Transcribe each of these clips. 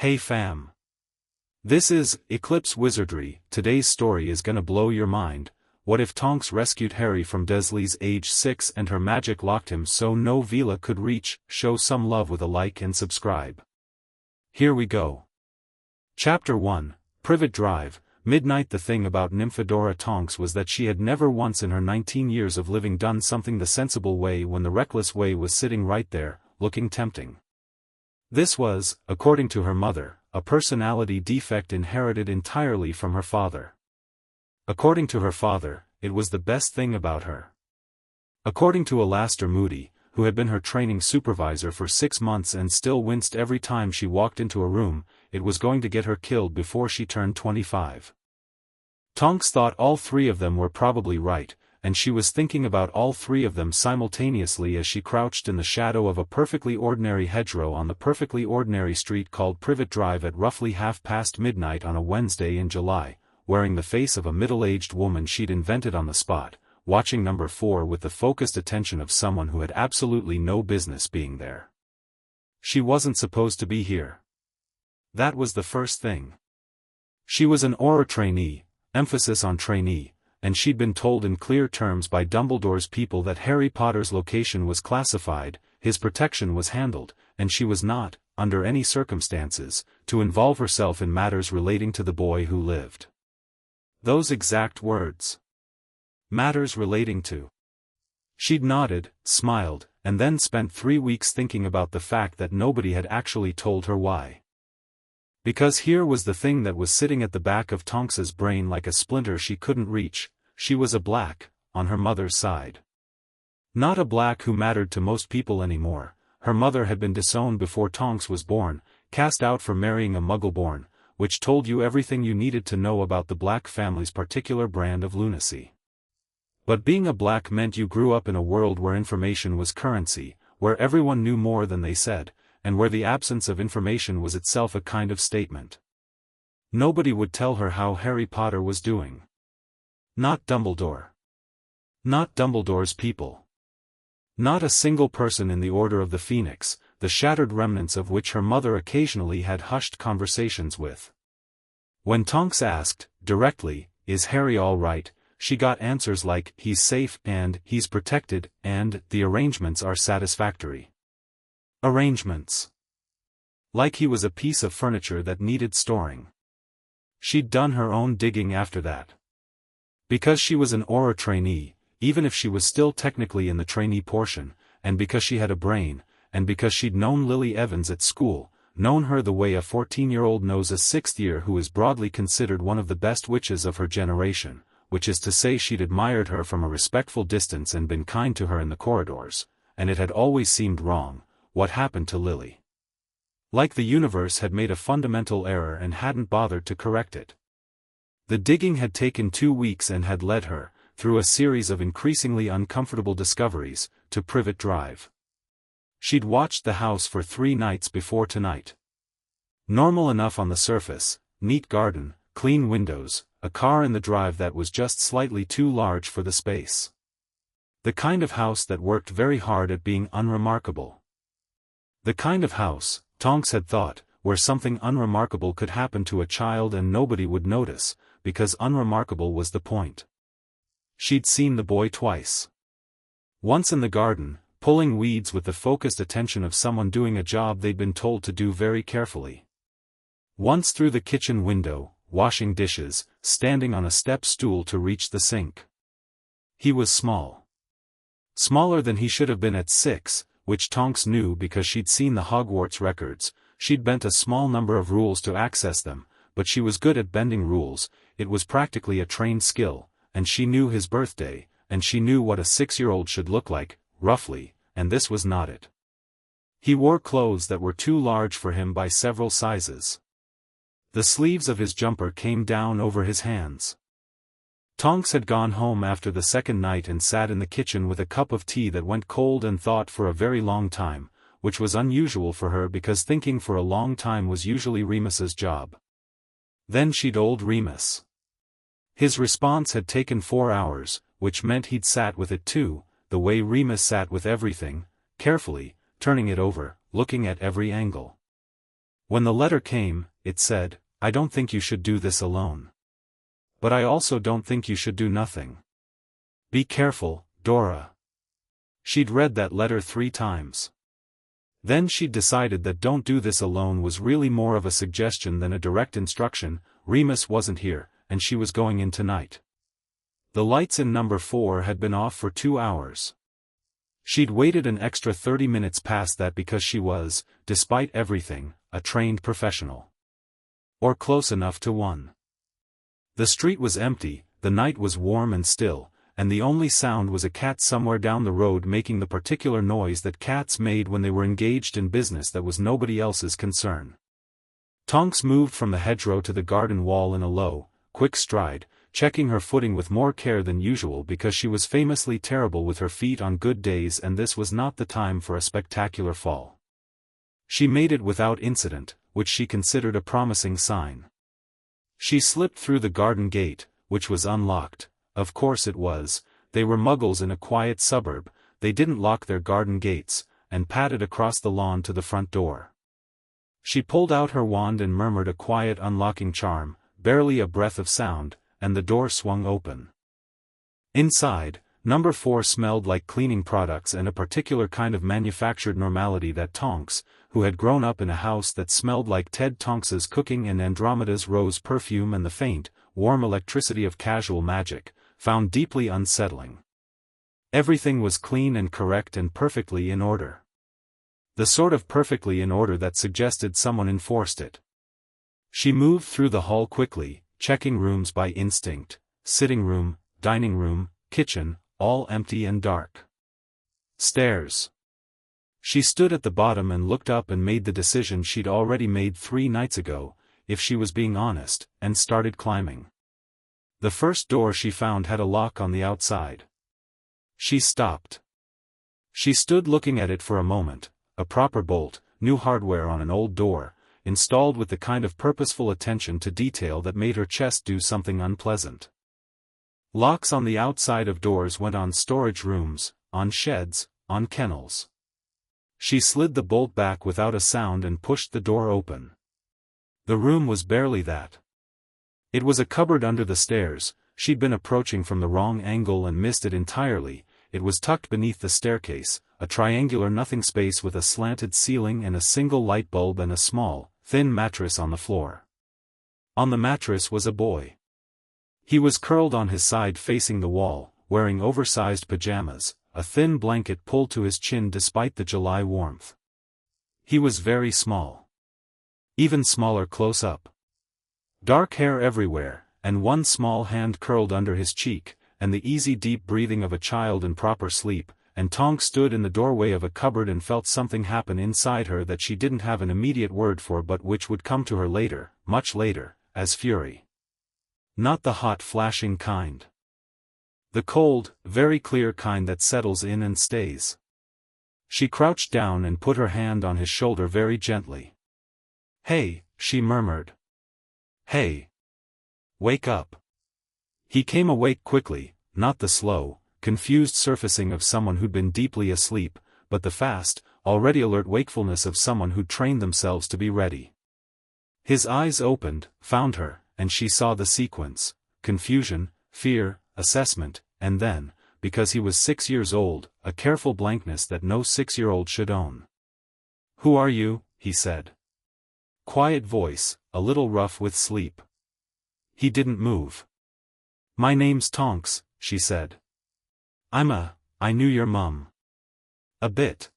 Hey fam. This is Eclipse Wizardry. Today's story is gonna blow your mind. What if Tonks rescued Harry from Dursleys age 6 and her magic locked him so no Veela could reach? Show some love with a like and subscribe. Here we go. Chapter 1, Privet Drive. Midnight. The thing about Nymphadora Tonks was that she had never once in her 19 years of living done something the sensible way when the reckless way was sitting right there, looking tempting. This was, according to her mother, a personality defect inherited entirely from her father. According to her father, it was the best thing about her. According to Alastair Moody, who had been her training supervisor for 6 months and still winced every time she walked into a room, it was going to get her killed before she turned 25. Tonks thought all three of them were probably right, and she was thinking about all three of them simultaneously as she crouched in the shadow of a perfectly ordinary hedgerow on the perfectly ordinary street called Privet Drive at roughly midnight on a Wednesday in July, wearing the face of a middle-aged woman she'd invented on the spot, watching number 4 with the focused attention of someone who had absolutely no business being there. She wasn't supposed to be here. That was the first thing. She was an Auror trainee, emphasis on trainee, and she'd been told in clear terms by Dumbledore's people that Harry Potter's location was classified, his protection was handled, and she was not, under any circumstances, to involve herself in matters relating to the boy who lived. Those exact words. Matters relating to. She'd nodded, smiled, and then spent 3 weeks thinking about the fact that nobody had actually told her why. Because here was the thing that was sitting at the back of Tonks's brain like a splinter she couldn't reach: she was a black, on her mother's side. Not a black who mattered to most people anymore. Her mother had been disowned before Tonks was born, cast out for marrying a Muggle-born, which told you everything you needed to know about the black family's particular brand of lunacy. But being a black meant you grew up in a world where information was currency, where everyone knew more than they said, and where the absence of information was itself a kind of statement. Nobody would tell her how Harry Potter was doing. Not Dumbledore. Not Dumbledore's people. Not a single person in the Order of the Phoenix, the shattered remnants of which her mother occasionally had hushed conversations with. When Tonks asked, directly, "Is Harry all right?" she got answers like, "He's safe," and "He's protected," and "The arrangements are satisfactory." Arrangements. Like he was a piece of furniture that needed storing. She'd done her own digging after that. Because she was an Auror trainee, even if she was still technically in the trainee portion, and because she had a brain, and because she'd known Lily Evans at school, known her the way a 14-year-old knows a 6th year who is broadly considered one of the best witches of her generation, which is to say she'd admired her from a respectful distance and been kind to her in the corridors, and it had always seemed wrong, what happened to Lily. Like the universe had made a fundamental error and hadn't bothered to correct it. The digging had taken 2 weeks and had led her, through a series of increasingly uncomfortable discoveries, to Privet Drive. She'd watched the house for 3 nights before tonight. Normal enough on the surface: neat garden, clean windows, a car in the drive that was just slightly too large for the space. The kind of house that worked very hard at being unremarkable. The kind of house, Tonks had thought, where something unremarkable could happen to a child and nobody would notice, because unremarkable was the point. She'd seen the boy twice. Once in the garden, pulling weeds with the focused attention of someone doing a job they'd been told to do very carefully. Once through the kitchen window, washing dishes, standing on a step stool to reach the sink. He was small. Smaller than he should have been at 6, which Tonks knew because she'd seen the Hogwarts records. She'd bent a small number of rules to access them, but she was good at bending rules. It was practically a trained skill, and she knew his birthday, and she knew what a 6-year-old should look like, roughly, and this was not it. He wore clothes that were too large for him by several sizes. The sleeves of his jumper came down over his hands. Tonks had gone home after the second night and sat in the kitchen with a cup of tea that went cold and thought for a very long time, which was unusual for her because thinking for a long time was usually Remus's job. Then she'd old Remus. His response had taken 4 hours, which meant he'd sat with it too, the way Remus sat with everything, carefully, turning it over, looking at every angle. When the letter came, it said, "I don't think you should do this alone. But I also don't think you should do nothing. Be careful, Dora." She'd read that letter 3 times. Then she'd decided that "don't do this alone" was really more of a suggestion than a direct instruction. Remus wasn't here, and she was going in tonight. The lights in number 4 had been off for 2 hours. She'd waited an extra 30 minutes past that because she was, despite everything, a trained professional. Or close enough to one. The street was empty, the night was warm and still, and the only sound was a cat somewhere down the road making the particular noise that cats made when they were engaged in business that was nobody else's concern. Tonks moved from the hedgerow to the garden wall in a low, quick stride, checking her footing with more care than usual because she was famously terrible with her feet on good days, and this was not the time for a spectacular fall. She made it without incident, which she considered a promising sign. She slipped through the garden gate, which was unlocked. Of course it was, they were muggles in a quiet suburb, they didn't lock their garden gates, and padded across the lawn to the front door. She pulled out her wand and murmured a quiet unlocking charm, barely a breath of sound, and the door swung open. Inside, number 4 smelled like cleaning products and a particular kind of manufactured normality that Tonks, who had grown up in a house that smelled like Ted Tonks's cooking and Andromeda's rose perfume and the faint, warm electricity of casual magic, found deeply unsettling. Everything was clean and correct and perfectly in order. The sort of perfectly in order that suggested someone enforced it. She moved through the hall quickly, checking rooms by instinct: sitting room, dining room, kitchen, all empty and dark. Stairs. She stood at the bottom and looked up and made the decision she'd already made 3 nights ago, if she was being honest, and started climbing. The first door she found had a lock on the outside. She stopped. She stood looking at it for a moment, a proper bolt, new hardware on an old door, installed with the kind of purposeful attention to detail that made her chest do something unpleasant. Locks on the outside of doors went on storage rooms, on sheds, on kennels. She slid the bolt back without a sound and pushed the door open. The room was barely that. It was a cupboard under the stairs. She'd been approaching from the wrong angle and missed it entirely. It was tucked beneath the staircase, a triangular nothing space with a slanted ceiling and a single light bulb and a small, thin mattress on the floor. On the mattress was a boy. He was curled on his side facing the wall, wearing oversized pajamas, a thin blanket pulled to his chin despite the July warmth. He was very small. Even smaller close up. Dark hair everywhere, and one small hand curled under his cheek, and the easy deep breathing of a child in proper sleep, and Tonks stood in the doorway of a cupboard and felt something happen inside her that she didn't have an immediate word for but which would come to her later, much later, as fury. Not the hot flashing kind. The cold, very clear kind that settles in and stays. She crouched down and put her hand on his shoulder very gently. "Hey," she murmured. "Hey. Wake up." He came awake quickly, not the slow, confused surfacing of someone who'd been deeply asleep, but the fast, already alert wakefulness of someone who'd trained themselves to be ready. His eyes opened, found her, and she saw the sequence: confusion, fear, assessment, and then, because he was 6 years old, a careful blankness that no 6-year-old should own. "Who are you?" he said. Quiet voice, a little rough with sleep. He didn't move. "My name's Tonks," she said. I knew your mum." "A bit."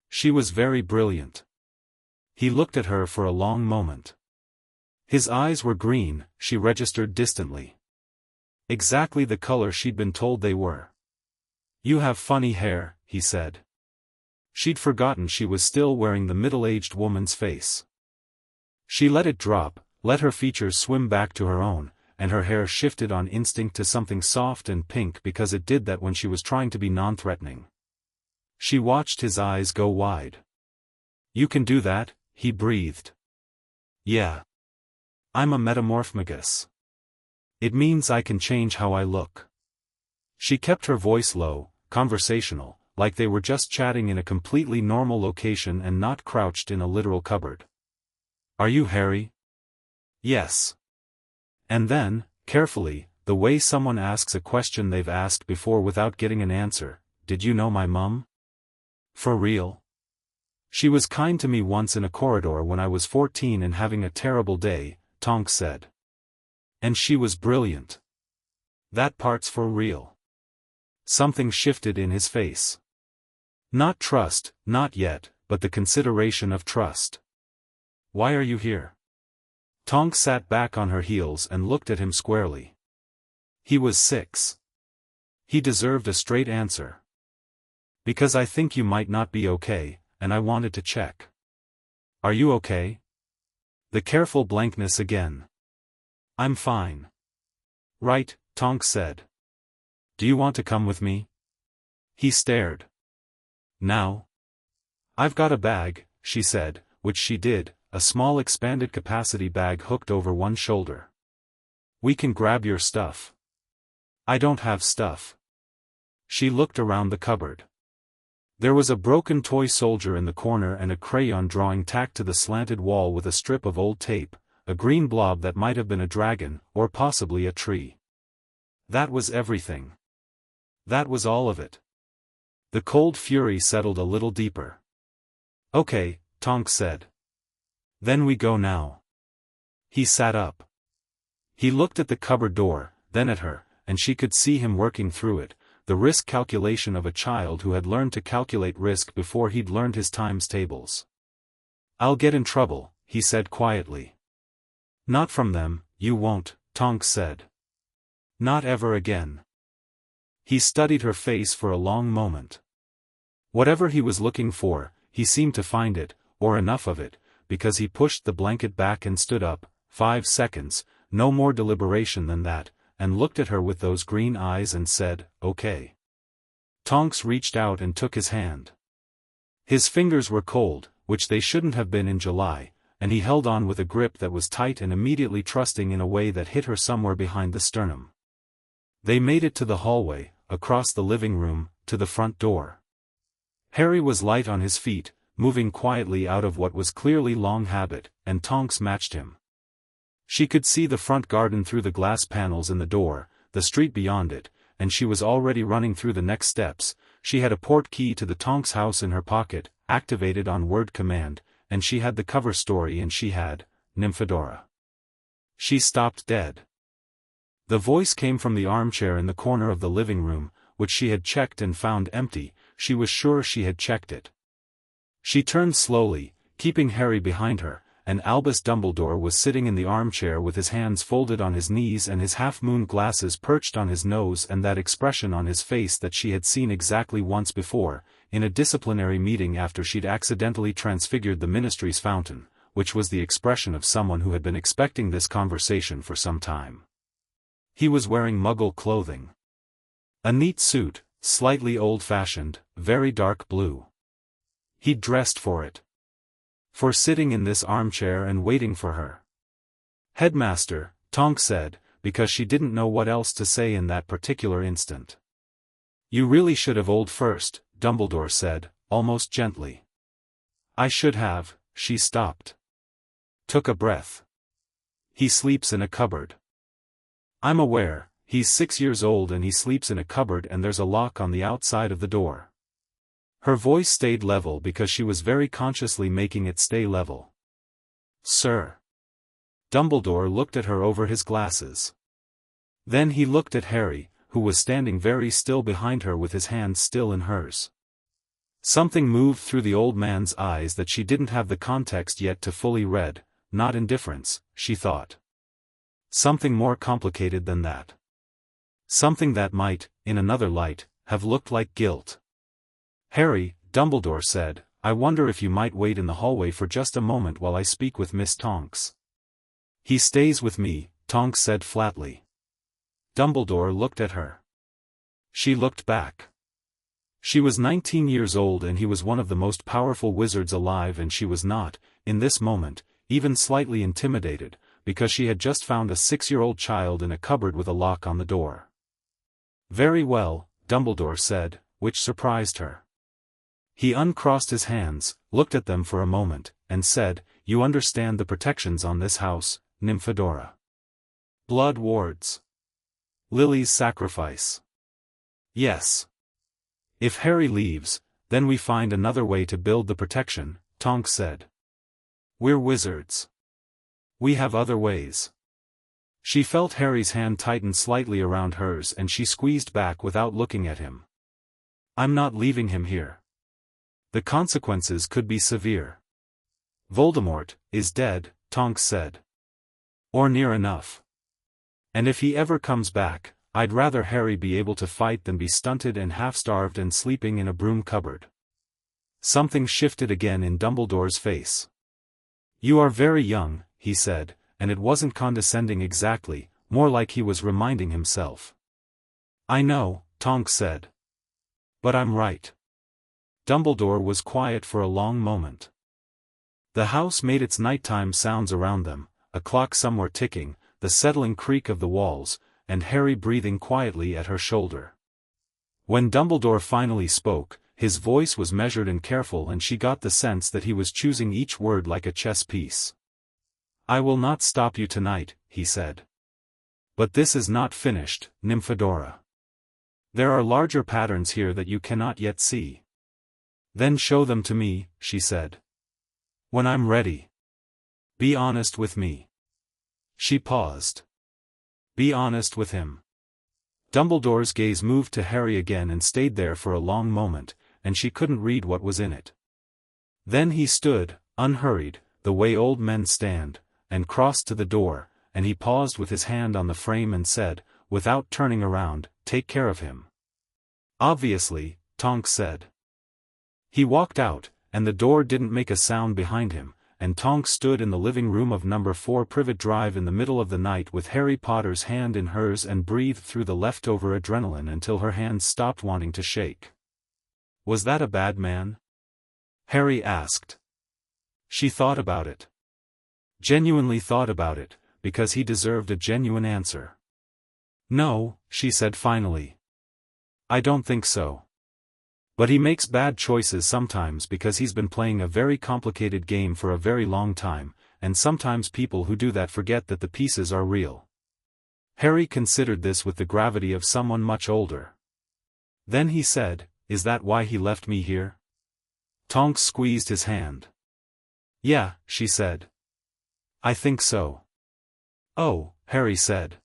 She was very brilliant. He looked at her for a long moment. His eyes were green, she registered distantly. Exactly the color she'd been told they were. "You have funny hair," he said. She'd forgotten she was still wearing the middle-aged woman's face. She let it drop, let her features swim back to her own, and her hair shifted on instinct to something soft and pink because it did that when she was trying to be non-threatening. She watched his eyes go wide. "You can do that?" he breathed. "Yeah. I'm a metamorphmagus. It means I can change how I look." She kept her voice low, conversational, like they were just chatting in a completely normal location and not crouched in a literal cupboard. Are you Harry? Yes. And then, carefully, the way someone asks a question they've asked before without getting an answer, did you know my mum? For real? She was kind to me once in a corridor when I was 14 and having a terrible day, Tonks said. And she was brilliant. That part's for real. Something shifted in his face. Not trust, not yet, but the consideration of trust. Why are you here? Tonks sat back on her heels and looked at him squarely. He was 6. He deserved a straight answer. Because I think you might not be okay, and I wanted to check. Are you okay? The careful blankness again. I'm fine. Right, Tonks said. Do you want to come with me? He stared. Now? I've got a bag, she said, which she did, a small expanded capacity bag hooked over one shoulder. We can grab your stuff. I don't have stuff. She looked around the cupboard. There was a broken toy soldier in the corner and a crayon drawing tacked to the slanted wall with a strip of old tape, a green blob that might have been a dragon, or possibly a tree. That was everything. That was all of it. The cold fury settled a little deeper. Okay, Tonks said. Then we go now. He sat up. He looked at the cupboard door, then at her, and she could see him working through it, the risk calculation of a child who had learned to calculate risk before he'd learned his times tables. I'll get in trouble, he said quietly. Not from them, you won't, Tonks said. Not ever again. He studied her face for a long moment. Whatever he was looking for, he seemed to find it, or enough of it, because he pushed the blanket back and stood up, 5 seconds, no more deliberation than that, and looked at her with those green eyes and said, okay. Tonks reached out and took his hand. His fingers were cold, which they shouldn't have been in July, and he held on with a grip that was tight and immediately trusting in a way that hit her somewhere behind the sternum. They made it to the hallway, across the living room, to the front door. Harry was light on his feet, moving quietly out of what was clearly long habit, and Tonks matched him. She could see the front garden through the glass panels in the door, the street beyond it, and she was already running through the next steps. She had a port key to the Tonks house in her pocket, activated on word command, and she had the cover story and she had, Nymphadora. She stopped dead. The voice came from the armchair in the corner of the living room, which she had checked and found empty. She was sure she had checked it. She turned slowly, keeping Harry behind her, and Albus Dumbledore was sitting in the armchair with his hands folded on his knees and his half-moon glasses perched on his nose and that expression on his face that she had seen exactly once before, in a disciplinary meeting after she'd accidentally transfigured the Ministry's fountain, which was the expression of someone who had been expecting this conversation for some time. He was wearing Muggle clothing. A neat suit, slightly old-fashioned, very dark blue. He'd dressed for it. For sitting in this armchair and waiting for her. Headmaster, Tonks said, because she didn't know what else to say in that particular instant. You really should have old first, Dumbledore said, almost gently. I should have, she stopped. Took a breath. He sleeps in a cupboard. I'm aware, he's 6 years old and he sleeps in a cupboard and there's a lock on the outside of the door. Her voice stayed level because she was very consciously making it stay level. Sir. Dumbledore looked at her over his glasses. Then he looked at Harry, who was standing very still behind her with his hands still in hers. Something moved through the old man's eyes that she didn't have the context yet to fully read, not indifference, she thought. Something more complicated than that. Something that might, in another light, have looked like guilt. Harry, Dumbledore said, I wonder if you might wait in the hallway for just a moment while I speak with Miss Tonks. He stays with me, Tonks said flatly. Dumbledore looked at her. She looked back. She was 19 years old and he was one of the most powerful wizards alive and she was not, in this moment, even slightly intimidated, because she had just found a 6-year-old child in a cupboard with a lock on the door. Very well, Dumbledore said, which surprised her. He uncrossed his hands, looked at them for a moment, and said, you understand the protections on this house, Nymphadora. Blood wards. Lily's sacrifice. Yes. If Harry leaves, then we find another way to build the protection, Tonks said. We're wizards. We have other ways. She felt Harry's hand tighten slightly around hers and she squeezed back without looking at him. I'm not leaving him here. The consequences could be severe. Voldemort is dead, Tonks said. Or near enough. And if he ever comes back, I'd rather Harry be able to fight than be stunted and half-starved and sleeping in a broom cupboard. Something shifted again in Dumbledore's face. You are very young, he said, and it wasn't condescending exactly, more like he was reminding himself. I know, Tonks said. But I'm right. Dumbledore was quiet for a long moment. The house made its nighttime sounds around them, a clock somewhere ticking, the settling creak of the walls, and Harry breathing quietly at her shoulder. When Dumbledore finally spoke, his voice was measured and careful and she got the sense that he was choosing each word like a chess piece. I will not stop you tonight, he said. But this is not finished, Nymphadora. There are larger patterns here that you cannot yet see. Then show them to me, she said. When I'm ready. Be honest with me. She paused. Be honest with him. Dumbledore's gaze moved to Harry again and stayed there for a long moment, and she couldn't read what was in it. Then he stood, unhurried, the way old men stand, and crossed to the door, and he paused with his hand on the frame and said, without turning around, take care of him. Obviously, Tonks said. He walked out, and the door didn't make a sound behind him, and Tonks stood in the living room of number 4 Privet Drive in the middle of the night with Harry Potter's hand in hers and breathed through the leftover adrenaline until her hands stopped wanting to shake. Was that a bad man? Harry asked. She thought about it. Genuinely thought about it, because he deserved a genuine answer. No, she said finally. I don't think so. But he makes bad choices sometimes because he's been playing a very complicated game for a very long time, and sometimes people who do that forget that the pieces are real. Harry considered this with the gravity of someone much older. Then he said, is that why he left me here? Tonks squeezed his hand. Yeah, she said. I think so. Oh, Harry said.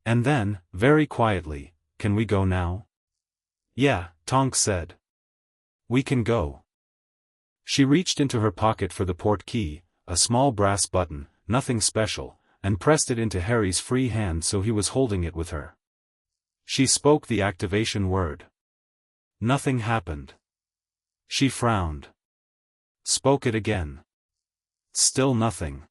And then, very quietly, can we go now? Yeah, Tonks said. We can go. She reached into her pocket for the portkey, a small brass button, nothing special, and pressed it into Harry's free hand so he was holding it with her. She spoke the activation word. Nothing happened. She frowned. Spoke it again. Still nothing.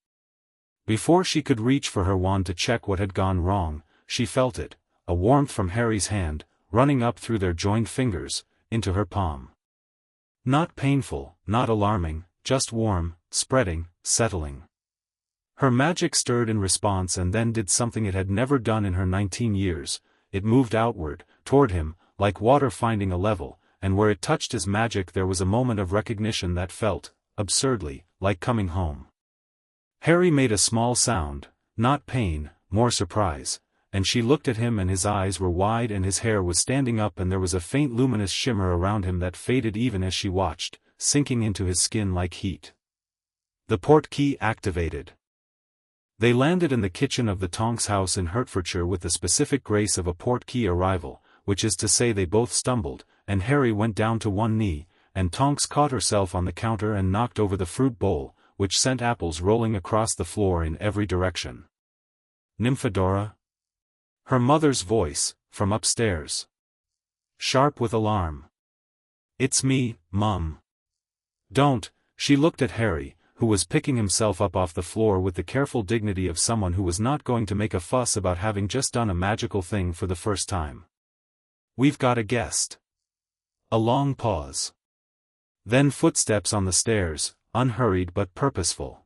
Before she could reach for her wand to check what had gone wrong, she felt it, a warmth from Harry's hand, running up through their joined fingers, into her palm. Not painful, not alarming, just warm, spreading, settling. Her magic stirred in response and then did something it had never done in her 19 years, it moved outward, toward him, like water finding a level, and where it touched his magic there was a moment of recognition that felt, absurdly, like coming home. Harry made a small sound, not pain, more surprise, and she looked at him and his eyes were wide and his hair was standing up and there was a faint luminous shimmer around him that faded even as she watched, sinking into his skin like heat. The portkey activated. They landed in the kitchen of the Tonks house in Hertfordshire with the specific grace of a portkey arrival, which is to say they both stumbled, and Harry went down to one knee, and Tonks caught herself on the counter and knocked over the fruit bowl, which sent apples rolling across the floor in every direction. Nymphadora? Her mother's voice, from upstairs. Sharp with alarm. It's me, Mum. Don't, she looked at Harry, who was picking himself up off the floor with the careful dignity of someone who was not going to make a fuss about having just done a magical thing for the first time. We've got a guest. A long pause. Then footsteps on the stairs, unhurried but purposeful.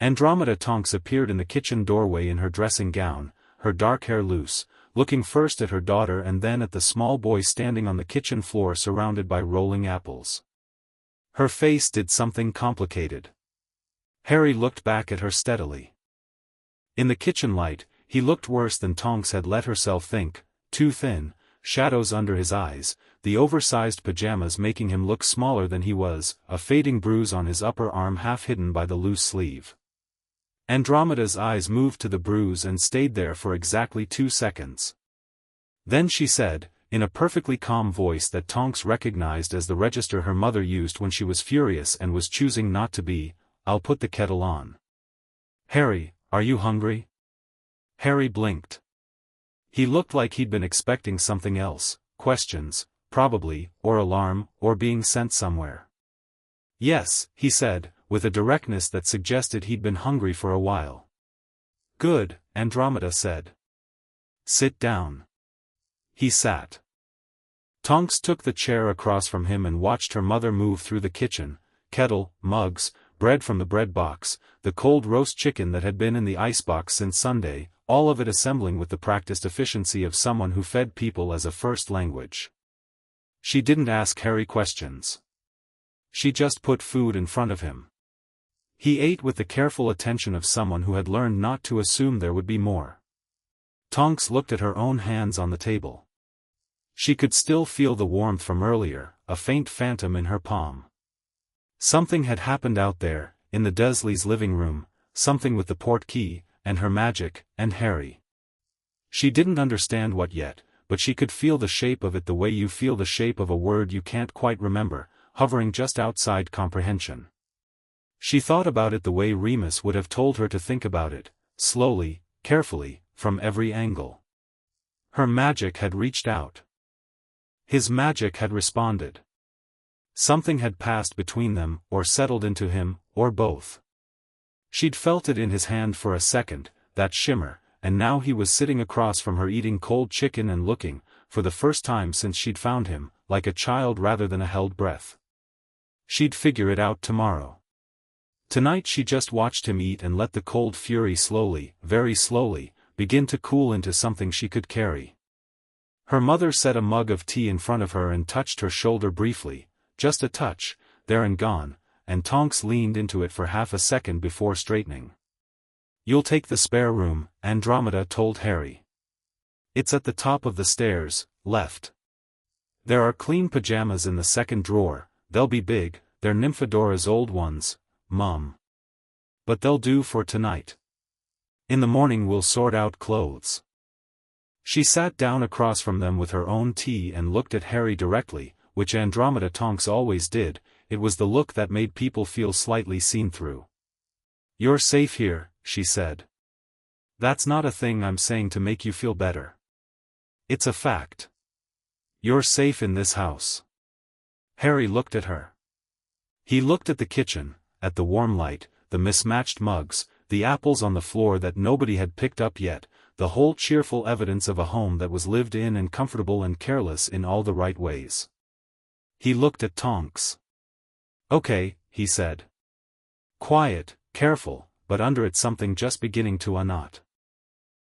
Andromeda Tonks appeared in the kitchen doorway in her dressing gown, her dark hair loose, looking first at her daughter and then at the small boy standing on the kitchen floor surrounded by rolling apples. Her face did something complicated. Harry looked back at her steadily. In the kitchen light, he looked worse than Tonks had let herself think, too thin, shadows under his eyes, the oversized pajamas making him look smaller than he was, a fading bruise on his upper arm half hidden by the loose sleeve. Andromeda's eyes moved to the bruise and stayed there for exactly 2 seconds. Then she said, in a perfectly calm voice that Tonks recognized as the register her mother used when she was furious and was choosing not to be, "I'll put the kettle on." "Harry, are you hungry?" Harry blinked. He looked like he'd been expecting something else, questions, probably, or alarm, or being sent somewhere. "Yes," he said, with a directness that suggested he'd been hungry for a while. "Good," Andromeda said. "Sit down." He sat. Tonks took the chair across from him and watched her mother move through the kitchen, kettle, mugs, bread from the bread box, the cold roast chicken that had been in the icebox since Sunday, all of it assembling with the practiced efficiency of someone who fed people as a first language. She didn't ask Harry questions. She just put food in front of him. He ate with the careful attention of someone who had learned not to assume there would be more. Tonks looked at her own hands on the table. She could still feel the warmth from earlier, a faint phantom in her palm. Something had happened out there, in the Dursleys' living room, something with the portkey, and her magic, and Harry. She didn't understand what yet, but she could feel the shape of it the way you feel the shape of a word you can't quite remember, hovering just outside comprehension. She thought about it the way Remus would have told her to think about it, slowly, carefully, from every angle. Her magic had reached out. His magic had responded. Something had passed between them, or settled into him, or both. She'd felt it in his hand for a second, that shimmer, and now he was sitting across from her eating cold chicken and looking, for the first time since she'd found him, like a child rather than a held breath. She'd figure it out tomorrow. Tonight she just watched him eat and let the cold fury slowly, very slowly, begin to cool into something she could carry. Her mother set a mug of tea in front of her and touched her shoulder briefly, just a touch, there and gone, and Tonks leaned into it for half a second before straightening. "You'll take the spare room," Andromeda told Harry. "It's at the top of the stairs, left. There are clean pajamas in the second drawer, they'll be big, they're Nymphadora's old ones, Mum. But they'll do for tonight. In the morning we'll sort out clothes." She sat down across from them with her own tea and looked at Harry directly, which Andromeda Tonks always did. It was the look that made people feel slightly seen through. "You're safe here," she said. "That's not a thing I'm saying to make you feel better. It's a fact. You're safe in this house." Harry looked at her. He looked at the kitchen, at the warm light, the mismatched mugs, the apples on the floor that nobody had picked up yet, the whole cheerful evidence of a home that was lived in and comfortable and careless in all the right ways. He looked at Tonks. "Okay," he said. Quiet, careful, but under it something just beginning to unknot.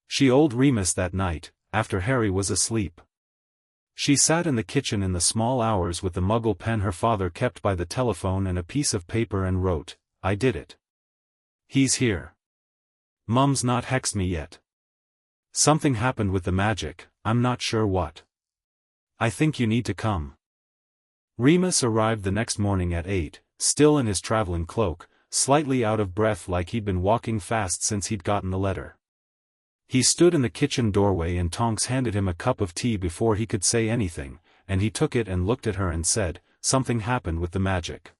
She old Remus that night, after Harry was asleep. She sat in the kitchen in the small hours with the muggle pen her father kept by the telephone and a piece of paper and wrote, "I did it. He's here. Mum's not hexed me yet. Something happened with the magic, I'm not sure what. I think you need to come." Remus arrived the next morning at 8, still in his traveling cloak, slightly out of breath like he'd been walking fast since he'd gotten the letter. He stood in the kitchen doorway and Tonks handed him a cup of tea before he could say anything, and he took it and looked at her and said, "Something happened with the magic."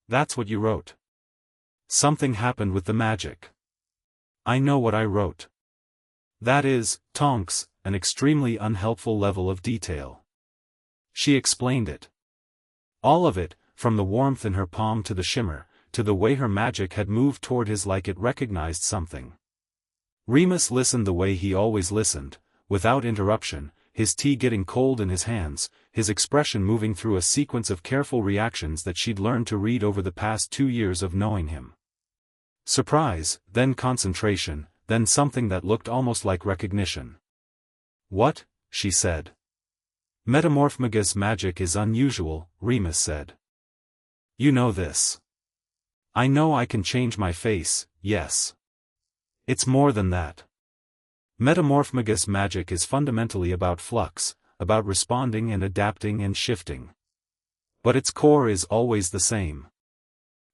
"That's what you wrote." "Something happened with the magic. I know what I wrote." That is, Tonks, an extremely unhelpful level of detail. She explained it. All of it, from the warmth in her palm to the shimmer, to the way her magic had moved toward his like it recognized something. Remus listened the way he always listened, without interruption, his tea getting cold in his hands, his expression moving through a sequence of careful reactions that she'd learned to read over the past 2 years of knowing him. Surprise, then concentration, then something that looked almost like recognition. "What?" she said. "Metamorphmagus magic is unusual," Remus said. "You know this." I know I can change my face, yes. It's more than that. Metamorphmagus magic is fundamentally about flux, about responding and adapting and shifting. But its core is always the same.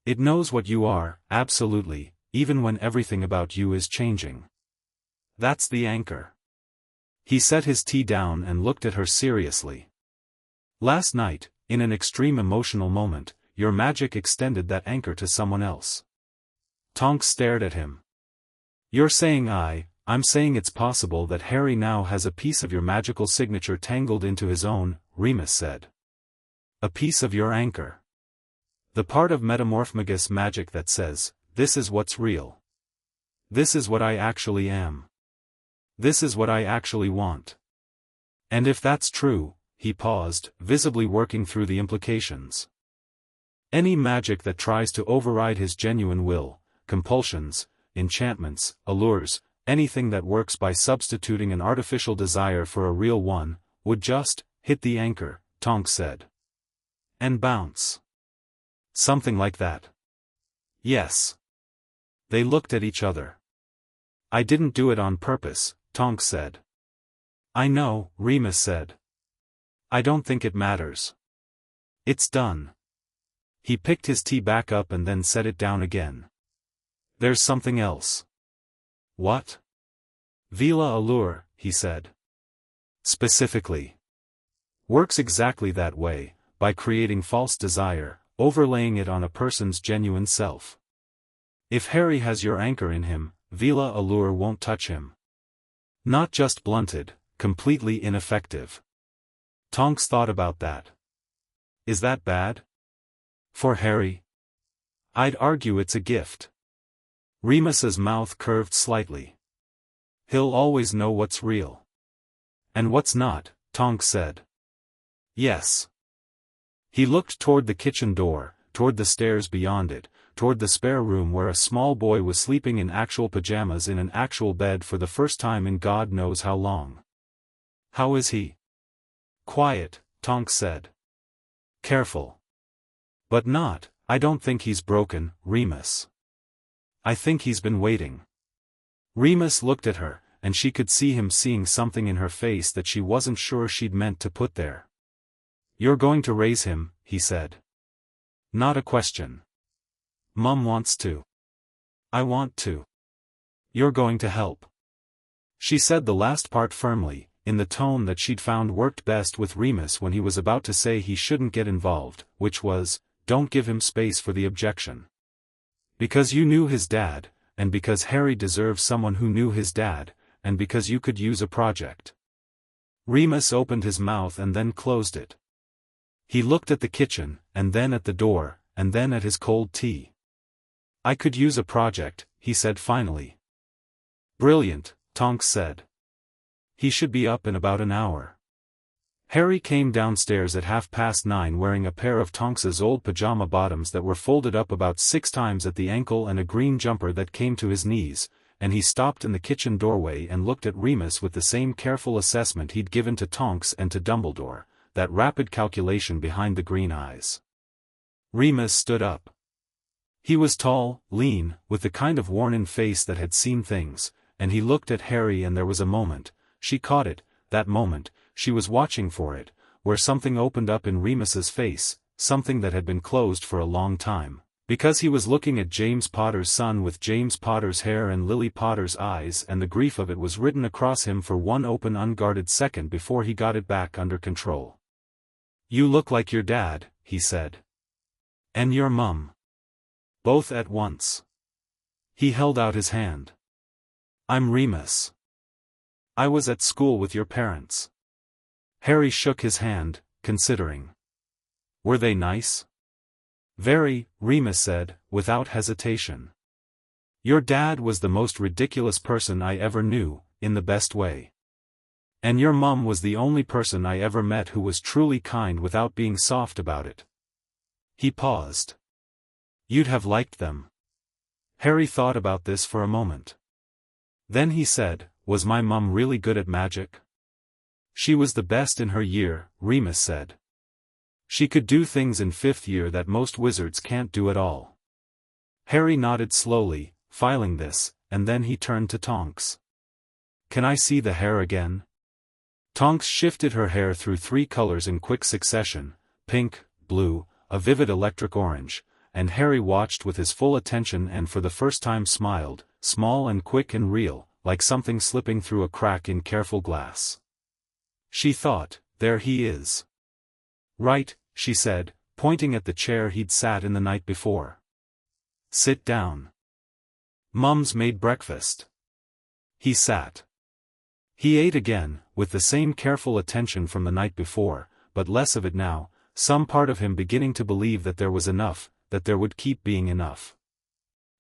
It knows what you are, absolutely, even when everything about you is changing. That's the anchor. He set his tea down and looked at her seriously. Last night, in an extreme emotional moment, your magic extended that anchor to someone else. Tonks stared at him. You're saying I'm saying it's possible that Harry now has a piece of your magical signature tangled into his own, Remus said. A piece of your anchor. The part of Metamorphmagus magic that says, this is what's real. This is what I actually am. This is what I actually want. And if that's true, he paused, visibly working through the implications. Any magic that tries to override his genuine will, compulsions, enchantments, allures, anything that works by substituting an artificial desire for a real one, would just hit the anchor, Tonks said. And bounce. Something like that. Yes. They looked at each other. I didn't do it on purpose, Tonks said. I know, Remus said. I don't think it matters. It's done. He picked his tea back up and then set it down again. There's something else. What? Veela allure, he said. Specifically. Works exactly that way, by creating false desire, overlaying it on a person's genuine self. If Harry has your anchor in him, Veela allure won't touch him. Not just blunted, completely ineffective. Tonks thought about that. Is that bad? For Harry? I'd argue it's a gift. Remus's mouth curved slightly. He'll always know what's real. And what's not, Tonks said. Yes. He looked toward the kitchen door, toward the stairs beyond it, toward the spare room where a small boy was sleeping in actual pajamas in an actual bed for the first time in God knows how long. How is he? Quiet, Tonks said. Careful. But not, I don't think he's broken, Remus. I think he's been waiting. Remus looked at her, and she could see him seeing something in her face that she wasn't sure she'd meant to put there. You're going to raise him, he said. Not a question. Mum wants to. I want to. You're going to help. She said the last part firmly, in the tone that she'd found worked best with Remus when he was about to say he shouldn't get involved, which was, don't give him space for the objection. Because you knew his dad, and because Harry deserves someone who knew his dad, and because you could use a project. Remus opened his mouth and then closed it. He looked at the kitchen, and then at the door, and then at his cold tea. I could use a project, he said finally. Brilliant, Tonks said. He should be up in about an hour. Harry came downstairs at 9:30 wearing a pair of Tonks's old pajama bottoms that were folded up about 6 times at the ankle and a green jumper that came to his knees, and he stopped in the kitchen doorway and looked at Remus with the same careful assessment he'd given to Tonks and to Dumbledore, that rapid calculation behind the green eyes. Remus stood up. He was tall, lean, with the kind of worn-in face that had seen things, and he looked at Harry and there was a moment, she caught it, that moment, she was watching for it, where something opened up in Remus's face, something that had been closed for a long time, because he was looking at James Potter's son with James Potter's hair and Lily Potter's eyes, and the grief of it was written across him for one open unguarded second before he got it back under control. You look like your dad, he said. And your mum. Both at once. He held out his hand. I'm Remus. I was at school with your parents. Harry shook his hand, considering. Were they nice? Very, Remus said, without hesitation. Your dad was the most ridiculous person I ever knew, in the best way. And your mum was the only person I ever met who was truly kind without being soft about it. He paused. You'd have liked them. Harry thought about this for a moment. Then he said, was my mum really good at magic? She was the best in her year, Remus said. She could do things in 5th year that most wizards can't do at all. Harry nodded slowly, filing this, and then he turned to Tonks. "Can I see the hair again?" Tonks shifted her hair through 3 colors in quick succession: pink, blue, a vivid electric orange, and Harry watched with his full attention and for the first time smiled, small and quick and real, like something slipping through a crack in careful glass. She thought, "There he is." "Right," she said, pointing at the chair he'd sat in the night before. "Sit down. Mum's made breakfast." He sat. He ate again, with the same careful attention from the night before, but less of it now, some part of him beginning to believe that there was enough, that there would keep being enough.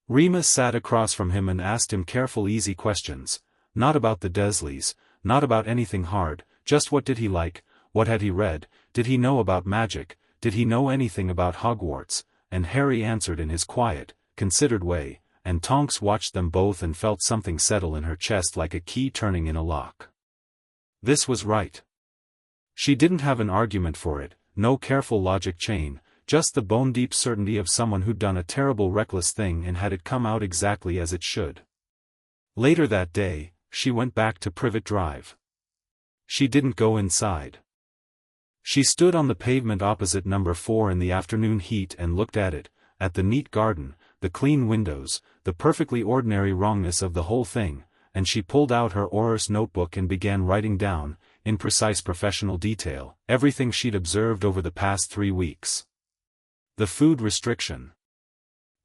Remus sat across from him and asked him careful easy questions, not about the Dursleys, not about anything hard, just what did he like, what had he read, did he know about magic, did he know anything about Hogwarts, and Harry answered in his quiet, considered way, and Tonks watched them both and felt something settle in her chest like a key turning in a lock. This was right. She didn't have an argument for it, no careful logic chain, just the bone-deep certainty of someone who'd done a terrible reckless thing and had it come out exactly as it should. Later that day, she went back to Privet Drive. She didn't go inside. She stood on the pavement opposite number 4 in the afternoon heat and looked at it, at the neat garden, the clean windows, the perfectly ordinary wrongness of the whole thing, and she pulled out her Auror's notebook and began writing down, in precise professional detail, everything she'd observed over the past 3 weeks. The food restriction.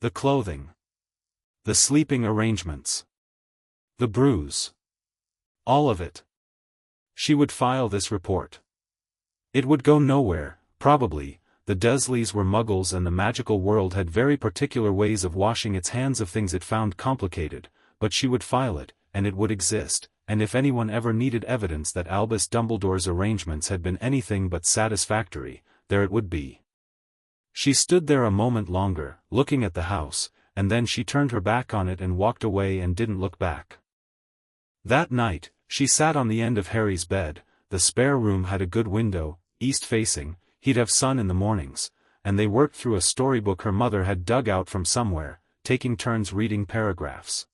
The clothing. The sleeping arrangements. The bruise. All of it. She would file this report. It would go nowhere, probably. The Dursleys were muggles and the magical world had very particular ways of washing its hands of things it found complicated, but she would file it, and it would exist, and if anyone ever needed evidence that Albus Dumbledore's arrangements had been anything but satisfactory, there it would be. She stood there a moment longer, looking at the house, and then she turned her back on it and walked away and didn't look back. That night, she sat on the end of Harry's bed. The spare room had a good window, east-facing, he'd have sun in the mornings, and they worked through a storybook her mother had dug out from somewhere, taking turns reading paragraphs.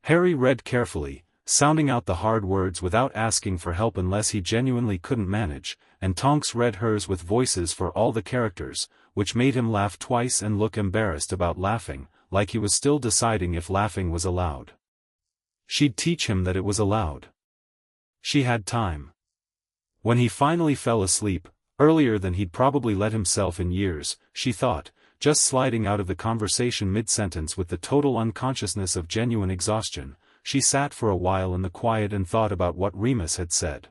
Harry read carefully, sounding out the hard words without asking for help unless he genuinely couldn't manage, and Tonks read hers with voices for all the characters, which made him laugh twice and look embarrassed about laughing, like he was still deciding if laughing was allowed. She'd teach him that it was allowed. She had time. When he finally fell asleep, earlier than he'd probably let himself in years, she thought, just sliding out of the conversation mid-sentence with the total unconsciousness of genuine exhaustion, she sat for a while in the quiet and thought about what Remus had said.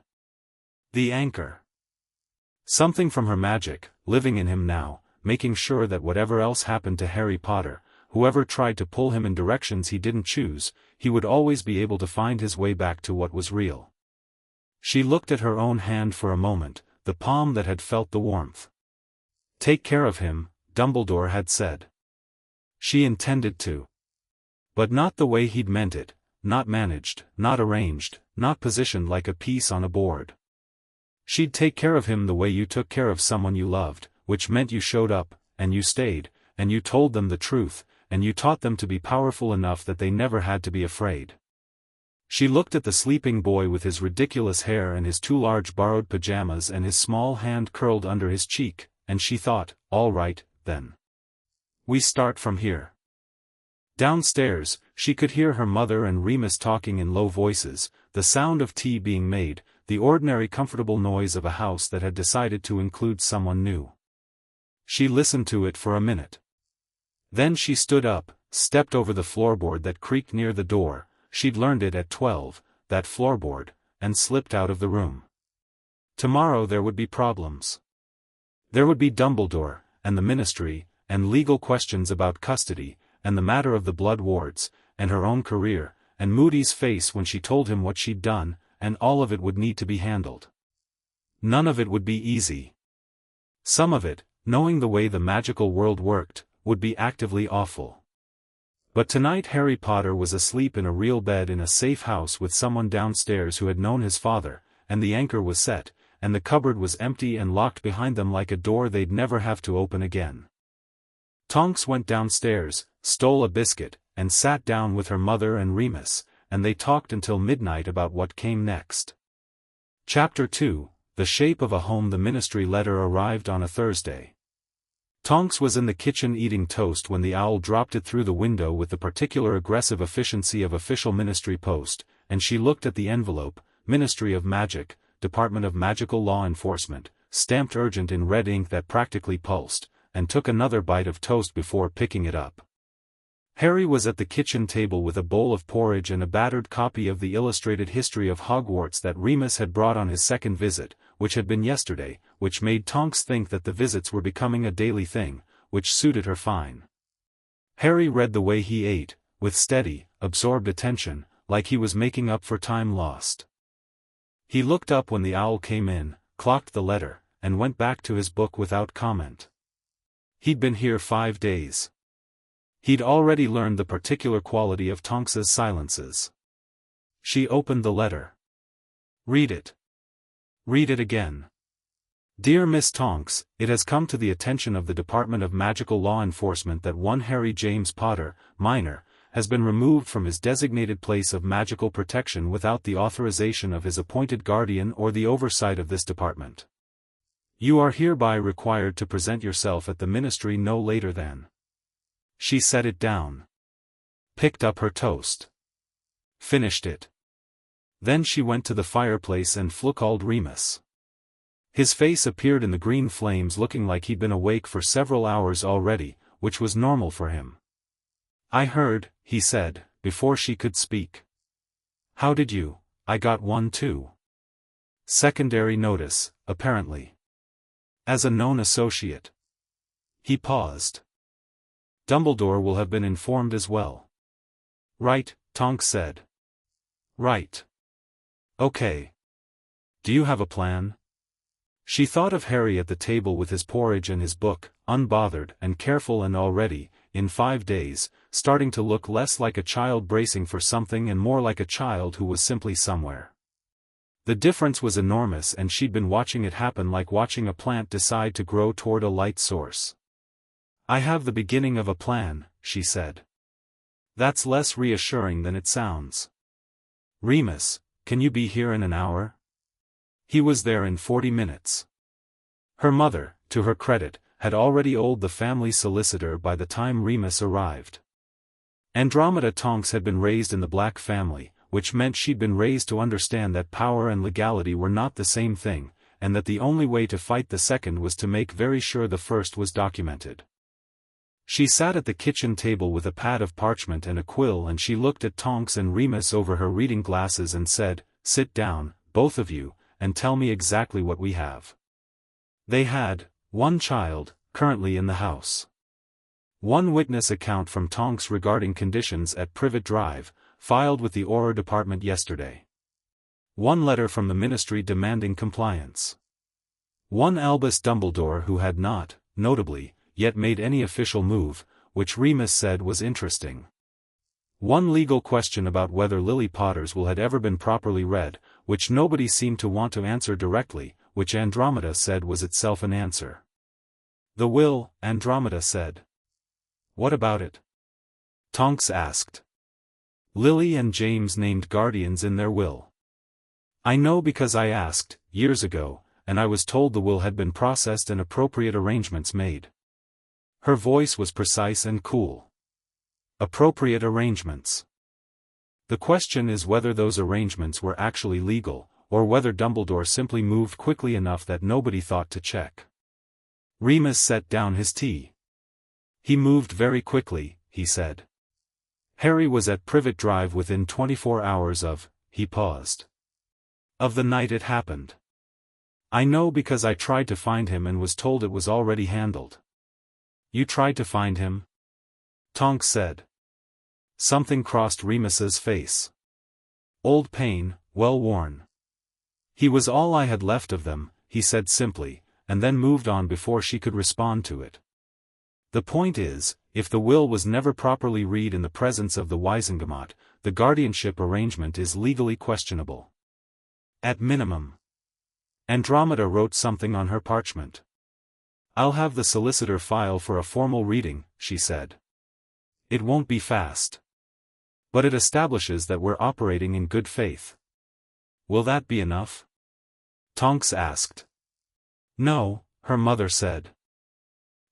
The anchor. Something from her magic, living in him now, making sure that whatever else happened to Harry Potter, whoever tried to pull him in directions he didn't choose, he would always be able to find his way back to what was real. She looked at her own hand for a moment, the palm that had felt the warmth. Take care of him, Dumbledore had said. She intended to. But not the way he'd meant it, not managed, not arranged, not positioned like a piece on a board. She'd take care of him the way you took care of someone you loved, which meant you showed up, and you stayed, and you told them the truth, and you taught them to be powerful enough that they never had to be afraid. She looked at the sleeping boy with his ridiculous hair and his 2 large borrowed pajamas and his small hand curled under his cheek, and she thought, all right, then. We start from here. Downstairs, she could hear her mother and Remus talking in low voices, the sound of tea being made, the ordinary comfortable noise of a house that had decided to include someone new. She listened to it for a minute. Then she stood up, stepped over the floorboard that creaked near the door, she'd learned it at 12, that floorboard, and slipped out of the room. Tomorrow there would be problems. There would be Dumbledore, and the Ministry, and legal questions about custody, and the matter of the blood wards, and her own career, and Moody's face when she told him what she'd done, and all of it would need to be handled. None of it would be easy. Some of it, knowing the way the magical world worked, would be actively awful. But tonight Harry Potter was asleep in a real bed in a safe house with someone downstairs who had known his father, and the anchor was set, and the cupboard was empty and locked behind them like a door they'd never have to open again. Tonks went downstairs, stole a biscuit, and sat down with her mother and Remus, and they talked until midnight about what came next. Chapter 2, The Shape of a Home. The ministry letter arrived on a Thursday. Tonks was in the kitchen eating toast when the owl dropped it through the window with the particular aggressive efficiency of official ministry post, and she looked at the envelope, Ministry of Magic, Department of Magical Law Enforcement, stamped urgent in red ink that practically pulsed, and took another bite of toast before picking it up. Harry was at the kitchen table with a bowl of porridge and a battered copy of the illustrated history of Hogwarts that Remus had brought on his second visit, which had been yesterday, which made Tonks think that the visits were becoming a daily thing, which suited her fine. Harry read the way he ate, with steady, absorbed attention, like he was making up for time lost. He looked up when the owl came in, clocked the letter, and went back to his book without comment. He'd been here 5 days. He'd already learned the particular quality of Tonks's silences. She opened the letter. "Read it." "Read it again." "Dear Miss Tonks, it has come to the attention of the Department of Magical Law Enforcement that one Harry James Potter, minor, has been removed from his designated place of magical protection without the authorization of his appointed guardian or the oversight of this department. You are hereby required to present yourself at the ministry no later than." She set it down. Picked up her toast. Finished it. Then she went to the fireplace and called Remus. His face appeared in the green flames looking like he'd been awake for several hours already, which was normal for him. "I heard," he said, before she could speak. "How did you? I got one too." "Secondary notice, apparently. As a known associate." He paused. "Dumbledore will have been informed as well." "Right," Tonks said. "Right. Okay. Do you have a plan?" She thought of Harry at the table with his porridge and his book, unbothered and careful, and already, in 5 days, starting to look less like a child bracing for something and more like a child who was simply somewhere. The difference was enormous, and she'd been watching it happen like watching a plant decide to grow toward a light source. "I have the beginning of a plan," she said. "That's less reassuring than it sounds." "Remus, can you be here in an hour?" He was there in 40 minutes. Her mother, to her credit, had already owed the family solicitor by the time Remus arrived. Andromeda Tonks had been raised in the Black family, which meant she'd been raised to understand that power and legality were not the same thing, and that the only way to fight the second was to make very sure the first was documented. She sat at the kitchen table with a pad of parchment and a quill, and she looked at Tonks and Remus over her reading glasses and said, "Sit down, both of you, and tell me exactly what we have." They had one child, currently in the house. One witness account from Tonks regarding conditions at Privet Drive, filed with the Auror department yesterday. One letter from the ministry demanding compliance. One Albus Dumbledore who had not, notably, yet made any official move, which Remus said was interesting. One legal question about whether Lily Potter's will had ever been properly read, which nobody seemed to want to answer directly, which Andromeda said was itself an answer. "The will," Andromeda said. "What about it?" Tonks asked. "Lily and James named guardians in their will. I know because I asked, years ago, and I was told the will had been processed and appropriate arrangements made." Her voice was precise and cool. "Appropriate arrangements. The question is whether those arrangements were actually legal, or whether Dumbledore simply moved quickly enough that nobody thought to check." Remus set down his tea. "He moved very quickly," he said. "Harry was at Privet Drive within 24 hours of," he paused. "Of the night it happened. I know because I tried to find him and was told it was already handled." "You tried to find him?" Tonks said. Something crossed Remus's face. "Old pain, well worn. He was all I had left of them," he said simply, and then moved on before she could respond to it. "The point is, if the will was never properly read in the presence of the Wizengamot, the guardianship arrangement is legally questionable. At minimum." Andromeda wrote something on her parchment. "I'll have the solicitor file for a formal reading," she said. It won't be fast. But it establishes that we're operating in good faith. Will that be enough? Tonks asked. No, her mother said.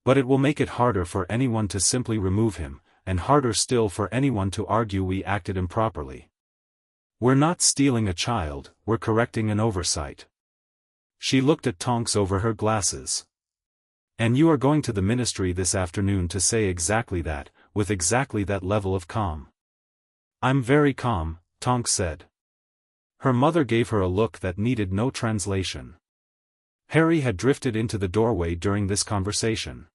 But it will make it harder for anyone to simply remove him, and harder still for anyone to argue we acted improperly. We're not stealing a child, we're correcting an oversight. She looked at Tonks over her glasses. And you are going to the ministry this afternoon to say exactly that, with exactly that level of calm. I'm very calm, Tonks said. Her mother gave her a look that needed no translation. Harry had drifted into the doorway during this conversation.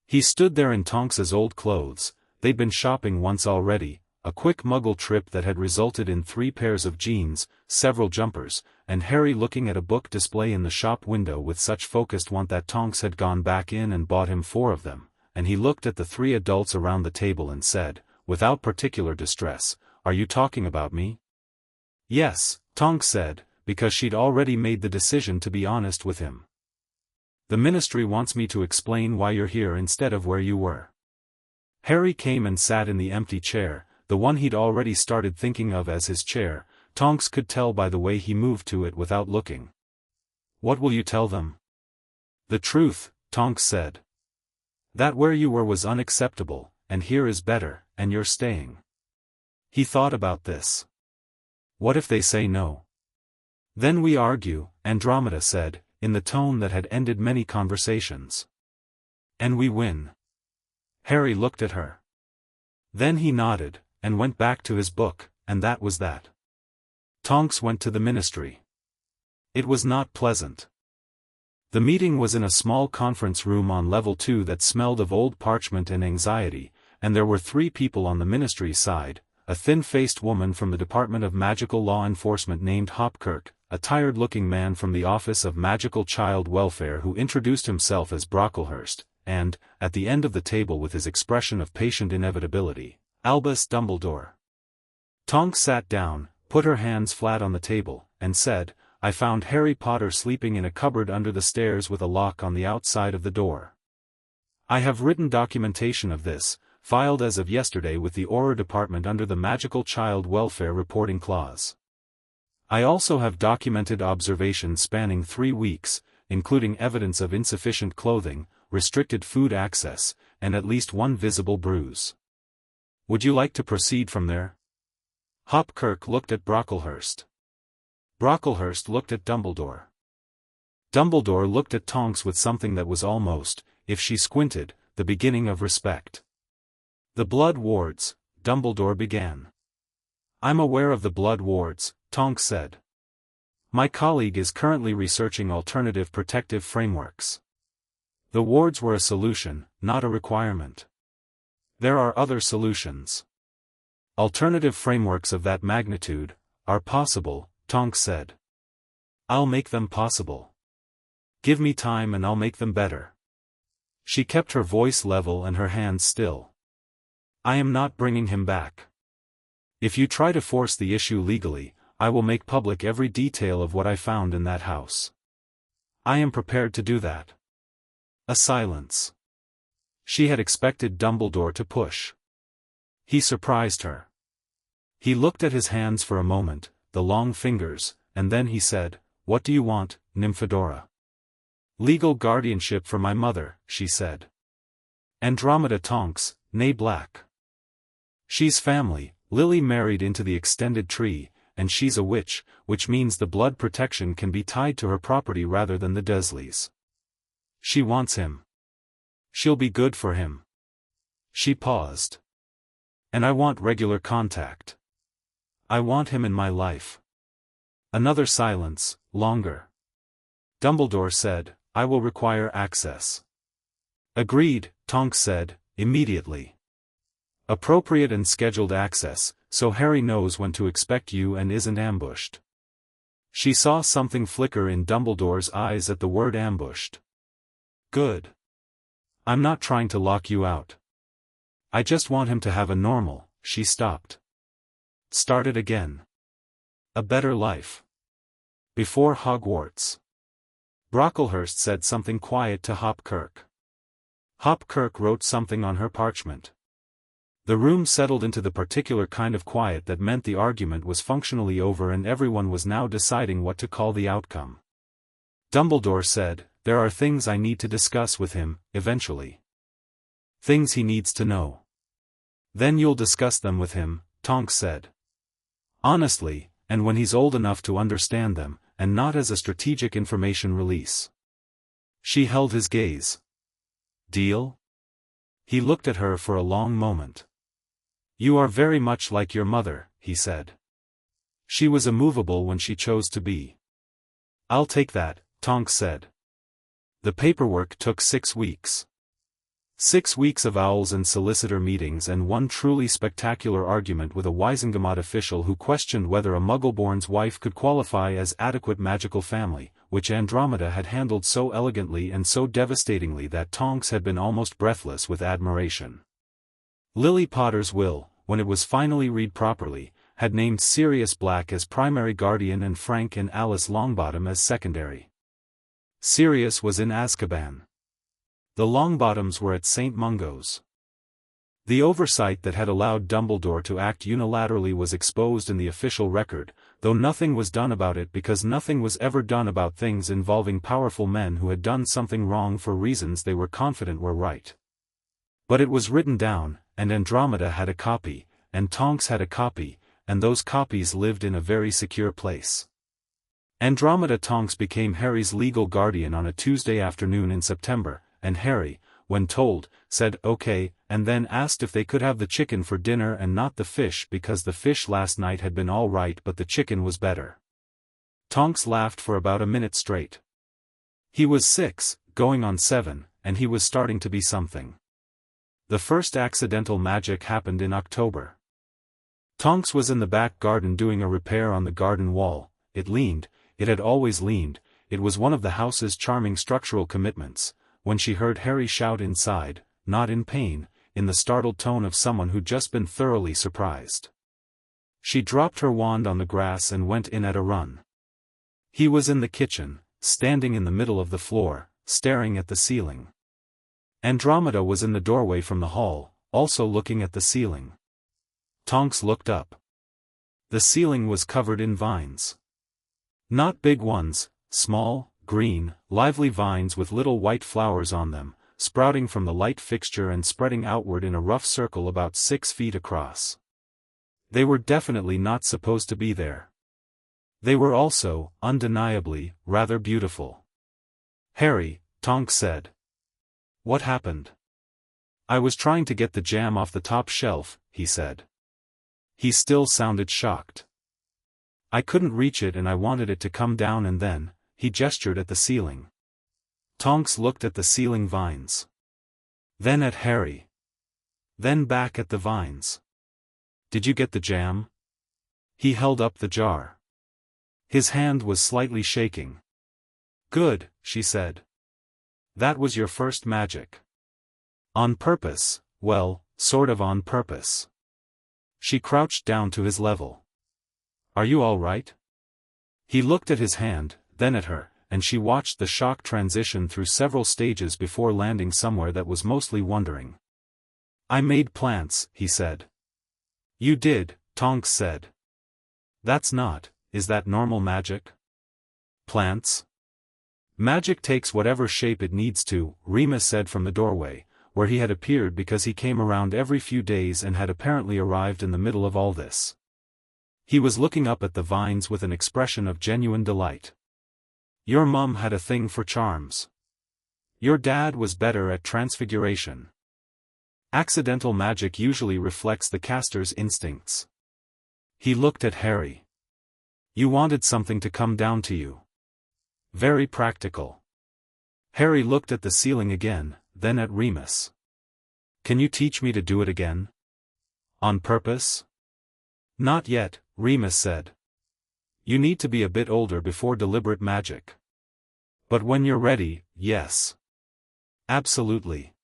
He stood there in Tonks's old clothes. They'd been shopping once already, a quick Muggle trip that had resulted in 3 pairs of jeans, several jumpers, and Harry looking at a book display in the shop window with such focused want that Tonks had gone back in and bought him 4 of them, and he looked at the 3 adults around the table and said, without particular distress, "Are you talking about me?" "Yes," Tonks said, because she'd already made the decision to be honest with him. "The ministry wants me to explain why you're here instead of where you were." Harry came and sat in the empty chair, the one he'd already started thinking of as his chair. Tonks could tell by the way he moved to it without looking. "What will you tell them?" "The truth," Tonks said. "That where you were was unacceptable, and here is better, and you're staying." He thought about this. What if they say no? Then we argue, Andromeda said, in the tone that had ended many conversations. And we win. Harry looked at her. Then he nodded, and went back to his book, and that was that. Tonks went to the ministry. It was not pleasant. The meeting was in a small conference room on level 2 that smelled of old parchment and anxiety, and there were 3 people on the ministry side, a thin-faced woman from the Department of Magical Law Enforcement named Hopkirk, a tired-looking man from the Office of Magical Child Welfare who introduced himself as Brocklehurst, and, at the end of the table with his expression of patient inevitability, Albus Dumbledore. Tonks sat down, put her hands flat on the table, and said, "I found Harry Potter sleeping in a cupboard under the stairs with a lock on the outside of the door. I have written documentation of this, filed as of yesterday with the Auror Department under the Magical Child Welfare Reporting Clause. I also have documented observations spanning 3 weeks, including evidence of insufficient clothing, restricted food access, and at least 1 visible bruise. Would you like to proceed from there?" Hopkirk looked at Brocklehurst. Brocklehurst looked at Dumbledore. Dumbledore looked at Tonks with something that was almost, if she squinted, the beginning of respect. "The blood wards," Dumbledore began. "I'm aware of the blood wards," Tonks said. "My colleague is currently researching alternative protective frameworks. The wards were a solution, not a requirement. There are other solutions. Alternative frameworks of that magnitude are possible," Tonks said. "I'll make them possible. Give me time and I'll make them better." She kept her voice level and her hands still. "I am not bringing him back. If you try to force the issue legally, I will make public every detail of what I found in that house. I am prepared to do that." A silence. She had expected Dumbledore to push. He surprised her. He looked at his hands for a moment, the long fingers, and then he said, "What do you want, Nymphadora?" "Legal guardianship for my mother," she said. "Andromeda Tonks, née Black. She's family, Lily married into the extended tree, and she's a witch, which means the blood protection can be tied to her property rather than the Dursleys. She wants him. She'll be good for him." She paused. "And I want regular contact. I want him in my life." Another silence, longer. Dumbledore said, "I will require access." "Agreed," Tonks said, "immediately. Appropriate and scheduled access, so Harry knows when to expect you and isn't ambushed." She saw something flicker in Dumbledore's eyes at the word ambushed. "Good. I'm not trying to lock you out. I just want him to have a normal," she stopped. "Started again. A better life. Before Hogwarts." Brocklehurst said something quiet to Hopkirk. Hopkirk wrote something on her parchment. The room settled into the particular kind of quiet that meant the argument was functionally over and everyone was now deciding what to call the outcome. Dumbledore said, "There are things I need to discuss with him, eventually. Things he needs to know." "Then you'll discuss them with him," Tonks said. "Honestly, and when he's old enough to understand them, and not as a strategic information release." She held his gaze. "Deal?" He looked at her for a long moment. "You are very much like your mother," he said. "She was immovable when she chose to be." "I'll take that," Tonks said. The paperwork took 6 weeks. 6 weeks of owls and solicitor meetings and one truly spectacular argument with a Wisengamot official who questioned whether a Muggleborn's wife could qualify as adequate magical family, which Andromeda had handled so elegantly and so devastatingly that Tonks had been almost breathless with admiration. Lily Potter's will, when it was finally read properly, had named Sirius Black as primary guardian and Frank and Alice Longbottom as secondary. Sirius was in Azkaban. The Longbottoms were at St. Mungo's. The oversight that had allowed Dumbledore to act unilaterally was exposed in the official record, though nothing was done about it because nothing was ever done about things involving powerful men who had done something wrong for reasons they were confident were right. But it was written down, and Andromeda had a copy, and Tonks had a copy, and those copies lived in a very secure place. Andromeda Tonks became Harry's legal guardian on a Tuesday afternoon in September, and Harry, when told, said okay, and then asked if they could have the chicken for dinner and not the fish because the fish last night had been all right but the chicken was better. Tonks laughed for about a minute straight. He was 6, going on 7, and he was starting to be something. The first accidental magic happened in October. Tonks was in the back garden doing a repair on the garden wall. It leaned, it had always leaned, it was one of the house's charming structural commitments, when she heard Harry shout inside, not in pain, in the startled tone of someone who'd just been thoroughly surprised. She dropped her wand on the grass and went in at a run. He was in the kitchen, standing in the middle of the floor, staring at the ceiling. Andromeda was in the doorway from the hall, also looking at the ceiling. Tonks looked up. The ceiling was covered in vines. Not big ones, small, green, lively vines with little white flowers on them, sprouting from the light fixture and spreading outward in a rough circle about 6 feet across. They were definitely not supposed to be there. They were also, undeniably, rather beautiful. "Harry," Tonks said. "What happened?" "I was trying to get the jam off the top shelf," he said. He still sounded shocked. "I couldn't reach it and I wanted it to come down and then," he gestured at the ceiling. Tonks looked at the ceiling vines. Then at Harry. Then back at the vines. "Did you get the jam?" He held up the jar. His hand was slightly shaking. "Good," she said. "That was your first magic." "On purpose, well, sort of on purpose." She crouched down to his level. "Are you all right?" He looked at his hand, then at her, and she watched the shock transition through several stages before landing somewhere that was mostly wondering. "I made plants," he said. "You did," Tonks said. Is that normal magic?" "Plants?" "Magic takes whatever shape it needs to," Remus said from the doorway, where he had appeared because he came around every few days and had apparently arrived in the middle of all this. He was looking up at the vines with an expression of genuine delight. "Your mum had a thing for charms. Your dad was better at transfiguration. Accidental magic usually reflects the caster's instincts." He looked at Harry. "You wanted something to come down to you. Very practical." Harry looked at the ceiling again, then at Remus. "Can you teach me to do it again? On purpose?" "Not yet," Remus said. "You need to be a bit older before deliberate magic. But when you're ready, yes. Absolutely."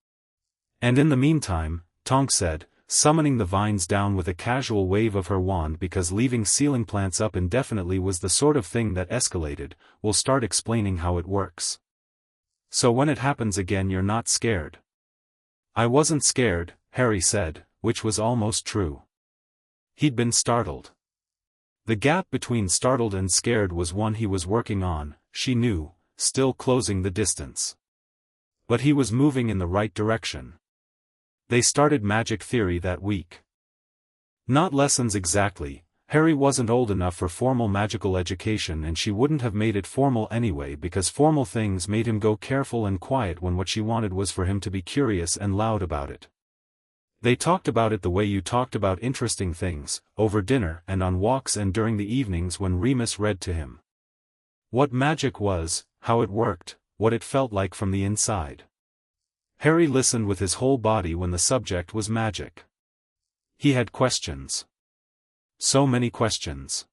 "And in the meantime," Tonks said, summoning the vines down with a casual wave of her wand because leaving ceiling plants up indefinitely was the sort of thing that escalated, "we'll start explaining how it works. So when it happens again you're not scared." "I wasn't scared," Harry said, which was almost true. He'd been startled. The gap between startled and scared was one he was working on, she knew, still closing the distance. But he was moving in the right direction. They started magic theory that week. Not lessons exactly. Harry wasn't old enough for formal magical education, and she wouldn't have made it formal anyway because formal things made him go careful and quiet when what she wanted was for him to be curious and loud about it. They talked about it the way you talked about interesting things, over dinner and on walks and during the evenings when Remus read to him. What magic was, how it worked, what it felt like from the inside. Harry listened with his whole body when the subject was magic. He had questions. So many questions.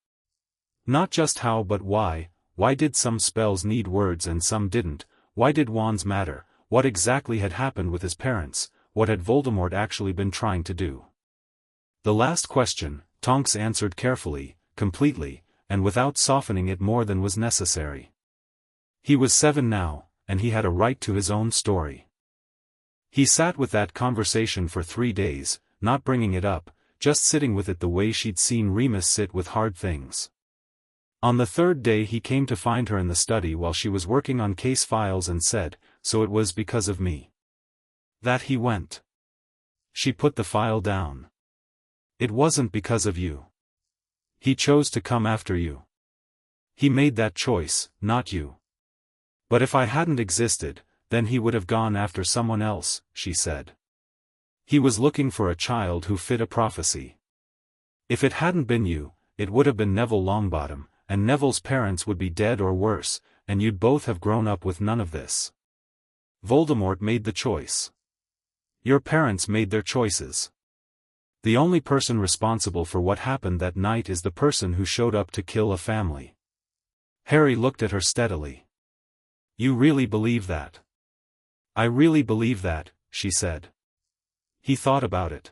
Not just how but why did some spells need words and some didn't, why did wands matter, what exactly had happened with his parents, what had Voldemort actually been trying to do? The last question, Tonks answered carefully, completely, and without softening it more than was necessary. He was 7 now, and he had a right to his own story. He sat with that conversation for 3 days, not bringing it up, just sitting with it the way she'd seen Remus sit with hard things. On the 3rd day he came to find her in the study while she was working on case files and said, "So it was because of me that he went." She put the file down. "It wasn't because of you. He chose to come after you. He made that choice, not you. But if I hadn't existed, then he would have gone after someone else," she said. "He was looking for a child who fit a prophecy. If it hadn't been you, it would have been Neville Longbottom, and Neville's parents would be dead or worse, and you'd both have grown up with none of this. Voldemort made the choice. Your parents made their choices. The only person responsible for what happened that night is the person who showed up to kill a family." Harry looked at her steadily. "You really believe that?" "I really believe that," she said. He thought about it.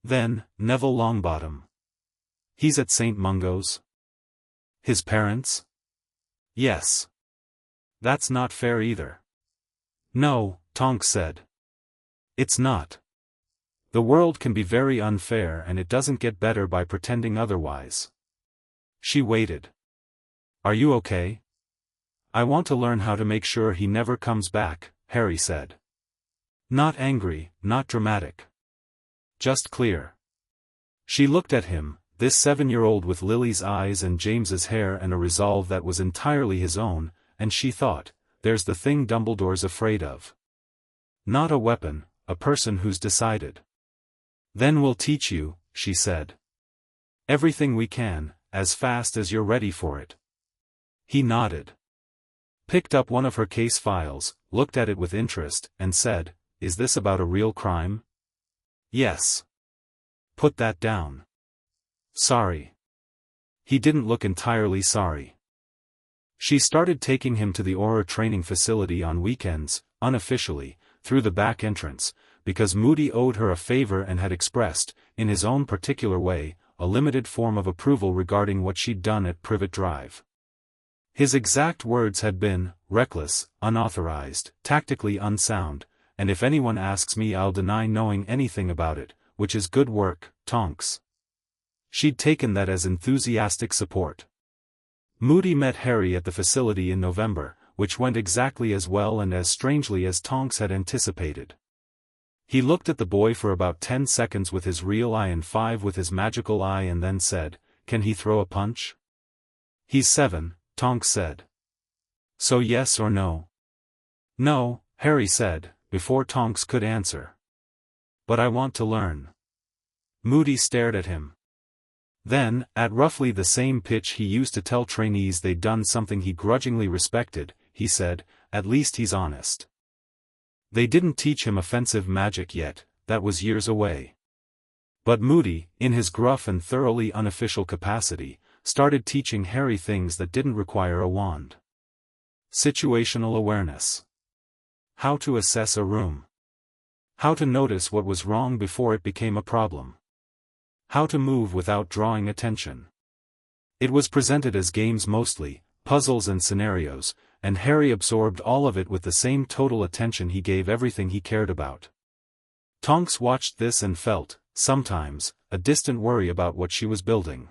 Then, Neville Longbottom. He's at St. Mungo's? His parents? Yes. That's not fair either. No, Tonks said. It's not. The world can be very unfair and it doesn't get better by pretending otherwise. She waited. Are you okay? I want to learn how to make sure he never comes back, Harry said. Not angry, not dramatic. Just clear. She looked at him, this 7-year-old with Lily's eyes and James's hair and a resolve that was entirely his own, and she thought, there's the thing Dumbledore's afraid of. Not a weapon, a person who's decided. Then we'll teach you, she said. Everything we can, as fast as you're ready for it. He nodded. Picked up one of her case files, looked at it with interest, and said, Is this about a real crime? Yes. Put that down. Sorry. He didn't look entirely sorry. She started taking him to the Auror training facility on weekends, unofficially, through the back entrance, because Moody owed her a favor and had expressed, in his own particular way, a limited form of approval regarding what she'd done at Privet Drive. His exact words had been, reckless, unauthorized, tactically unsound, and if anyone asks me I'll deny knowing anything about it, which is good work, Tonks. She'd taken that as enthusiastic support. Moody met Harry at the facility in November, which went exactly as well and as strangely as Tonks had anticipated. He looked at the boy for about 10 seconds with his real eye and 5 with his magical eye and then said, Can he throw a punch? He's 7, Tonks said. So yes or no? No, Harry said, before Tonks could answer. But I want to learn. Moody stared at him. Then, at roughly the same pitch he used to tell trainees they'd done something he grudgingly respected, he said, At least he's honest. They didn't teach him offensive magic yet, that was years away. But Moody, in his gruff and thoroughly unofficial capacity, started teaching Harry things that didn't require a wand. Situational awareness. How to assess a room. How to notice what was wrong before it became a problem. How to move without drawing attention. It was presented as games mostly, puzzles and scenarios, and Harry absorbed all of it with the same total attention he gave everything he cared about. Tonks watched this and felt, sometimes, a distant worry about what she was building.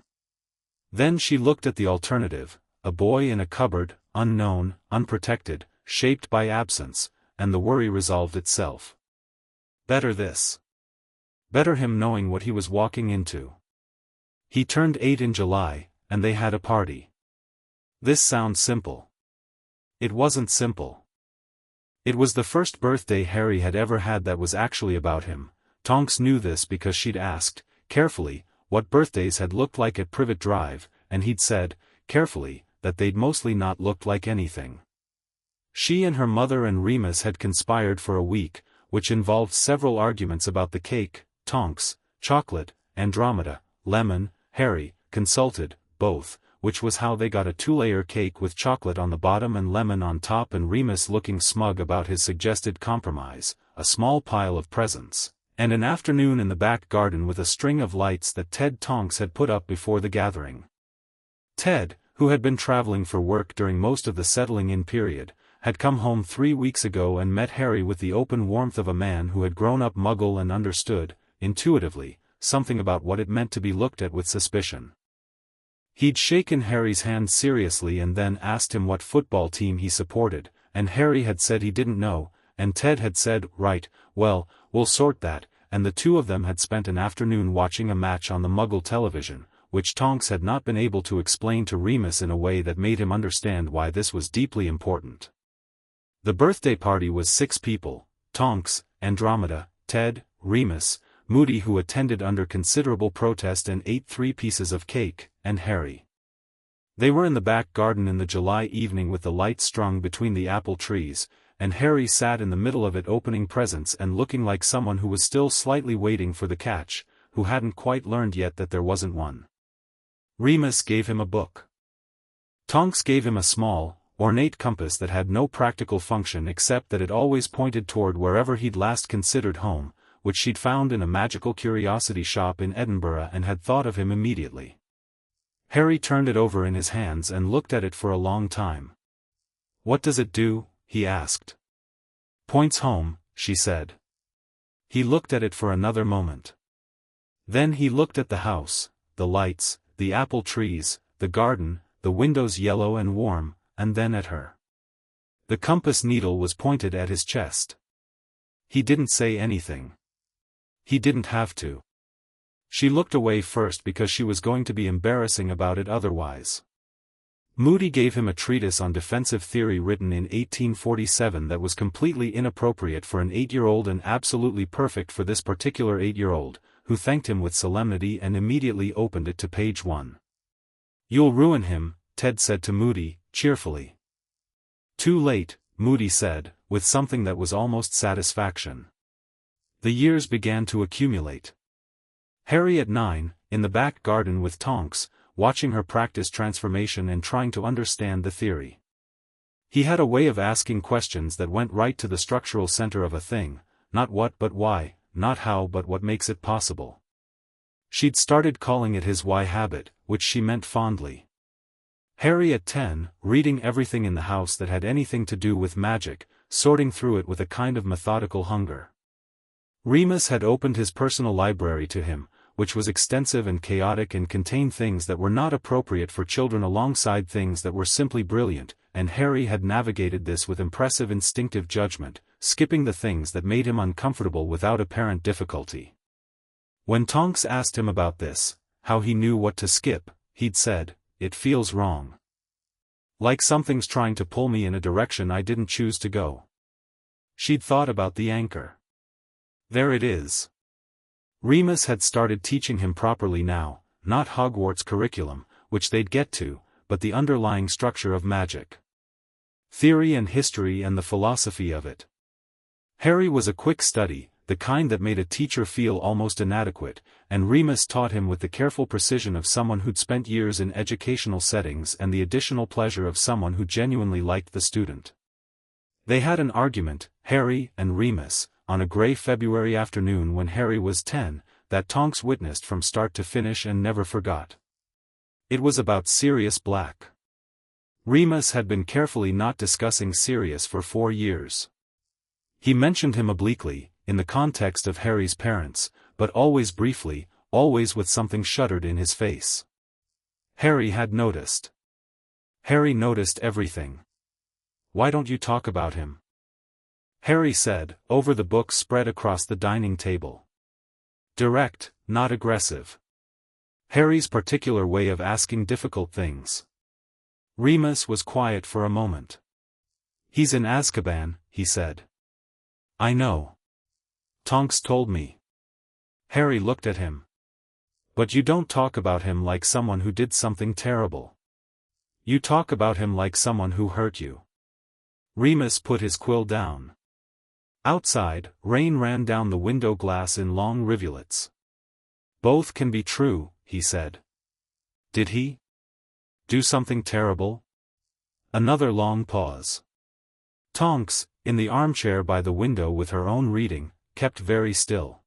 Then she looked at the alternative, a boy in a cupboard, unknown, unprotected, shaped by absence, and the worry resolved itself. Better this. Better him knowing what he was walking into. He turned 8 in July, and they had a party. This sounds simple. It wasn't simple. It was the first birthday Harry had ever had that was actually about him. Tonks knew this because she'd asked, carefully, what birthdays had looked like at Privet Drive, and he'd said, carefully, that they'd mostly not looked like anything. She and her mother and Remus had conspired for a week, which involved several arguments about the cake, Tonks, chocolate, Andromeda, lemon. Harry consulted both, which was how they got a 2-layer cake with chocolate on the bottom and lemon on top, and Remus looking smug about his suggested compromise, a small pile of presents, and an afternoon in the back garden with a string of lights that Ted Tonks had put up before the gathering. Ted, who had been traveling for work during most of the settling-in period, had come home 3 weeks ago and met Harry with the open warmth of a man who had grown up Muggle and understood, intuitively, something about what it meant to be looked at with suspicion. He'd shaken Harry's hand seriously and then asked him what football team he supported, and Harry had said he didn't know, and Ted had said, right, well, we'll sort that, and the two of them had spent an afternoon watching a match on the Muggle television, which Tonks had not been able to explain to Remus in a way that made him understand why this was deeply important. The birthday party was 6 people, Tonks, Andromeda, Ted, Remus, Moody, who attended under considerable protest and ate 3 pieces of cake, and Harry. They were in the back garden in the July evening with the lights strung between the apple trees, and Harry sat in the middle of it opening presents and looking like someone who was still slightly waiting for the catch, who hadn't quite learned yet that there wasn't one. Remus gave him a book. Tonks gave him a small, ornate compass that had no practical function except that it always pointed toward wherever he'd last considered home, which she'd found in a magical curiosity shop in Edinburgh, and had thought of him immediately. Harry turned it over in his hands and looked at it for a long time. "What does it do?" he asked. "Points home," she said. He looked at it for another moment. Then he looked at the house, the lights, the apple trees, the garden, the windows yellow and warm, and then at her. The compass needle was pointed at his chest. He didn't say anything. He didn't have to. She looked away first because she was going to be embarrassing about it otherwise. Moody gave him a treatise on defensive theory written in 1847 that was completely inappropriate for an 8-year-old and absolutely perfect for this particular 8-year-old, who thanked him with solemnity and immediately opened it to page 1. "You'll ruin him," Ted said to Moody, cheerfully. "Too late," Moody said, with something that was almost satisfaction. The years began to accumulate. Harry at 9, in the back garden with Tonks, watching her practice transformation and trying to understand the theory. He had a way of asking questions that went right to the structural center of a thing, not what but why, not how but what makes it possible. She'd started calling it his why habit, which she meant fondly. Harry at 10, reading everything in the house that had anything to do with magic, sorting through it with a kind of methodical hunger. Remus had opened his personal library to him, which was extensive and chaotic and contained things that were not appropriate for children alongside things that were simply brilliant, and Harry had navigated this with impressive instinctive judgment, skipping the things that made him uncomfortable without apparent difficulty. When Tonks asked him about this, how he knew what to skip, he'd said, "It feels wrong. Like something's trying to pull me in a direction I didn't choose to go." She'd thought about the anchor. There it is. Remus had started teaching him properly now, not Hogwarts curriculum, which they'd get to, but the underlying structure of magic. Theory and history and the philosophy of it. Harry was a quick study, the kind that made a teacher feel almost inadequate, and Remus taught him with the careful precision of someone who'd spent years in educational settings and the additional pleasure of someone who genuinely liked the student. They had an argument, Harry and Remus, on a gray February afternoon when Harry was 10, that Tonks witnessed from start to finish and never forgot. It was about Sirius Black. Remus had been carefully not discussing Sirius for 4 years. He mentioned him obliquely, in the context of Harry's parents, but always briefly, always with something shuddered in his face. Harry had noticed. Harry noticed everything. "Why don't you talk about him?" Harry said, over the books spread across the dining table. Direct, not aggressive. Harry's particular way of asking difficult things. Remus was quiet for a moment. "He's in Azkaban," he said. "I know. Tonks told me." Harry looked at him. "But you don't talk about him like someone who did something terrible. You talk about him like someone who hurt you." Remus put his quill down. Outside, rain ran down the window glass in long rivulets. "Both can be true," he said. "Did he do something terrible?" Another long pause. Tonks, in the armchair by the window with her own reading, kept very still.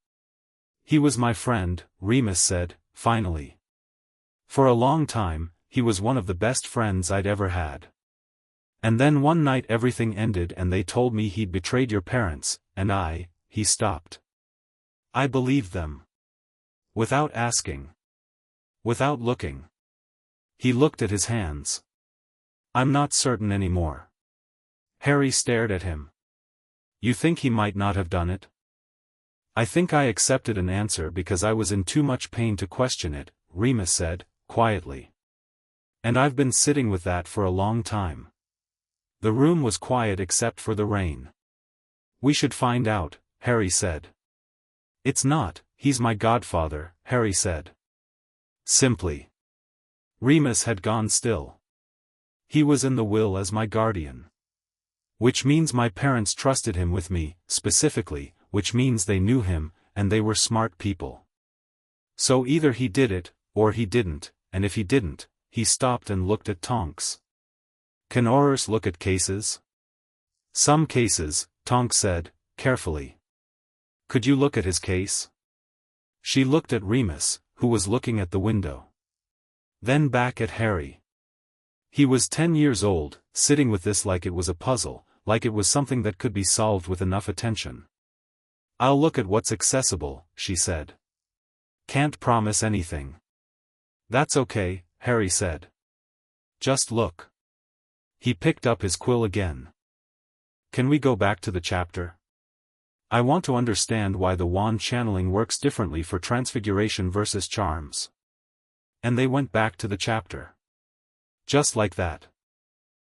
"He was my friend," Remus said, finally. "For a long time, he was one of the best friends I'd ever had. And then one night everything ended and they told me he'd betrayed your parents, and he stopped. I believed them. Without asking. Without looking." He looked at his hands. "I'm not certain anymore." Harry stared at him. "You think he might not have done it?" "I think I accepted an answer because I was in too much pain to question it," Remus said, quietly. "And I've been sitting with that for a long time." The room was quiet except for the rain. "We should find out," Harry said. "It's not, he's my godfather," Harry said. Simply. Remus had gone still. "He was in the will as my guardian. Which means my parents trusted him with me, specifically, which means they knew him, and they were smart people. So either he did it, or he didn't, and if he didn't," he stopped and looked at Tonks. "Can Aurors look at cases?" "Some cases," Tonks said, carefully. "Could you look at his case?" She looked at Remus, who was looking at the window. Then back at Harry. He was 10 years old, sitting with this like it was a puzzle, like it was something that could be solved with enough attention. "I'll look at what's accessible," she said. "Can't promise anything." "That's okay," Harry said. "Just look." He picked up his quill again. "Can we go back to the chapter? I want to understand why the wand channeling works differently for transfiguration versus charms." And they went back to the chapter. Just like that.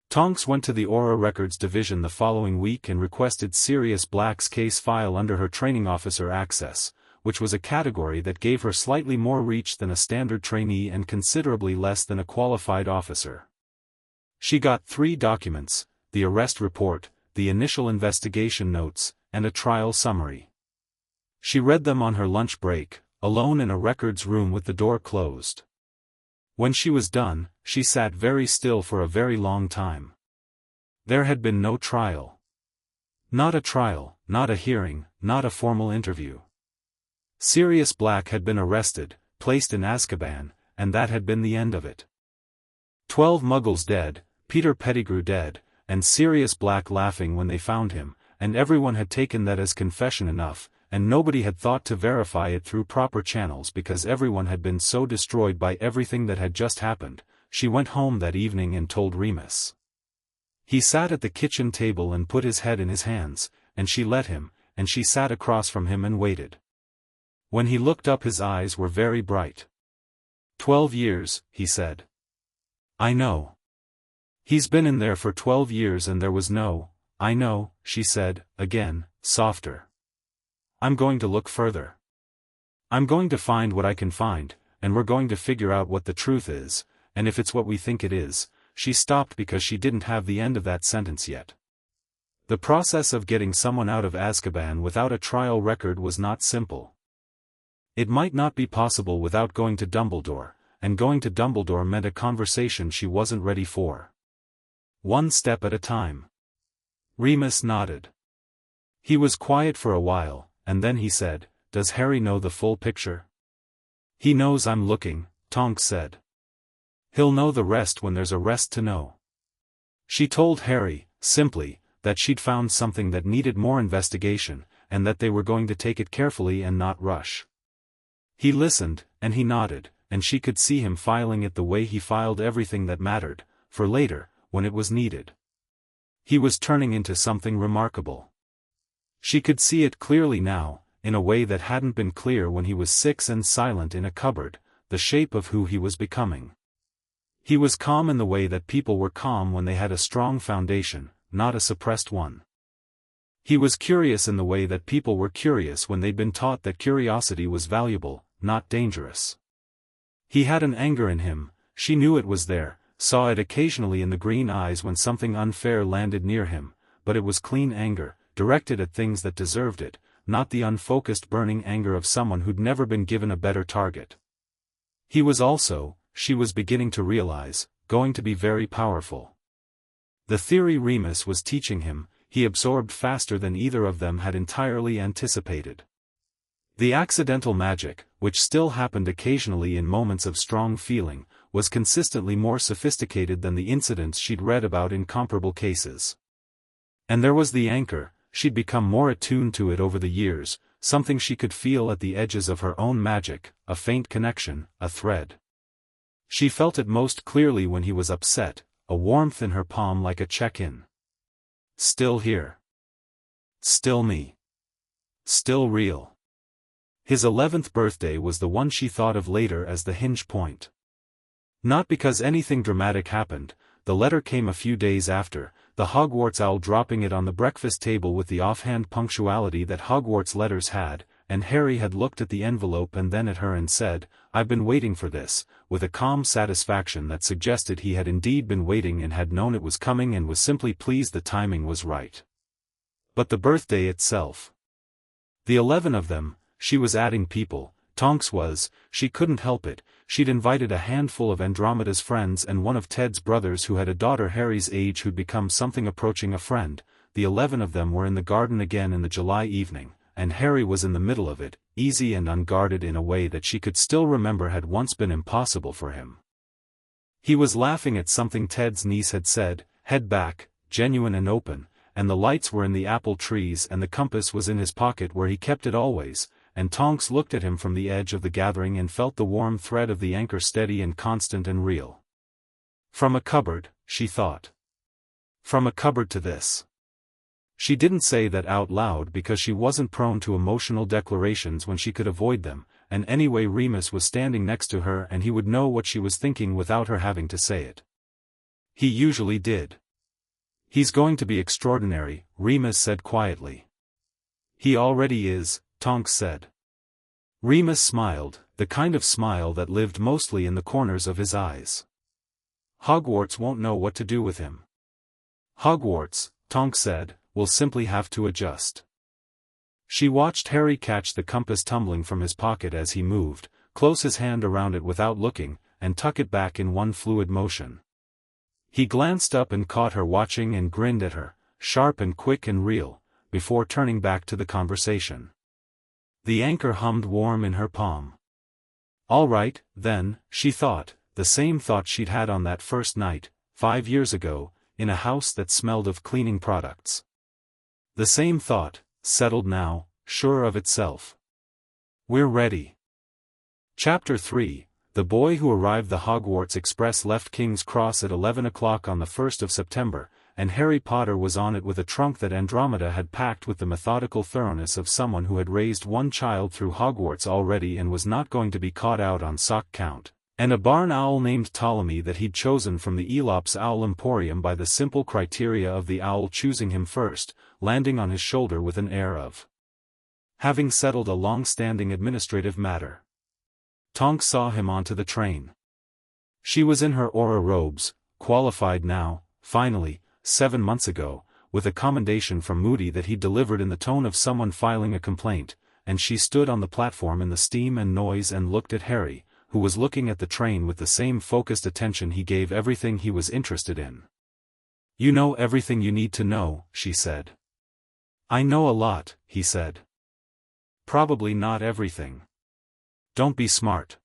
Tonks went to the Auror Records Division the following week and requested Sirius Black's case file under her training officer access, which was a category that gave her slightly more reach than a standard trainee and considerably less than a qualified officer. She got 3 documents: the arrest report, the initial investigation notes, and a trial summary. She read them on her lunch break, alone in a records room with the door closed. When she was done, she sat very still for a very long time. There had been no trial. Not a trial, not a hearing, not a formal interview. Sirius Black had been arrested, placed in Azkaban, and that had been the end of it. 12 Muggles dead, Peter Pettigrew dead, and Sirius Black laughing when they found him, and everyone had taken that as confession enough, and nobody had thought to verify it through proper channels because everyone had been so destroyed by everything that had just happened. She went home that evening and told Remus. He sat at the kitchen table and put his head in his hands, and she let him, and she sat across from him and waited. When he looked up his eyes were very bright. 12 years, he said. I know. He's been in there for 12 years and there was no, I know, she said, again, softer. I'm going to look further. I'm going to find what I can find, and we're going to figure out what the truth is, and if it's what we think it is. She stopped because she didn't have the end of that sentence yet. The process of getting someone out of Azkaban without a trial record was not simple. It might not be possible without going to Dumbledore, and going to Dumbledore meant a conversation she wasn't ready for. One step at a time. Remus nodded. He was quiet for a while, and then he said, "Does Harry know the full picture?" "He knows I'm looking," Tonks said. "He'll know the rest when there's a rest to know." She told Harry, simply, that she'd found something that needed more investigation, and that they were going to take it carefully and not rush. He listened, and he nodded, and she could see him filing it the way he filed everything that mattered, for later, when it was needed. He was turning into something remarkable. She could see it clearly now, in a way that hadn't been clear when he was 6 and silent in a cupboard, the shape of who he was becoming. He was calm in the way that people were calm when they had a strong foundation, not a suppressed one. He was curious in the way that people were curious when they'd been taught that curiosity was valuable, not dangerous. He had an anger in him, she knew it was there, saw it occasionally in the green eyes when something unfair landed near him, but it was clean anger, directed at things that deserved it, not the unfocused burning anger of someone who'd never been given a better target. He was also, she was beginning to realize, going to be very powerful. The theory Remus was teaching him, he absorbed faster than either of them had entirely anticipated. The accidental magic, which still happened occasionally in moments of strong feeling, was consistently more sophisticated than the incidents she'd read about in comparable cases. And there was the anchor, she'd become more attuned to it over the years, something she could feel at the edges of her own magic, a faint connection, a thread. She felt it most clearly when he was upset, a warmth in her palm like a check-in. Still here. Still me. Still real. His 11th birthday was the one she thought of later as the hinge point. Not because anything dramatic happened, the letter came a few days after, the Hogwarts owl dropping it on the breakfast table with the offhand punctuality that Hogwarts letters had, and Harry had looked at the envelope and then at her and said, "I've been waiting for this," with a calm satisfaction that suggested he had indeed been waiting and had known it was coming and was simply pleased the timing was right. But the birthday itself. The 11 of them, she was adding people, Tonks was, she couldn't help it, she'd invited a handful of Andromeda's friends and one of Ted's brothers who had a daughter Harry's age who'd become something approaching a friend. The 11 of them were in the garden again in the July evening, and Harry was in the middle of it, easy and unguarded in a way that she could still remember had once been impossible for him. He was laughing at something Ted's niece had said, head back, genuine and open, and the lights were in the apple trees and the compass was in his pocket where he kept it always, and Tonks looked at him from the edge of the gathering and felt the warm thread of the anchor steady and constant and real. From a cupboard, she thought. From a cupboard to this. She didn't say that out loud because she wasn't prone to emotional declarations when she could avoid them, and anyway Remus was standing next to her and he would know what she was thinking without her having to say it. He usually did. He's going to be extraordinary, Remus said quietly. He already is, Tonks said. Remus smiled, the kind of smile that lived mostly in the corners of his eyes. Hogwarts won't know what to do with him. Hogwarts, Tonks said, will simply have to adjust. She watched Harry catch the compass tumbling from his pocket as he moved, close his hand around it without looking, and tuck it back in one fluid motion. He glanced up and caught her watching and grinned at her, sharp and quick and real, before turning back to the conversation. The anchor hummed warm in her palm. All right, then, she thought, the same thought she'd had on that first night, 5 years ago, in a house that smelled of cleaning products. The same thought, settled now, sure of itself. We're ready. Chapter 3. The boy who arrived. The Hogwarts Express left King's Cross at 11 o'clock on the 1st of September, and Harry Potter was on it with a trunk that Andromeda had packed with the methodical thoroughness of someone who had raised one child through Hogwarts already and was not going to be caught out on sock count, and a barn owl named Ptolemy that he'd chosen from the Aeolop's Owl Emporium by the simple criteria of the owl choosing him first, landing on his shoulder with an air of having settled a long-standing administrative matter. Tonks saw him onto the train. She was in her Auror robes, qualified now, finally, 7 months ago, with a commendation from Moody that he'd delivered in the tone of someone filing a complaint, and she stood on the platform in the steam and noise and looked at Harry, who was looking at the train with the same focused attention he gave everything he was interested in. You know everything you need to know, she said. I know a lot, he said. Probably not everything. Don't be smart.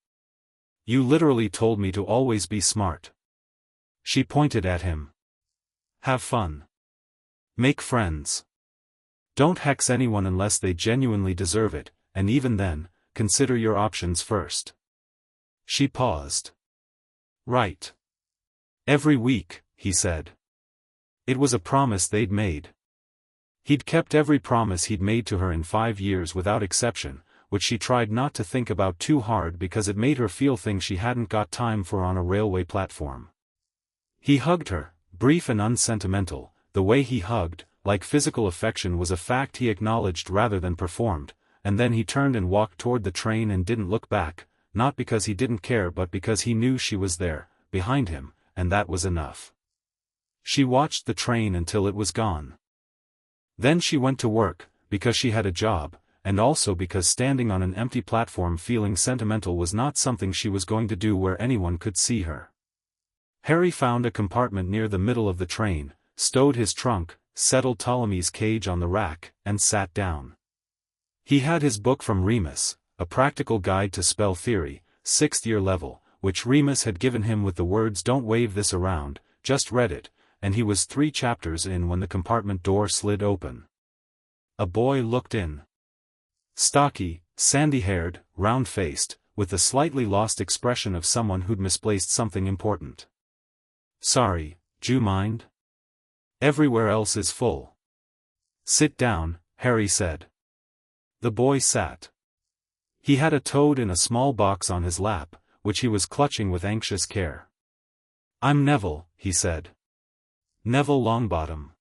You literally told me to always be smart. She pointed at him. Have fun. Make friends. Don't hex anyone unless they genuinely deserve it, and even then, consider your options first. She paused. Right. Every week, he said. It was a promise they'd made. He'd kept every promise he'd made to her in 5 years without exception, which she tried not to think about too hard because it made her feel things she hadn't got time for on a railway platform. He hugged her, brief and unsentimental. The way he hugged, like physical affection, was a fact he acknowledged rather than performed, and then he turned and walked toward the train and didn't look back, not because he didn't care but because he knew she was there, behind him, and that was enough. She watched the train until it was gone. Then she went to work, because she had a job, and also because standing on an empty platform feeling sentimental was not something she was going to do where anyone could see her. Harry found a compartment near the middle of the train, stowed his trunk, settled Ptolemy's cage on the rack, and sat down. He had his book from Remus, A Practical Guide to Spell Theory, 6th year level, which Remus had given him with the words "Don't wave this around, just read it," and he was 3 chapters in when the compartment door slid open. A boy looked in. Stocky, sandy-haired, round-faced, with the slightly lost expression of someone who'd misplaced something important. "Sorry, d'you mind? Everywhere else is full." "Sit down," Harry said. The boy sat. He had a toad in a small box on his lap, which he was clutching with anxious care. "I'm Neville," he said. "Neville Longbottom."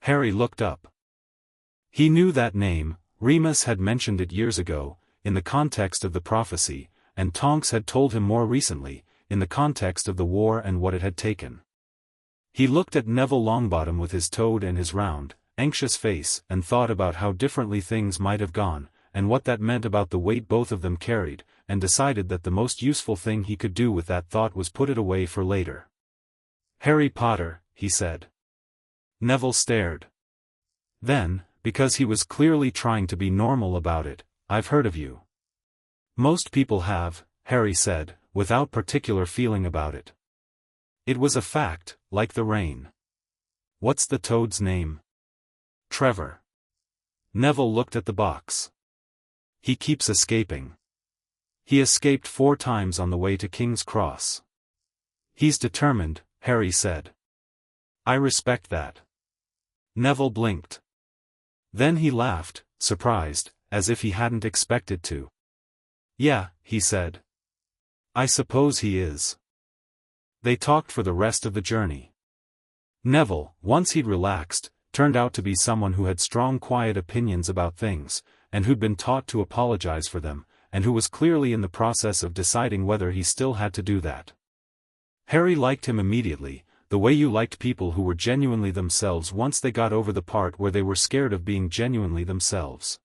Harry looked up. He knew that name. Remus had mentioned it years ago, in the context of the prophecy, and Tonks had told him more recently, in the context of the war and what it had taken. He looked at Neville Longbottom with his toad and his round, anxious face and thought about how differently things might have gone, and what that meant about the weight both of them carried, and decided that the most useful thing he could do with that thought was put it away for later. "Harry Potter," he said. Neville stared. Then, because he was clearly trying to be normal about it, "I've heard of you." "Most people have," Harry said, without particular feeling about it. It was a fact, like the rain. "What's the toad's name?" "Trevor." Neville looked at the box. "He keeps escaping. He escaped 4 times on the way to King's Cross." "He's determined," Harry said. "I respect that." Neville blinked. Then he laughed, surprised, as if he hadn't expected to. "Yeah," he said. "I suppose he is." They talked for the rest of the journey. Neville, once he'd relaxed, turned out to be someone who had strong quiet opinions about things, and who'd been taught to apologize for them, and who was clearly in the process of deciding whether he still had to do that. Harry liked him immediately, the way you liked people who were genuinely themselves once they got over the part where they were scared of being genuinely themselves.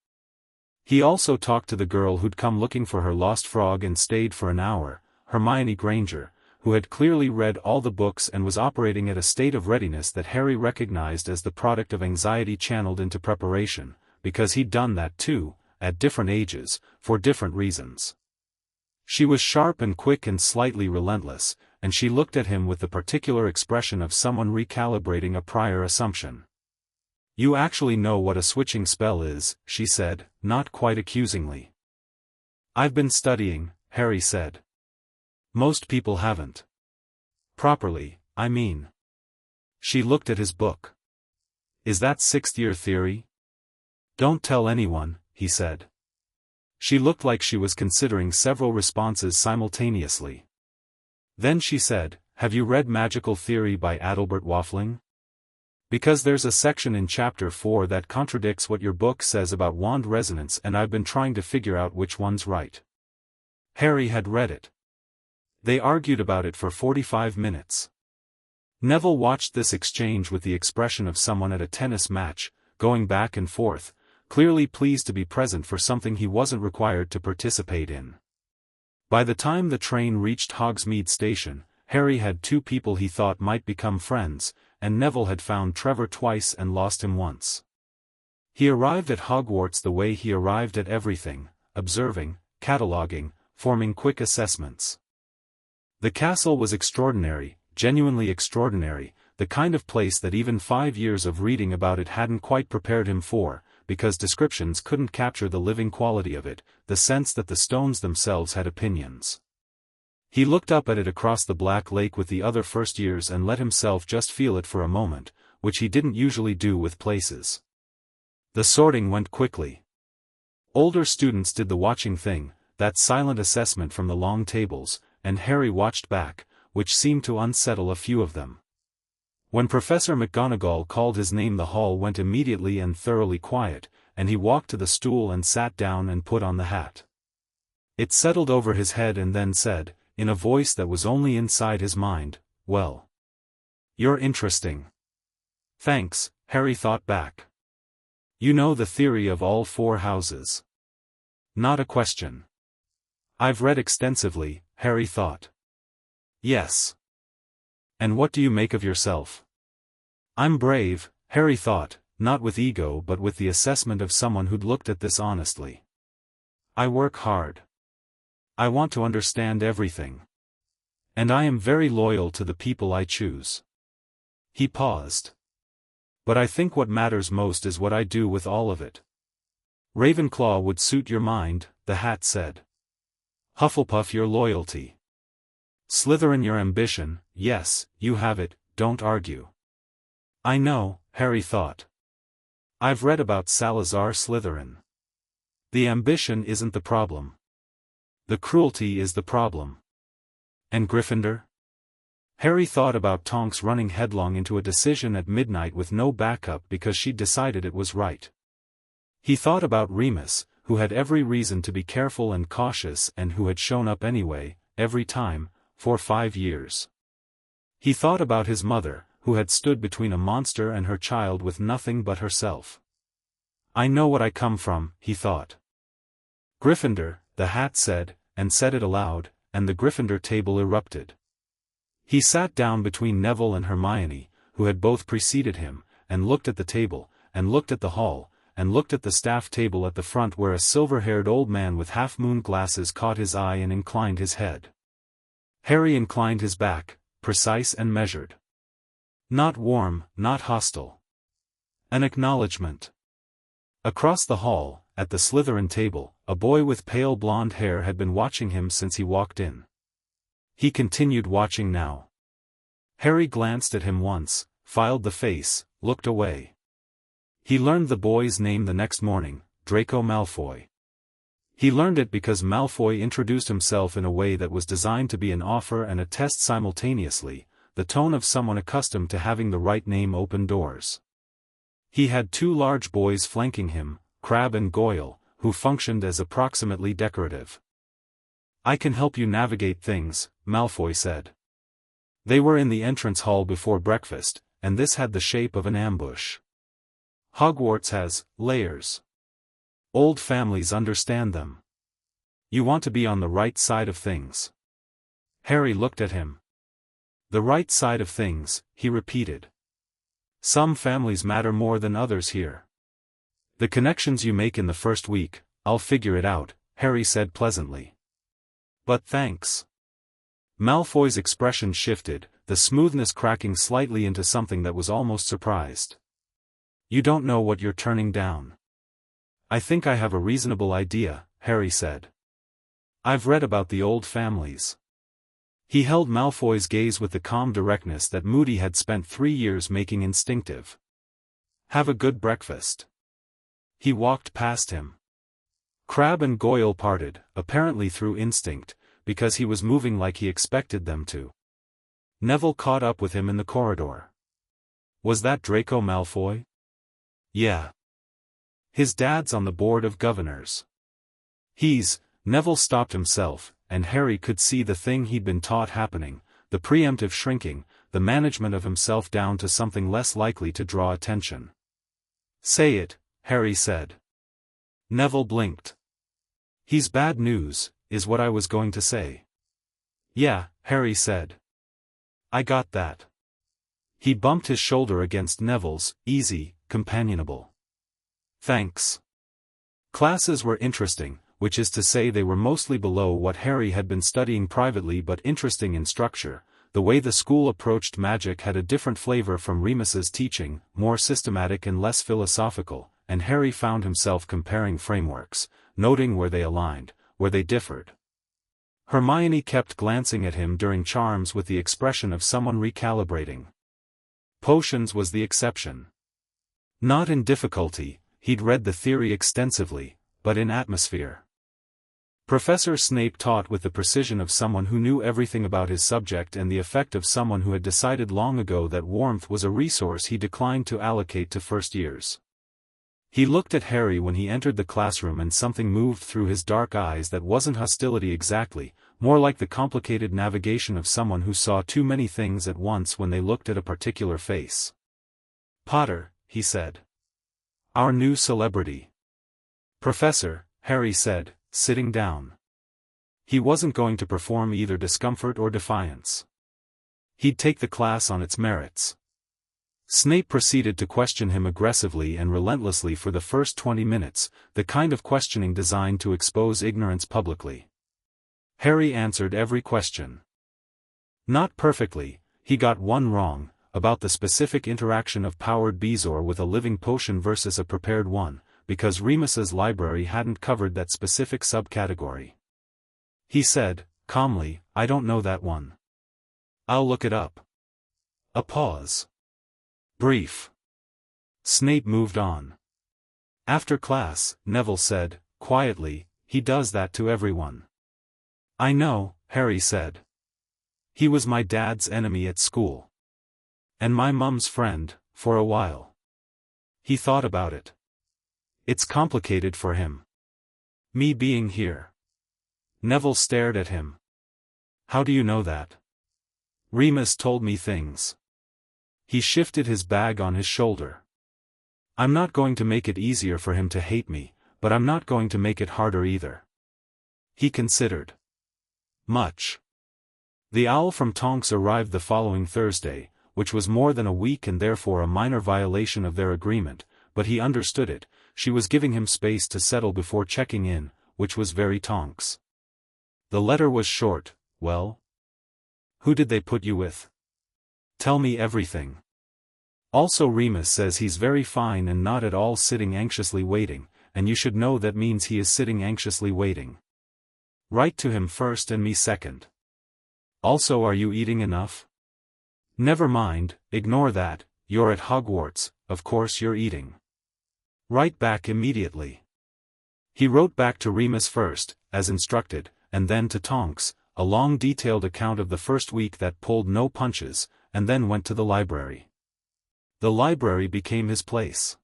He also talked to the girl who'd come looking for her lost frog and stayed for an hour, Hermione Granger, who had clearly read all the books and was operating at a state of readiness that Harry recognized as the product of anxiety channeled into preparation, because he'd done that too, at different ages, for different reasons. She was sharp and quick and slightly relentless, and she looked at him with the particular expression of someone recalibrating a prior assumption. "You actually know what a switching spell is," she said, not quite accusingly. "I've been studying," Harry said. "Most people haven't. Properly, I mean." She looked at his book. "Is that 6th year theory?" "Don't tell anyone," he said. She looked like she was considering several responses simultaneously. Then she said, "Have you read Magical Theory by Adalbert Waffling? Because there's a section in Chapter 4 that contradicts what your book says about wand resonance and I've been trying to figure out which one's right." Harry had read it. They argued about it for 45 minutes. Neville watched this exchange with the expression of someone at a tennis match, going back and forth, clearly pleased to be present for something he wasn't required to participate in. By the time the train reached Hogsmeade Station, Harry had 2 people he thought might become friends, and Neville had found Trevor twice and lost him once. He arrived at Hogwarts the way he arrived at everything, observing, cataloguing, forming quick assessments. The castle was extraordinary, genuinely extraordinary, the kind of place that even 5 years of reading about it hadn't quite prepared him for, because descriptions couldn't capture the living quality of it, the sense that the stones themselves had opinions. He looked up at it across the black lake with the other first years and let himself just feel it for a moment, which he didn't usually do with places. The sorting went quickly. Older students did the watching thing, that silent assessment from the long tables, and Harry watched back, which seemed to unsettle a few of them. When Professor McGonagall called his name, the hall went immediately and thoroughly quiet, and he walked to the stool and sat down and put on the hat. It settled over his head and then said, in a voice that was only inside his mind, "Well, you're interesting." "Thanks," Harry thought back. "You know the theory of all 4 houses." "Not a question." "I've read extensively," Harry thought. "Yes. And what do you make of yourself?" "I'm brave," Harry thought, not with ego but with the assessment of someone who'd looked at this honestly. "I work hard. I want to understand everything. And I am very loyal to the people I choose." He paused. "But I think what matters most is what I do with all of it." "Ravenclaw would suit your mind," the hat said. "Hufflepuff your loyalty. Slytherin your ambition. Yes, you have it, don't argue." "I know," Harry thought. "I've read about Salazar Slytherin. The ambition isn't the problem. The cruelty is the problem." "And Gryffindor?" Harry thought about Tonks running headlong into a decision at midnight with no backup because she'd decided it was right. He thought about Remus, who had every reason to be careful and cautious and who had shown up anyway, every time, for 5 years. He thought about his mother, who had stood between a monster and her child with nothing but herself. "I know what I come from," he thought. "Gryffindor," the hat said, and said it aloud, and the Gryffindor table erupted. He sat down between Neville and Hermione, who had both preceded him, and looked at the table, and looked at the hall, and looked at the staff table at the front where a silver-haired old man with half-moon glasses caught his eye and inclined his head. Harry inclined his back, precise and measured. Not warm, not hostile. An acknowledgement. Across the hall, at the Slytherin table, a boy with pale blonde hair had been watching him since he walked in. He continued watching now. Harry glanced at him once, filed the face, looked away. He learned the boy's name the next morning, Draco Malfoy. He learned it because Malfoy introduced himself in a way that was designed to be an offer and a test simultaneously, the tone of someone accustomed to having the right name open doors. He had 2 large boys flanking him, Crabbe and Goyle, who functioned as approximately decorative. "I can help you navigate things," Malfoy said. They were in the entrance hall before breakfast, and this had the shape of an ambush. Hogwarts has layers. Old families understand them. You want to be on the right side of things. Harry looked at him. "The right side of things," he repeated. "Some families matter more than others here. The connections you make in the first week, I'll figure it out," Harry said pleasantly. "But thanks." Malfoy's expression shifted, the smoothness cracking slightly into something that was almost surprised. "You don't know what you're turning down." "I think I have a reasonable idea," Harry said. "I've read about the old families." He held Malfoy's gaze with the calm directness that Moody had spent 3 years making instinctive. "Have a good breakfast." He walked past him. Crabbe and Goyle parted, apparently through instinct, because he was moving like he expected them to. Neville caught up with him in the corridor. "Was that Draco Malfoy?" "Yeah. His dad's on the board of governors." Neville stopped himself, and Harry could see the thing he'd been taught happening, the preemptive shrinking, the management of himself down to something less likely to draw attention. "Say it," Harry said. Neville blinked. "He's bad news, is what I was going to say." "Yeah," Harry said. "I got that." He bumped his shoulder against Neville's, easy, companionable. "Thanks." Classes were interesting, which is to say they were mostly below what Harry had been studying privately but interesting in structure, The way the school approached magic had a different flavor from Remus's teaching, more systematic and less philosophical, and Harry found himself comparing frameworks, noting where they aligned, where they differed. Hermione kept glancing at him during charms with the expression of someone recalibrating. Potions was the exception. Not in difficulty, he'd read the theory extensively, but in atmosphere. Professor Snape taught with the precision of someone who knew everything about his subject and the effect of someone who had decided long ago that warmth was a resource he declined to allocate to first years. He looked at Harry when he entered the classroom and something moved through his dark eyes that wasn't hostility exactly, more like the complicated navigation of someone who saw too many things at once when they looked at a particular face. "Potter," he said. "Our new celebrity." "Professor," Harry said, sitting down. He wasn't going to perform either discomfort or defiance. He'd take the class on its merits. Snape proceeded to question him aggressively and relentlessly for the first 20 minutes, the kind of questioning designed to expose ignorance publicly. Harry answered every question. Not perfectly, he got one wrong, about the specific interaction of powered Bezoar with a living potion versus a prepared one, because Remus's library hadn't covered that specific subcategory. He said, calmly, "I don't know that one. I'll look it up." A pause. Brief. Snape moved on. "After class," Neville said, quietly, "he does that to everyone." "I know," Harry said. "He was my dad's enemy at school. And my mum's friend, for a while." He thought about it. "It's complicated for him. Me being here." Neville stared at him. "How do you know that?" "Remus told me things." He shifted his bag on his shoulder. "I'm not going to make it easier for him to hate me, but I'm not going to make it harder either." He considered. "Much." The owl from Tonks arrived the following Thursday, which was more than a week and therefore a minor violation of their agreement, but he understood it. She was giving him space to settle before checking in, which was very Tonks. The letter was short. "Well? Who did they put you with? Tell me everything. Also Remus says he's very fine and not at all sitting anxiously waiting, and you should know that means he is sitting anxiously waiting. Write to him first and me second. Also, are you eating enough?" "Never mind, ignore that, you're at Hogwarts, of course you're eating. Write back immediately." He wrote back to Remus first, as instructed, and then to Tonks, a long detailed account of the first week that pulled no punches, and then went to the library. The library became his place.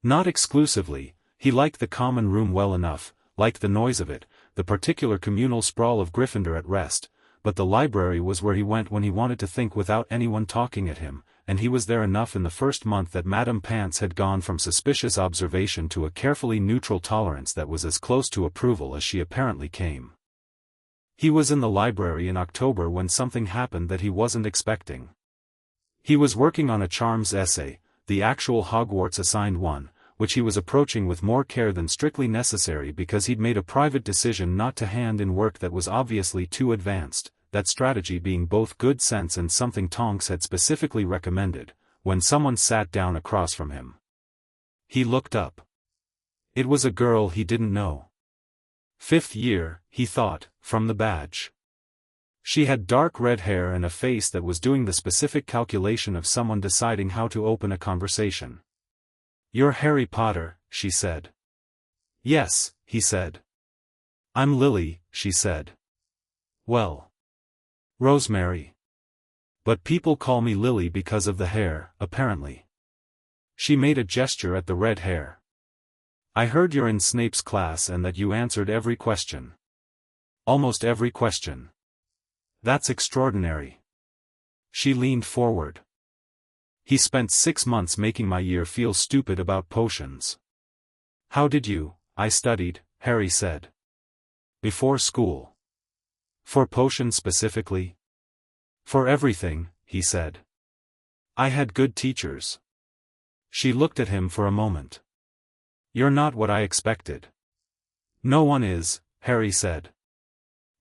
Not exclusively, he liked the common room well enough, liked the noise of it, the particular communal sprawl of Gryffindor at rest, but the library was where he went when he wanted to think without anyone talking at him, and he was there enough in the first month that Madame Pants had gone from suspicious observation to a carefully neutral tolerance that was as close to approval as she apparently came. He was in the library in October when something happened that he wasn't expecting. He was working on a charms essay, the actual Hogwarts assigned one, which he was approaching with more care than strictly necessary because he'd made a private decision not to hand in work that was obviously too advanced, that strategy being both good sense and something Tonks had specifically recommended, when someone sat down across from him. He looked up. It was a girl he didn't know. 5th year, he thought, from the badge. She had dark red hair and a face that was doing the specific calculation of someone deciding how to open a conversation. "You're Harry Potter," she said. "Yes," he said. "I'm Lily," she said. "Well, Rosemary. But people call me Lily because of the hair, apparently." She made a gesture at the red hair. "I heard you're in Snape's class and that you answered every question." "Almost every question." "That's extraordinary." She leaned forward. "He spent 6 months making my year feel stupid about potions." "How did you?" "I studied," Harry said. "Before school." "For potions specifically?" "For everything," he said. "I had good teachers." She looked at him for a moment. "You're not what I expected." "No one is," Harry said.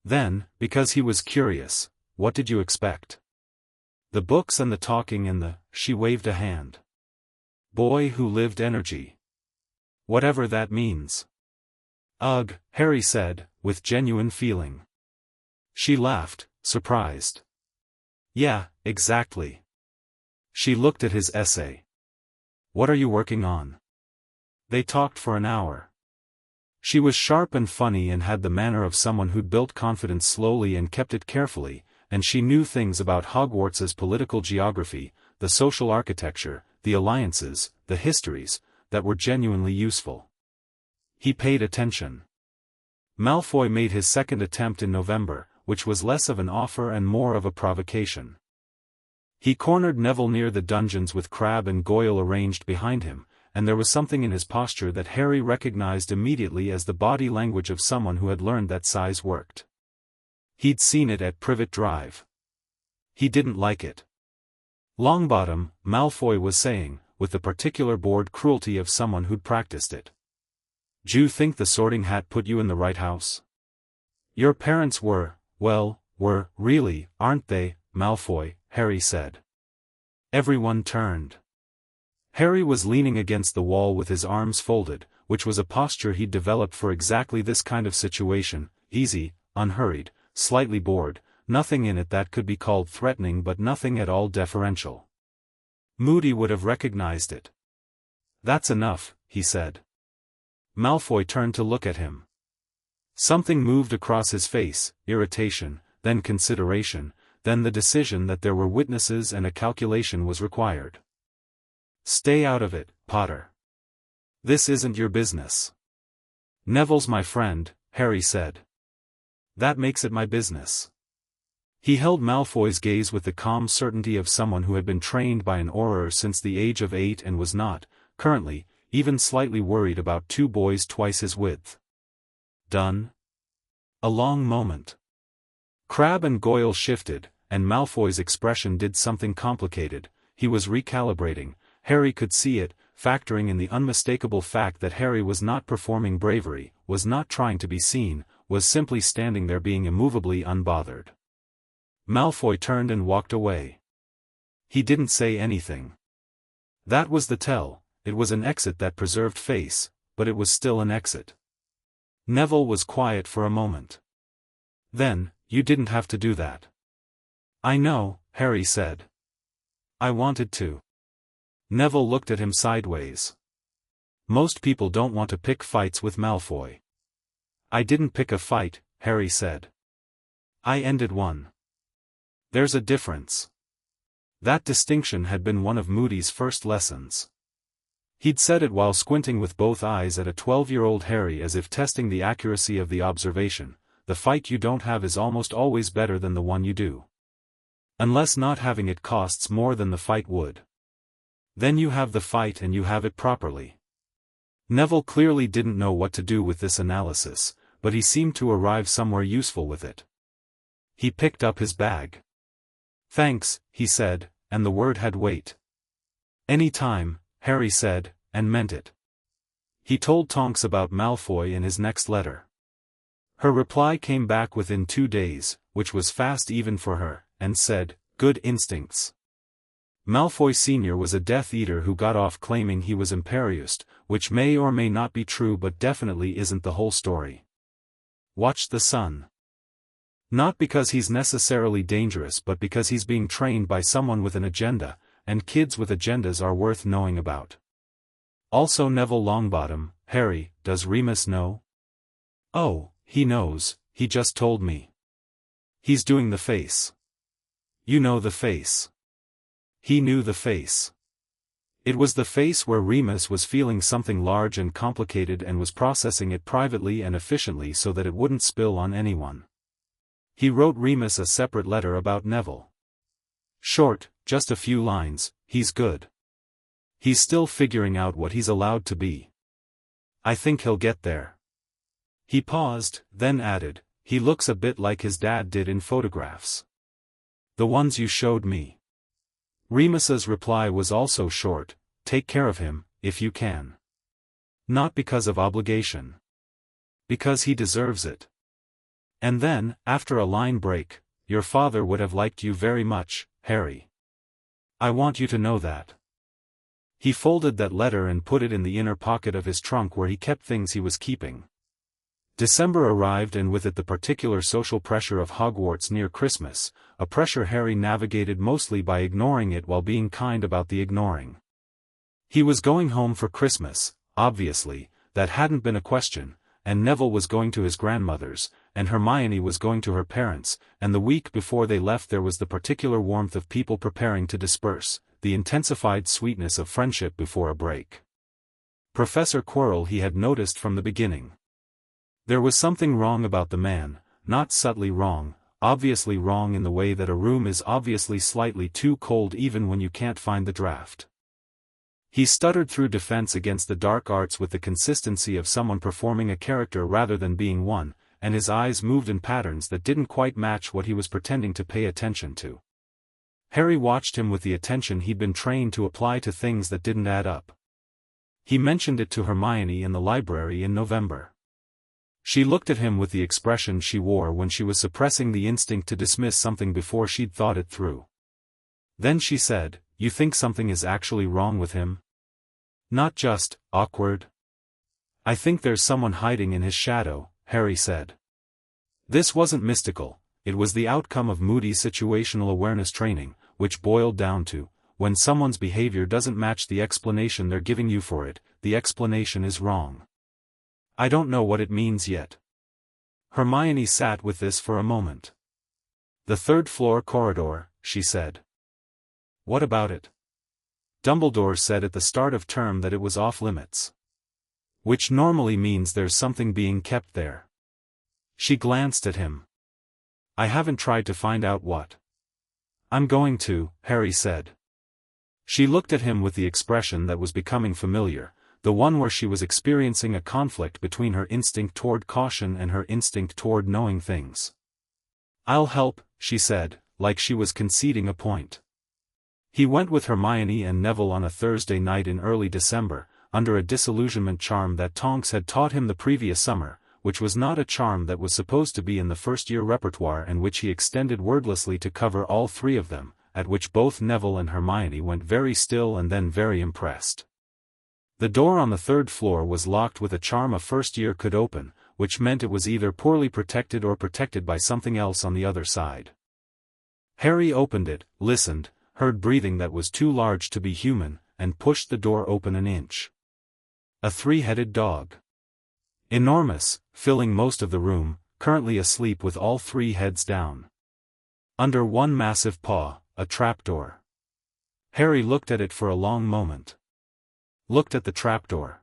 Then, because he was curious, what did you expect? The books and the talking and she waved a hand. Boy who lived energy. Whatever that means. Ugh, Harry said, with genuine feeling. She laughed, surprised. Yeah, exactly. She looked at his essay. What are you working on? They talked for an hour. She was sharp and funny and had the manner of someone who'd built confidence slowly and kept it carefully, and she knew things about Hogwarts's political geography, the social architecture, the alliances, the histories, that were genuinely useful. He paid attention. Malfoy made his second attempt in November, which was less of an offer and more of a provocation. He cornered Neville near the dungeons with Crabbe and Goyle arranged behind him, and there was something in his posture that Harry recognized immediately as the body language of someone who had learned that size worked. He'd seen it at Privet Drive. He didn't like it. Longbottom, Malfoy was saying, with the particular bored cruelty of someone who'd practiced it. "D'you think the Sorting Hat put you in the right house? Your parents were really, aren't they, Malfoy?" Harry said. Everyone turned. Harry was leaning against the wall with his arms folded, which was a posture he'd developed for exactly this kind of situation, easy, unhurried, slightly bored, nothing in it that could be called threatening but nothing at all deferential. Moody would have recognized it. "That's enough," he said. Malfoy turned to look at him. Something moved across his face, irritation, then consideration, then the decision that there were witnesses and a calculation was required. "Stay out of it, Potter. This isn't your business." "Neville's my friend," Harry said. "That makes it my business." He held Malfoy's gaze with the calm certainty of someone who had been trained by an Auror since the age of 8 and was not, currently, even slightly worried about two boys twice his width. "Done?" A long moment. Crabbe and Goyle shifted, and Malfoy's expression did something complicated. He was recalibrating. Harry could see it, factoring in the unmistakable fact that Harry was not performing bravery, was not trying to be seen, was simply standing there being immovably unbothered. Malfoy turned and walked away. He didn't say anything. That was the tell. It was an exit that preserved face, but it was still an exit. Neville was quiet for a moment. Then, "You didn't have to do that." "I know," Harry said. "I wanted to." Neville looked at him sideways. "Most people don't want to pick fights with Malfoy." "I didn't pick a fight," Harry said. "I ended one." "There's a difference." That distinction had been one of Moody's first lessons. He'd said it while squinting with both eyes at a 12-year-old Harry as if testing the accuracy of the observation. The fight you don't have is almost always better than the one you do. Unless not having it costs more than the fight would. Then you have the fight and you have it properly. Neville clearly didn't know what to do with this analysis, but he seemed to arrive somewhere useful with it. He picked up his bag. "Thanks," he said, and the word had weight. "Any time," Harry said, and meant it. He told Tonks about Malfoy in his next letter. Her reply came back within 2 days, which was fast even for her, and said, "Good instincts." Malfoy Sr. was a Death Eater who got off claiming he was Imperiused, which may or may not be true but definitely isn't the whole story. Watch the son. Not because he's necessarily dangerous but because he's being trained by someone with an agenda, and kids with agendas are worth knowing about. Also Neville Longbottom. "Harry, does Remus know?" "Oh, he knows, he just told me." "He's doing the face." "You know the face." He knew the face. It was the face where Remus was feeling something large and complicated and was processing it privately and efficiently so that it wouldn't spill on anyone. He wrote Remus a separate letter about Neville. Short, just a few lines, "He's good. He's still figuring out what he's allowed to be. I think he'll get there." He paused, then added, "He looks a bit like his dad did in photographs. The ones you showed me." Remus's reply was also short, "Take care of him, if you can. Not because of obligation. Because he deserves it." And then, after a line break, your father would have liked you very much, Harry. I want you to know that. He folded that letter and put it in the inner pocket of his trunk where he kept things he was keeping. December arrived and with it the particular social pressure of Hogwarts near Christmas, a pressure Harry navigated mostly by ignoring it while being kind about the ignoring. He was going home for Christmas, obviously, that hadn't been a question, and Neville was going to his grandmother's, and Hermione was going to her parents', and the week before they left there was the particular warmth of people preparing to disperse, the intensified sweetness of friendship before a break. Professor Quirrell he had noticed from the beginning. There was something wrong about the man, not subtly wrong, obviously wrong in the way that a room is obviously slightly too cold even when you can't find the draft. He stuttered through defense against the dark arts with the consistency of someone performing a character rather than being one, and his eyes moved in patterns that didn't quite match what he was pretending to pay attention to. Harry watched him with the attention he'd been trained to apply to things that didn't add up. He mentioned it to Hermione in the library in November. She looked at him with the expression she wore when she was suppressing the instinct to dismiss something before she'd thought it through. Then she said, "You think something is actually wrong with him? Not just, awkward?" "I think there's someone hiding in his shadow," Harry said. This wasn't mystical, it was the outcome of Moody's situational awareness training, which boiled down to, when someone's behavior doesn't match the explanation they're giving you for it, the explanation is wrong. "I don't know what it means yet." Hermione sat with this for a moment. "The third-floor corridor," she said. "What about it?" "Dumbledore said at the start of term that it was off-limits. Which normally means there's something being kept there." She glanced at him. "I haven't tried to find out what." "I'm going to," Harry said. She looked at him with the expression that was becoming familiar, the one where she was experiencing a conflict between her instinct toward caution and her instinct toward knowing things. "I'll help," she said, like she was conceding a point. He went with Hermione and Neville on a Thursday night in early December, under a disillusionment charm that Tonks had taught him the previous summer, which was not a charm that was supposed to be in the first-year repertoire and which he extended wordlessly to cover all three of them, at which both Neville and Hermione went very still and then very impressed. The door on the third floor was locked with a charm a first year could open, which meant it was either poorly protected or protected by something else on the other side. Harry opened it, listened, heard breathing that was too large to be human, and pushed the door open an inch. A three-headed dog. Enormous, filling most of the room, currently asleep with all three heads down. Under one massive paw, a trapdoor. Harry looked at it for a long moment. Looked at the trapdoor.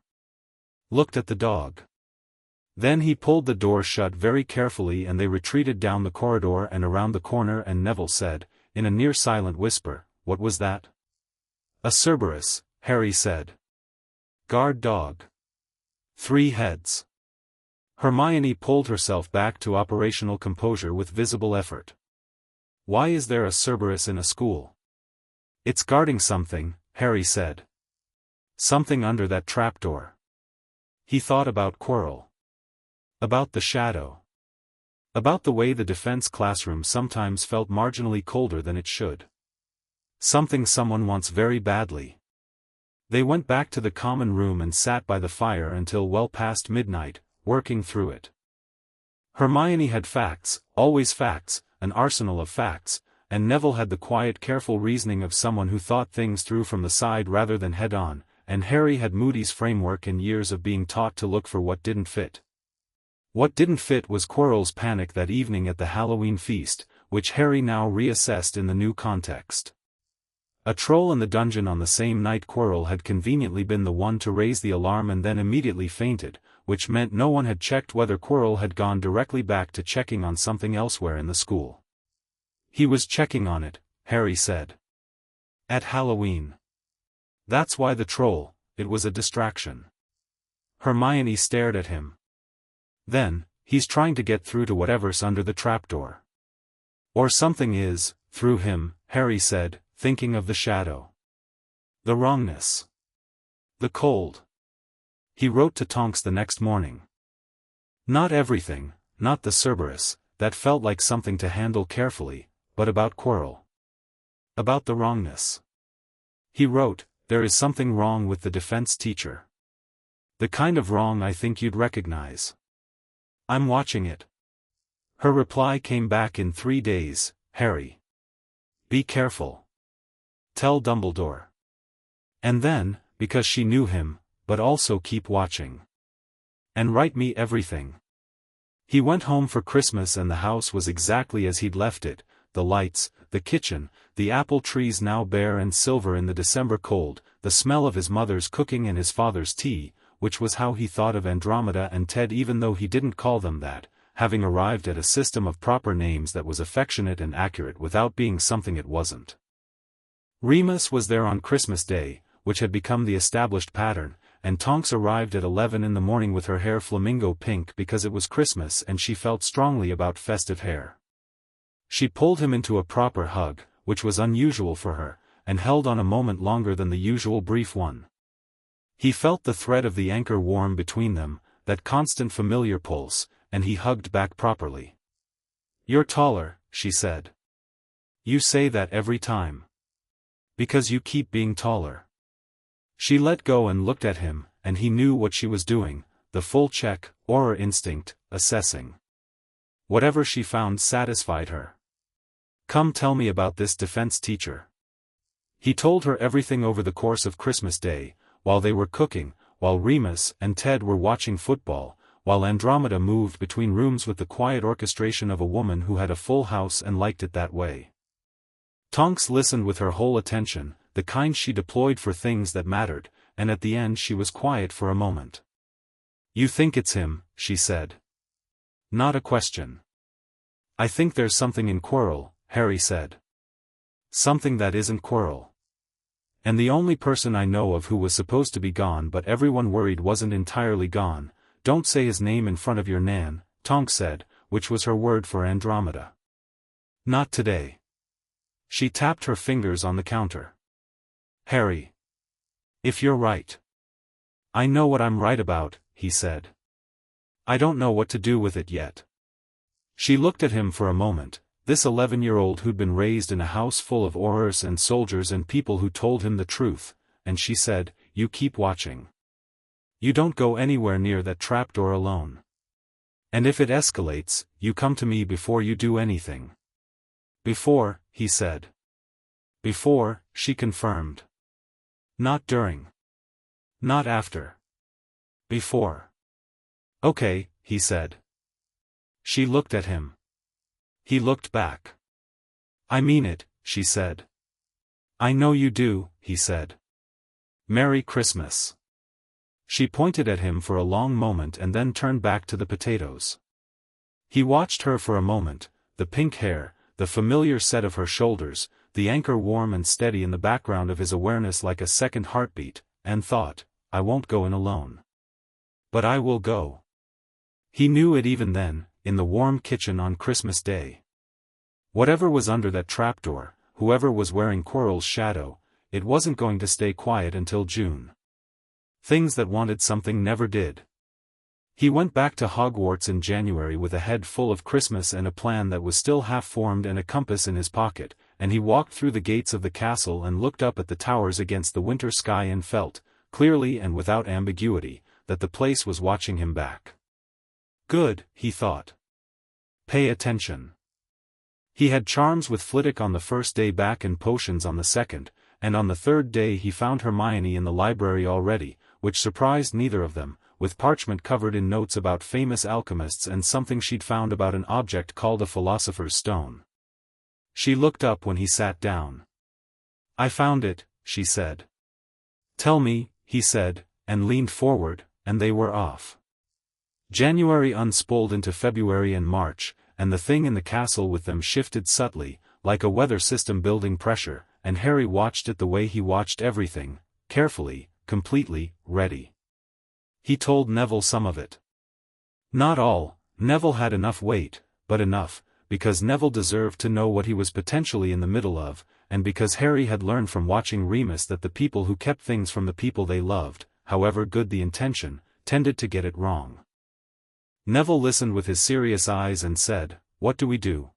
Looked at the dog. Then he pulled the door shut very carefully and they retreated down the corridor and around the corner and Neville said, in a near-silent whisper, "What was that?" "A Cerberus," Harry said. "Guard dog. 3 heads." Hermione pulled herself back to operational composure with visible effort. "Why is there a Cerberus in a school?" "It's guarding something," Harry said. "Something under that trapdoor." He thought about Quirrell. About the shadow. About the way the defense classroom sometimes felt marginally colder than it should. Something someone wants very badly. They went back to the common room and sat by the fire until well past midnight, working through it. Hermione had facts, always facts, an arsenal of facts, and Neville had the quiet careful reasoning of someone who thought things through from the side rather than head-on, and Harry had Moody's framework and years of being taught to look for what didn't fit. What didn't fit was Quirrell's panic that evening at the Halloween feast, which Harry now reassessed in the new context. A troll in the dungeon on the same night Quirrell had conveniently been the one to raise the alarm and then immediately fainted, which meant no one had checked whether Quirrell had gone directly back to checking on something elsewhere in the school. He was checking on it, Harry said. At Halloween. That's why the troll, it was a distraction. Hermione stared at him. Then, he's trying to get through to whatever's under the trapdoor. Or something is, through him, Harry said, thinking of the shadow. The wrongness. The cold. He wrote to Tonks the next morning. Not everything, not the Cerberus, that felt like something to handle carefully, but about Quirrell. About the wrongness. He wrote, "There is something wrong with the defense teacher. The kind of wrong I think you'd recognize. I'm watching it." Her reply came back in 3 days, "Harry. Be careful. Tell Dumbledore." And then, because she knew him, "But also keep watching. And write me everything." He went home for Christmas and the house was exactly as he'd left it, the lights, the kitchen, the apple trees now bare and silver in the December cold, the smell of his mother's cooking and his father's tea, which was how he thought of Andromeda and Ted even though he didn't call them that, having arrived at a system of proper names that was affectionate and accurate without being something it wasn't. Remus was there on Christmas Day, which had become the established pattern, and Tonks arrived at 11 in the morning with her hair flamingo pink because it was Christmas and she felt strongly about festive hair. She pulled him into a proper hug, which was unusual for her, and held on a moment longer than the usual brief one. He felt the thread of the anchor warm between them, that constant familiar pulse, and he hugged back properly. "You're taller," she said. "You say that every time. Because you keep being taller." She let go and looked at him, and he knew what she was doing, the full check, Auror instinct, assessing. Whatever she found satisfied her. "Come tell me about this defense teacher." He told her everything over the course of Christmas Day, while they were cooking, while Remus and Ted were watching football, while Andromeda moved between rooms with the quiet orchestration of a woman who had a full house and liked it that way. Tonks listened with her whole attention, the kind she deployed for things that mattered, and at the end she was quiet for a moment. "You think it's him," she said. "Not a question." "I think there's something in Quirrell," Harry said. "Something that isn't Quirrell. And the only person I know of who was supposed to be gone but everyone worried wasn't entirely gone. Don't say his name in front of your Nan," Tonks said, which was her word for Andromeda. "Not today." She tapped her fingers on the counter. "Harry. If you're right." "I know what I'm right about," he said. "I don't know what to do with it yet." She looked at him for a moment, this 11-year-old who'd been raised in a house full of Aurors and soldiers and people who told him the truth, and she said, "You keep watching. You don't go anywhere near that trapdoor alone. And if it escalates, you come to me before you do anything." "Before," he said. "Before," she confirmed. "Not during. Not after. Before." "Okay," he said. She looked at him. He looked back. "I mean it," she said. "I know you do," he said. "Merry Christmas." She pointed at him for a long moment and then turned back to the potatoes. He watched her for a moment, the pink hair, the familiar set of her shoulders, the anchor warm and steady in the background of his awareness like a second heartbeat, and thought, "I won't go in alone. But I will go." He knew it even then, in the warm kitchen on Christmas Day. Whatever was under that trapdoor, whoever was wearing Quirrell's shadow, it wasn't going to stay quiet until June. Things that wanted something never did. He went back to Hogwarts in January with a head full of Christmas and a plan that was still half-formed and a compass in his pocket, and he walked through the gates of the castle and looked up at the towers against the winter sky and felt, clearly and without ambiguity, that the place was watching him back. Good, he thought. Pay attention. He had charms with Flitwick on the first day back and potions on the second, and on the third day he found Hermione in the library already, which surprised neither of them, with parchment covered in notes about famous alchemists and something she'd found about an object called a philosopher's stone. She looked up when he sat down. "I found it," she said. "Tell me," he said, and leaned forward, and they were off. January unspooled into February and March, and the thing in the castle with them shifted subtly, like a weather system building pressure, and Harry watched it the way he watched everything, carefully, completely, ready. He told Neville some of it. Not all, Neville had enough weight, but enough, because Neville deserved to know what he was potentially in the middle of, and because Harry had learned from watching Remus that the people who kept things from the people they loved, however good the intention, tended to get it wrong. Neville listened with his serious eyes and said, what do we do?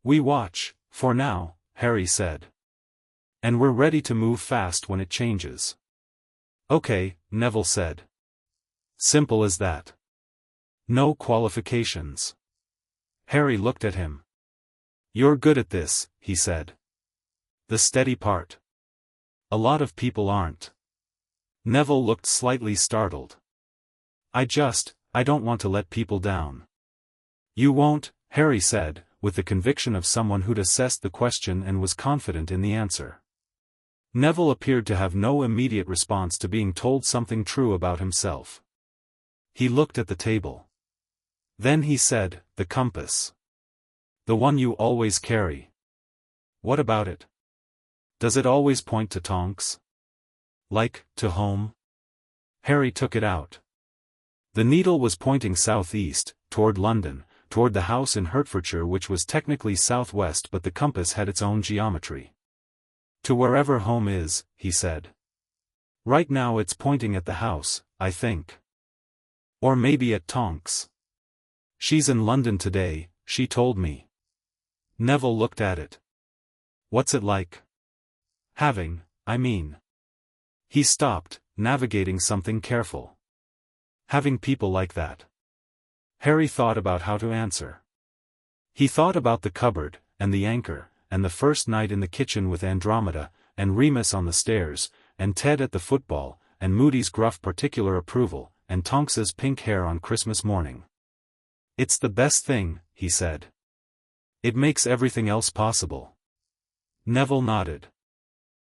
We watch, for now, Harry said. And we're ready to move fast when it changes. Okay, Neville said. Simple as that. No qualifications. Harry looked at him. You're good at this, he said. The steady part. A lot of people aren't. Neville looked slightly startled. I don't want to let people down. You won't, Harry said, with the conviction of someone who'd assessed the question and was confident in the answer. Neville appeared to have no immediate response to being told something true about himself. He looked at the table. Then he said, the compass. The one you always carry. What about it? Does it always point to Tonks? Like, to home? Harry took it out. The needle was pointing southeast, toward London, toward the house in Hertfordshire, which was technically southwest, but the compass had its own geometry. To wherever home is, he said. Right now it's pointing at the house, I think. Or maybe at Tonks. She's in London today, she told me. Neville looked at it. What's it like? Having, I mean. He stopped, navigating something careful. Having people like that. Harry thought about how to answer. He thought about the cupboard, and the anchor, and the first night in the kitchen with Andromeda, and Remus on the stairs, and Ted at the football, and Moody's gruff particular approval, and Tonks's pink hair on Christmas morning. It's the best thing, he said. It makes everything else possible. Neville nodded.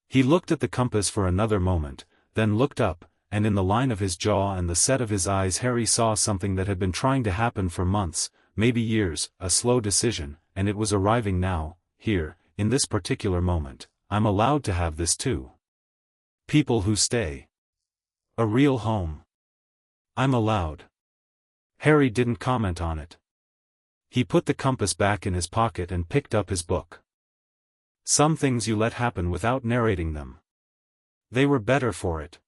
He looked at the compass for another moment, then looked up, and in the line of his jaw and the set of his eyes Harry saw something that had been trying to happen for months, maybe years, a slow decision, and it was arriving now, here, in this particular moment. I'm allowed to have this too. People who stay. A real home. I'm allowed. Harry didn't comment on it. He put the compass back in his pocket and picked up his book. Some things you let happen without narrating them. They were better for it.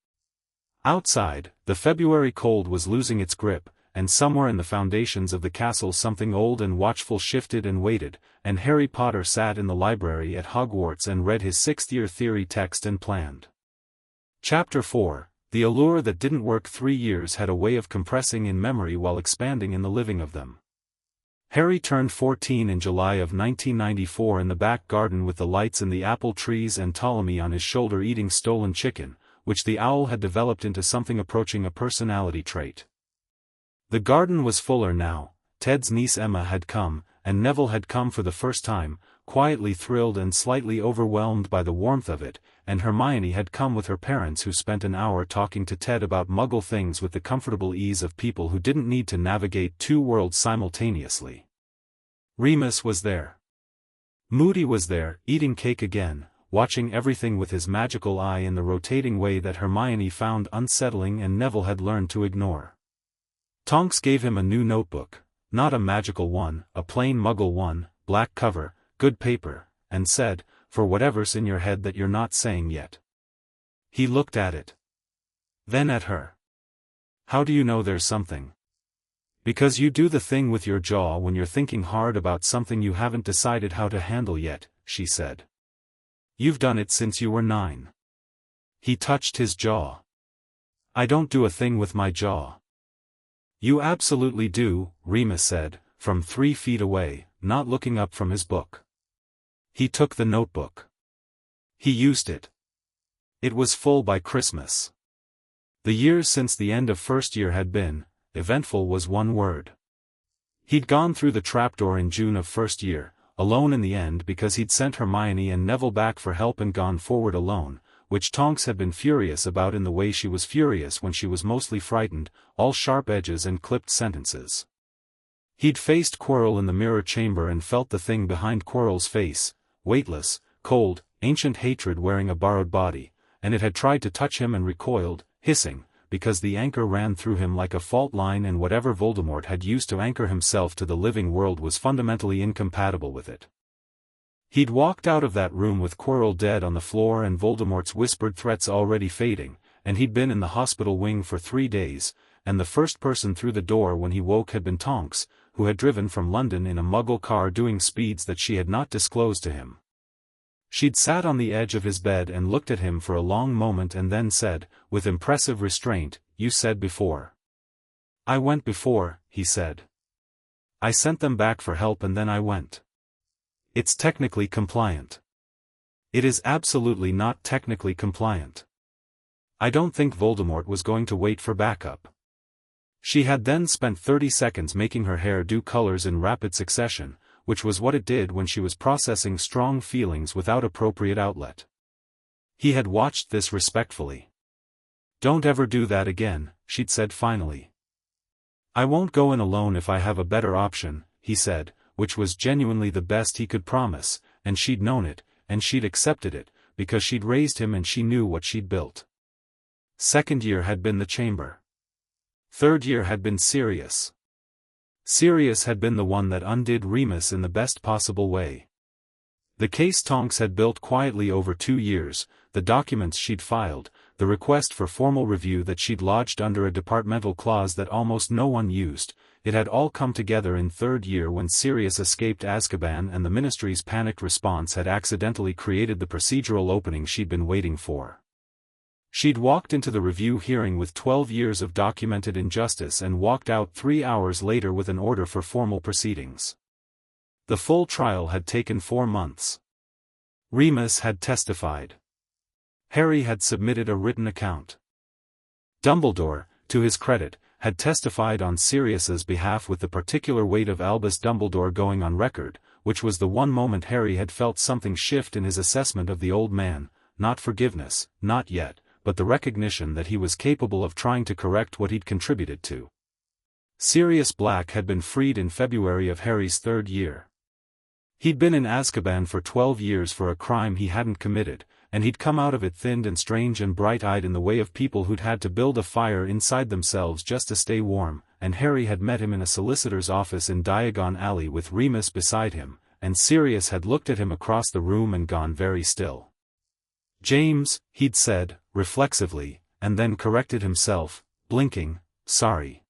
Outside, the February cold was losing its grip, and somewhere in the foundations of the castle something old and watchful shifted and waited, and Harry Potter sat in the library at Hogwarts and read his sixth-year theory text and planned. Chapter 4, The allure that didn't work. 3 years had a way of compressing in memory while expanding in the living of them. Harry turned 14 in July of 1994 in the back garden with the lights and the apple trees and Ptolemy on his shoulder eating stolen chicken, which the owl had developed into something approaching a personality trait. The garden was fuller now. Ted's niece Emma had come, and Neville had come for the first time, quietly thrilled and slightly overwhelmed by the warmth of it, and Hermione had come with her parents, who spent an hour talking to Ted about Muggle things with the comfortable ease of people who didn't need to navigate 2 worlds simultaneously. Remus was there. Moody was there, eating cake again, watching everything with his magical eye in the rotating way that Hermione found unsettling and Neville had learned to ignore. Tonks gave him a new notebook, not a magical one, a plain Muggle one, black cover, good paper, and said, for whatever's in your head that you're not saying yet. He looked at it. Then at her. How do you know there's something? Because you do the thing with your jaw when you're thinking hard about something you haven't decided how to handle yet, she said. You've done it since you were 9. He touched his jaw. I don't do a thing with my jaw. You absolutely do, Remus said, from 3 feet away, not looking up from his book. He took the notebook. He used it. It was full by Christmas. The years since the end of first year had been, eventful was one word. He'd gone through the trapdoor in June of first year, alone in the end because he'd sent Hermione and Neville back for help and gone forward alone, which Tonks had been furious about in the way she was furious when she was mostly frightened, all sharp edges and clipped sentences. He'd faced Quirrell in the mirror chamber and felt the thing behind Quirrell's face, weightless, cold, ancient hatred wearing a borrowed body, and it had tried to touch him and recoiled, hissing, because the anchor ran through him like a fault line, and whatever Voldemort had used to anchor himself to the living world was fundamentally incompatible with it. He'd walked out of that room with Quirrell dead on the floor and Voldemort's whispered threats already fading, and he'd been in the hospital wing for 3 days, and the first person through the door when he woke had been Tonks, who had driven from London in a Muggle car doing speeds that she had not disclosed to him. She'd sat on the edge of his bed and looked at him for a long moment and then said, with impressive restraint, "You said before." "I went before," he said. "I sent them back for help and then I went. It's technically compliant." "It is absolutely not technically compliant. I don't think Voldemort was going to wait for backup." She had then spent 30 seconds making her hair do colors in rapid succession, which was what it did when she was processing strong feelings without appropriate outlet. He had watched this respectfully. "Don't ever do that again," she'd said finally. "I won't go in alone if I have a better option," he said, which was genuinely the best he could promise, and she'd known it, and she'd accepted it, because she'd raised him and she knew what she'd built. Second year had been the chamber. Third year had been Sirius. Sirius had been the one that undid Remus in the best possible way. The case Tonks had built quietly over 2 years, the documents she'd filed, the request for formal review that she'd lodged under a departmental clause that almost no one used, it had all come together in third year when Sirius escaped Azkaban and the Ministry's panicked response had accidentally created the procedural opening she'd been waiting for. She'd walked into the review hearing with 12 years of documented injustice and walked out 3 hours later with an order for formal proceedings. The full trial had taken 4 months. Remus had testified. Harry had submitted a written account. Dumbledore, to his credit, had testified on Sirius's behalf with the particular weight of Albus Dumbledore going on record, which was the one moment Harry had felt something shift in his assessment of the old man, not forgiveness, not yet, but the recognition that he was capable of trying to correct what he'd contributed to. Sirius Black had been freed in February of Harry's 3rd year. He'd been in Azkaban for 12 years for a crime he hadn't committed, and he'd come out of it thinned and strange and bright-eyed in the way of people who'd had to build a fire inside themselves just to stay warm, and Harry had met him in a solicitor's office in Diagon Alley with Remus beside him, and Sirius had looked at him across the room and gone very still. "James," he'd said, reflexively, and then corrected himself, blinking, "Sorry.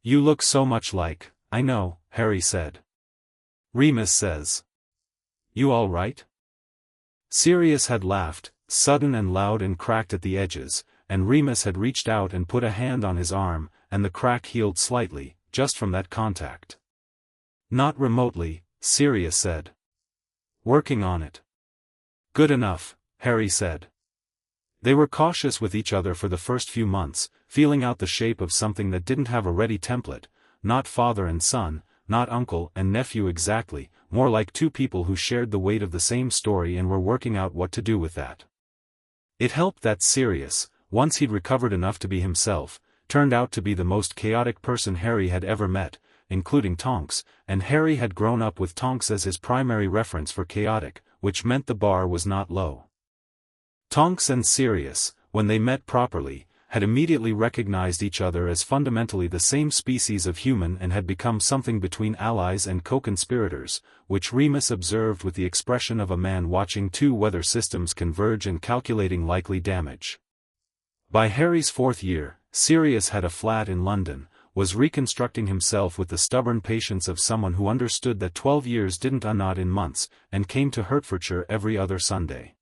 You look so much like." "I know," Harry said. Remus says. "You all right?" Sirius had laughed, sudden and loud and cracked at the edges, and Remus had reached out and put a hand on his arm, and the crack healed slightly, just from that contact. "Not remotely," Sirius said. "Working on it." "Good enough," Harry said. They were cautious with each other for the first few months, feeling out the shape of something that didn't have a ready template, not father and son, not uncle and nephew exactly, more like 2 people who shared the weight of the same story and were working out what to do with that. It helped that Sirius, once he'd recovered enough to be himself, turned out to be the most chaotic person Harry had ever met, including Tonks, and Harry had grown up with Tonks as his primary reference for chaotic, which meant the bar was not low. Tonks and Sirius, when they met properly, had immediately recognized each other as fundamentally the same species of human and had become something between allies and co-conspirators, which Remus observed with the expression of a man watching 2 weather systems converge and calculating likely damage. By Harry's 4th year, Sirius had a flat in London, was reconstructing himself with the stubborn patience of someone who understood that 12 years didn't unknot in months, and came to Hertfordshire every other Sunday.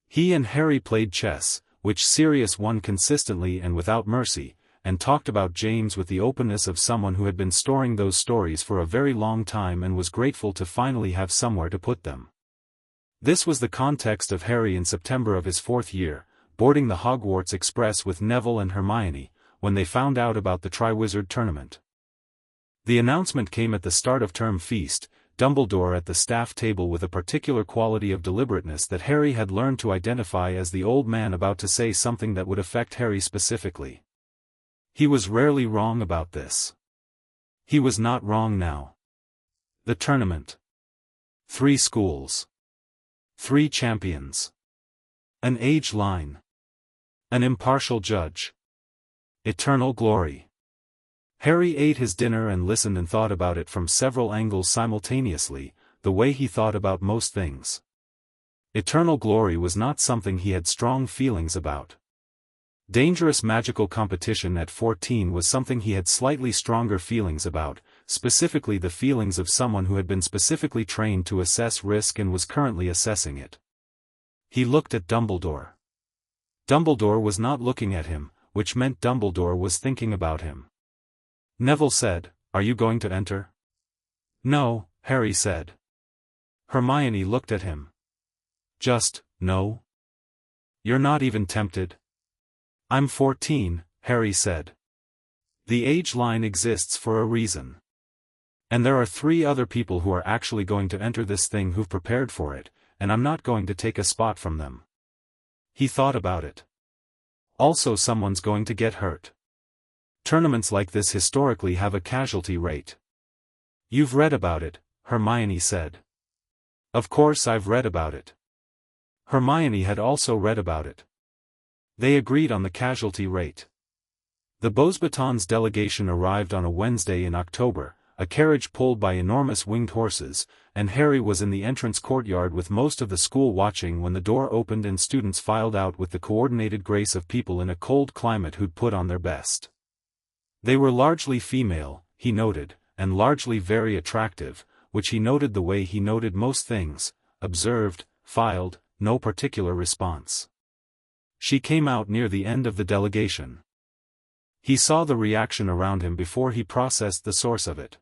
He and Harry played chess, which Sirius won consistently and without mercy, and talked about James with the openness of someone who had been storing those stories for a very long time and was grateful to finally have somewhere to put them. This was the context of Harry in September of his 4th year, boarding the Hogwarts Express with Neville and Hermione, when they found out about the Triwizard Tournament. The announcement came at the start of term feast, Dumbledore at the staff table with a particular quality of deliberateness that Harry had learned to identify as the old man about to say something that would affect Harry specifically. He was rarely wrong about this. He was not wrong now. The tournament. 3 schools. 3 champions. An age line. An impartial judge. Eternal glory. Harry ate his dinner and listened and thought about it from several angles simultaneously, the way he thought about most things. Eternal glory was not something he had strong feelings about. Dangerous magical competition at 14 was something he had slightly stronger feelings about, specifically the feelings of someone who had been specifically trained to assess risk and was currently assessing it. He looked at Dumbledore. Dumbledore was not looking at him, which meant Dumbledore was thinking about him. Neville said, "Are you going to enter?" "No," Harry said. Hermione looked at him. "Just, no? You're not even tempted?" "I'm 14, Harry said. "The age line exists for a reason. And there are 3 other people who are actually going to enter this thing who've prepared for it, and I'm not going to take a spot from them." He thought about it. Also, someone's going to get hurt. Tournaments like this historically have a casualty rate. "You've read about it," Hermione said. "Of course I've read about it." Hermione had also read about it. They agreed on the casualty rate. The Beauxbatons delegation arrived on a Wednesday in October, a carriage pulled by enormous winged horses, and Harry was in the entrance courtyard with most of the school watching when the door opened and students filed out with the coordinated grace of people in a cold climate who'd put on their best. They were largely female, he noted, and largely very attractive, which he noted the way he noted most things, observed, filed, no particular response. She came out near the end of the delegation. He saw the reaction around him before he processed the source of it.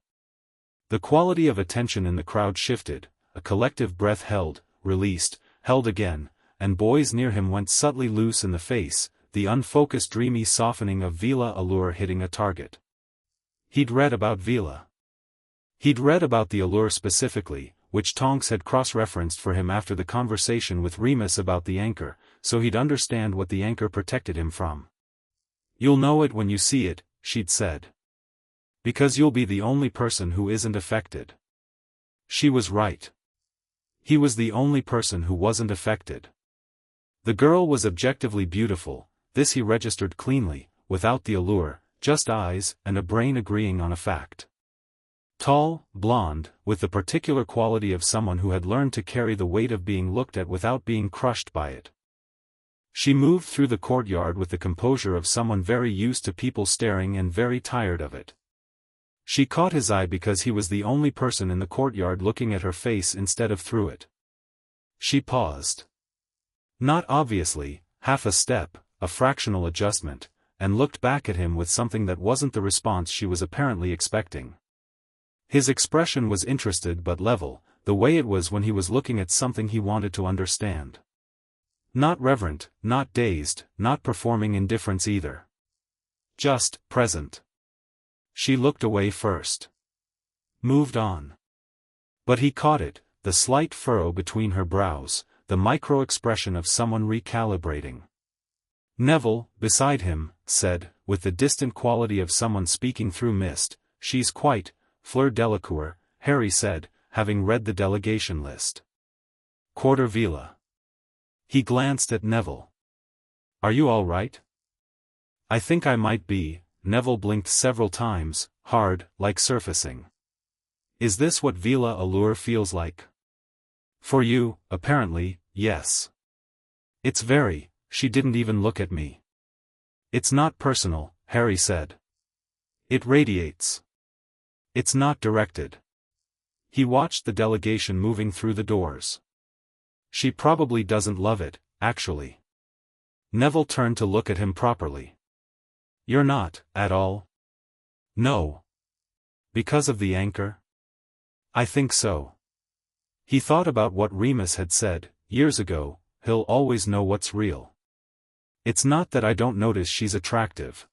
The quality of attention in the crowd shifted, a collective breath held, released, held again, and boys near him went subtly loose in the face, the unfocused dreamy softening of Veela allure hitting a target. He'd read about Veela. He'd read about the allure specifically, which Tonks had cross-referenced for him after the conversation with Remus about the anchor, so he'd understand what the anchor protected him from. "You'll know it when you see it," she'd said. "Because you'll be the only person who isn't affected." She was right. He was the only person who wasn't affected. The girl was objectively beautiful, this he registered cleanly, without the allure, just eyes and a brain agreeing on a fact. Tall, blonde, with the particular quality of someone who had learned to carry the weight of being looked at without being crushed by it. She moved through the courtyard with the composure of someone very used to people staring and very tired of it. She caught his eye because he was the only person in the courtyard looking at her face instead of through it. She paused. Not obviously, half a step, a fractional adjustment, and looked back at him with something that wasn't the response she was apparently expecting. His expression was interested but level, the way it was when he was looking at something he wanted to understand. Not reverent, not dazed, not performing indifference either. Just present. She looked away first. Moved on. But he caught it, the slight furrow between her brows, the micro-expression of someone recalibrating. Neville, beside him, said, with the distant quality of someone speaking through mist, "She's quite, Fleur Delacour," Harry said, having read the delegation list. "Quarter Veela." He glanced at Neville. "Are you all right?" "I think I might be," Neville blinked several times, hard, like surfacing. "Is this what Veela allure feels like?" "For you, apparently, yes." "It's very," she didn't even look at me. "It's not personal," Harry said. "It radiates. It's not directed." He watched the delegation moving through the doors. "She probably doesn't love it, actually." Neville turned to look at him properly. "You're not, at all?" "No." "Because of the anchor?" "I think so." He thought about what Remus had said, years ago, "He'll always know what's real." "It's not that I don't notice she's attractive.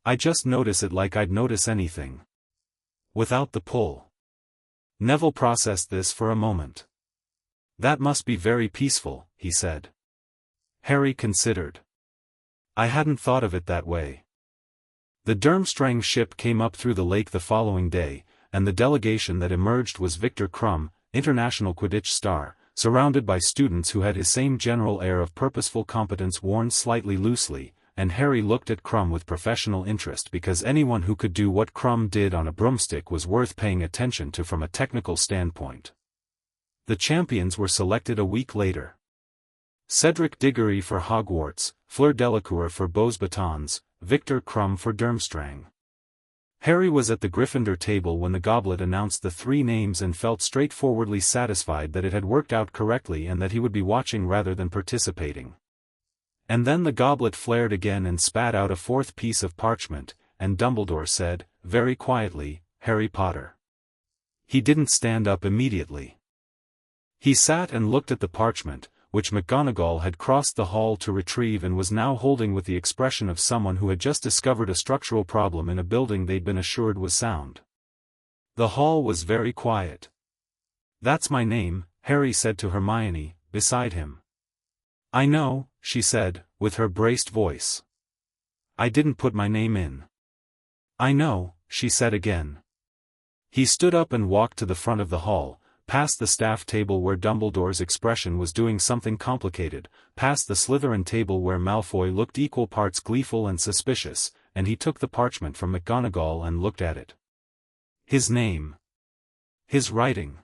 I just notice it like I'd notice anything. Without the pull." Neville processed this for a moment. "That must be very peaceful," he said. Harry considered. "I hadn't thought of it that way." The Durmstrang ship came up through the lake the following day, and the delegation that emerged was Victor Crumb, international Quidditch star, surrounded by students who had his same general air of purposeful competence worn slightly loosely, and Harry looked at Crumb with professional interest because anyone who could do what Crumb did on a broomstick was worth paying attention to from a technical standpoint. The champions were selected a week later. Cedric Diggory for Hogwarts, Fleur Delacour for Beauxbatons, Victor Crumb for Durmstrang. Harry was at the Gryffindor table when the goblet announced the 3 names and felt straightforwardly satisfied that it had worked out correctly and that he would be watching rather than participating. And then the goblet flared again and spat out a 4th piece of parchment, and Dumbledore said, very quietly, Harry Potter. He didn't stand up immediately. He sat and looked at the parchment, which McGonagall had crossed the hall to retrieve and was now holding with the expression of someone who had just discovered a structural problem in a building they'd been assured was sound. The hall was very quiet. That's my name, Harry said to Hermione, beside him. I know, she said, with her braced voice. I didn't put my name in. I know, she said again. He stood up and walked to the front of the hall, past the staff table where Dumbledore's expression was doing something complicated, past the Slytherin table where Malfoy looked equal parts gleeful and suspicious, and he took the parchment from McGonagall and looked at it. His name. His writing.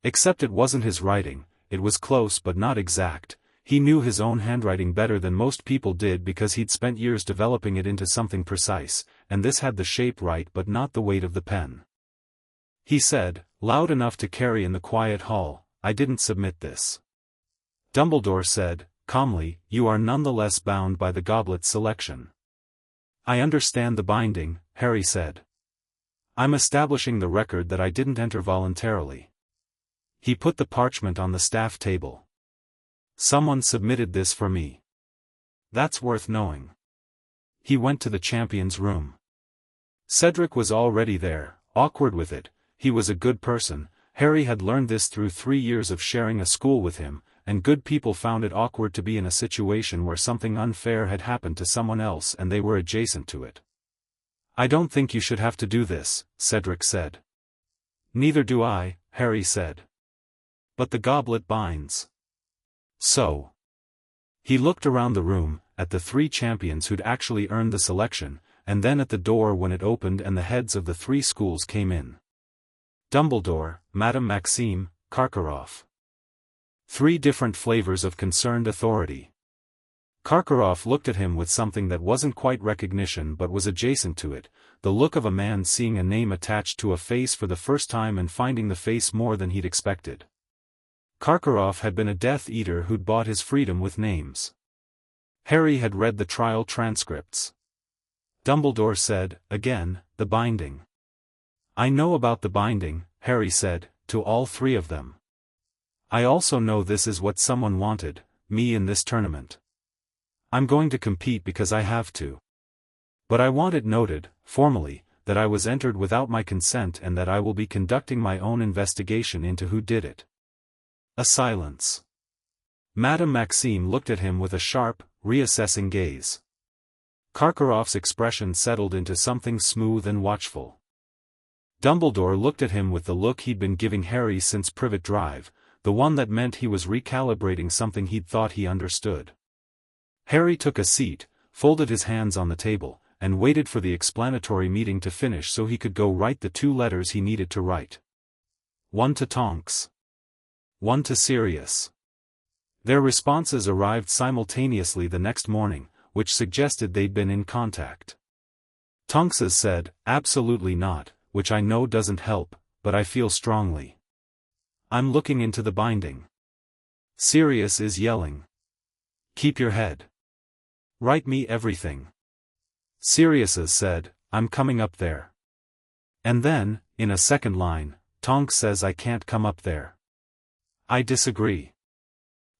Except it wasn't his writing, it was close but not exact. He knew his own handwriting better than most people did because he'd spent years developing it into something precise, and this had the shape right but not the weight of the pen. He said, loud enough to carry in the quiet hall, I didn't submit this. Dumbledore said, calmly, you are nonetheless bound by the goblet's selection. I understand the binding, Harry said. I'm establishing the record that I didn't enter voluntarily. He put the parchment on the staff table. Someone submitted this for me. That's worth knowing. He went to the champion's room. Cedric was already there, awkward with it. He was a good person. Harry had learned this through 3 years of sharing a school with him, and good people found it awkward to be in a situation where something unfair had happened to someone else and they were adjacent to it. I don't think you should have to do this, Cedric said. Neither do I, Harry said. But the goblet binds. So. He looked around the room, at the 3 champions who'd actually earned the selection, and then at the door when it opened and the heads of the 3 schools came in. Dumbledore, Madame Maxime, Karkaroff. 3 different flavors of concerned authority. Karkaroff looked at him with something that wasn't quite recognition but was adjacent to it, the look of a man seeing a name attached to a face for the first time and finding the face more than he'd expected. Karkaroff had been a Death Eater who'd bought his freedom with names. Harry had read the trial transcripts. Dumbledore said, again, the binding. I know about the binding, Harry said, to all 3 of them. I also know this is what someone wanted, me in this tournament. I'm going to compete because I have to. But I want it noted, formally, that I was entered without my consent and that I will be conducting my own investigation into who did it. A silence. Madame Maxime looked at him with a sharp, reassessing gaze. Karkaroff's expression settled into something smooth and watchful. Dumbledore looked at him with the look he'd been giving Harry since Privet Drive, the one that meant he was recalibrating something he'd thought he understood. Harry took a seat, folded his hands on the table, and waited for the explanatory meeting to finish so he could go write the 2 letters he needed to write. One to Tonks. One to Sirius. Their responses arrived simultaneously the next morning, which suggested they'd been in contact. Tonks's said, absolutely not, which I know doesn't help, but I feel strongly. I'm looking into the binding. Sirius is yelling. Keep your head. Write me everything. Sirius's said, I'm coming up there. And then, in a second line, Tonks says I can't come up there. I disagree.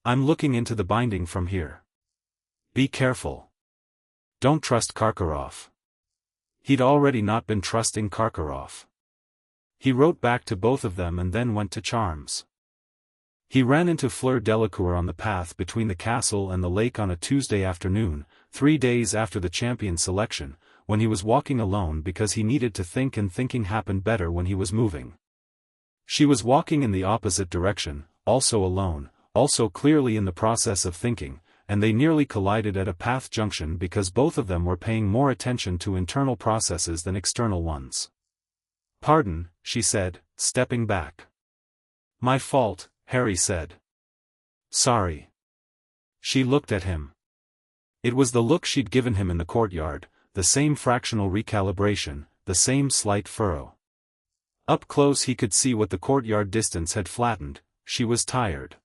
I'm looking into the binding from here. Be careful. Don't trust Karkaroff. He'd already not been trusting Karkaroff. He wrote back to both of them and then went to Charms. He ran into Fleur Delacour on the path between the castle and the lake on a Tuesday afternoon, 3 days after the champion selection, when he was walking alone because he needed to think and thinking happened better when he was moving. She was walking in the opposite direction, also alone, also clearly in the process of thinking, and they nearly collided at a path junction because both of them were paying more attention to internal processes than external ones. Pardon, she said, stepping back. My fault, Harry said. Sorry. She looked at him. It was the look she'd given him in the courtyard, the same fractional recalibration, the same slight furrow. Up close he could see what the courtyard distance had flattened. She was tired.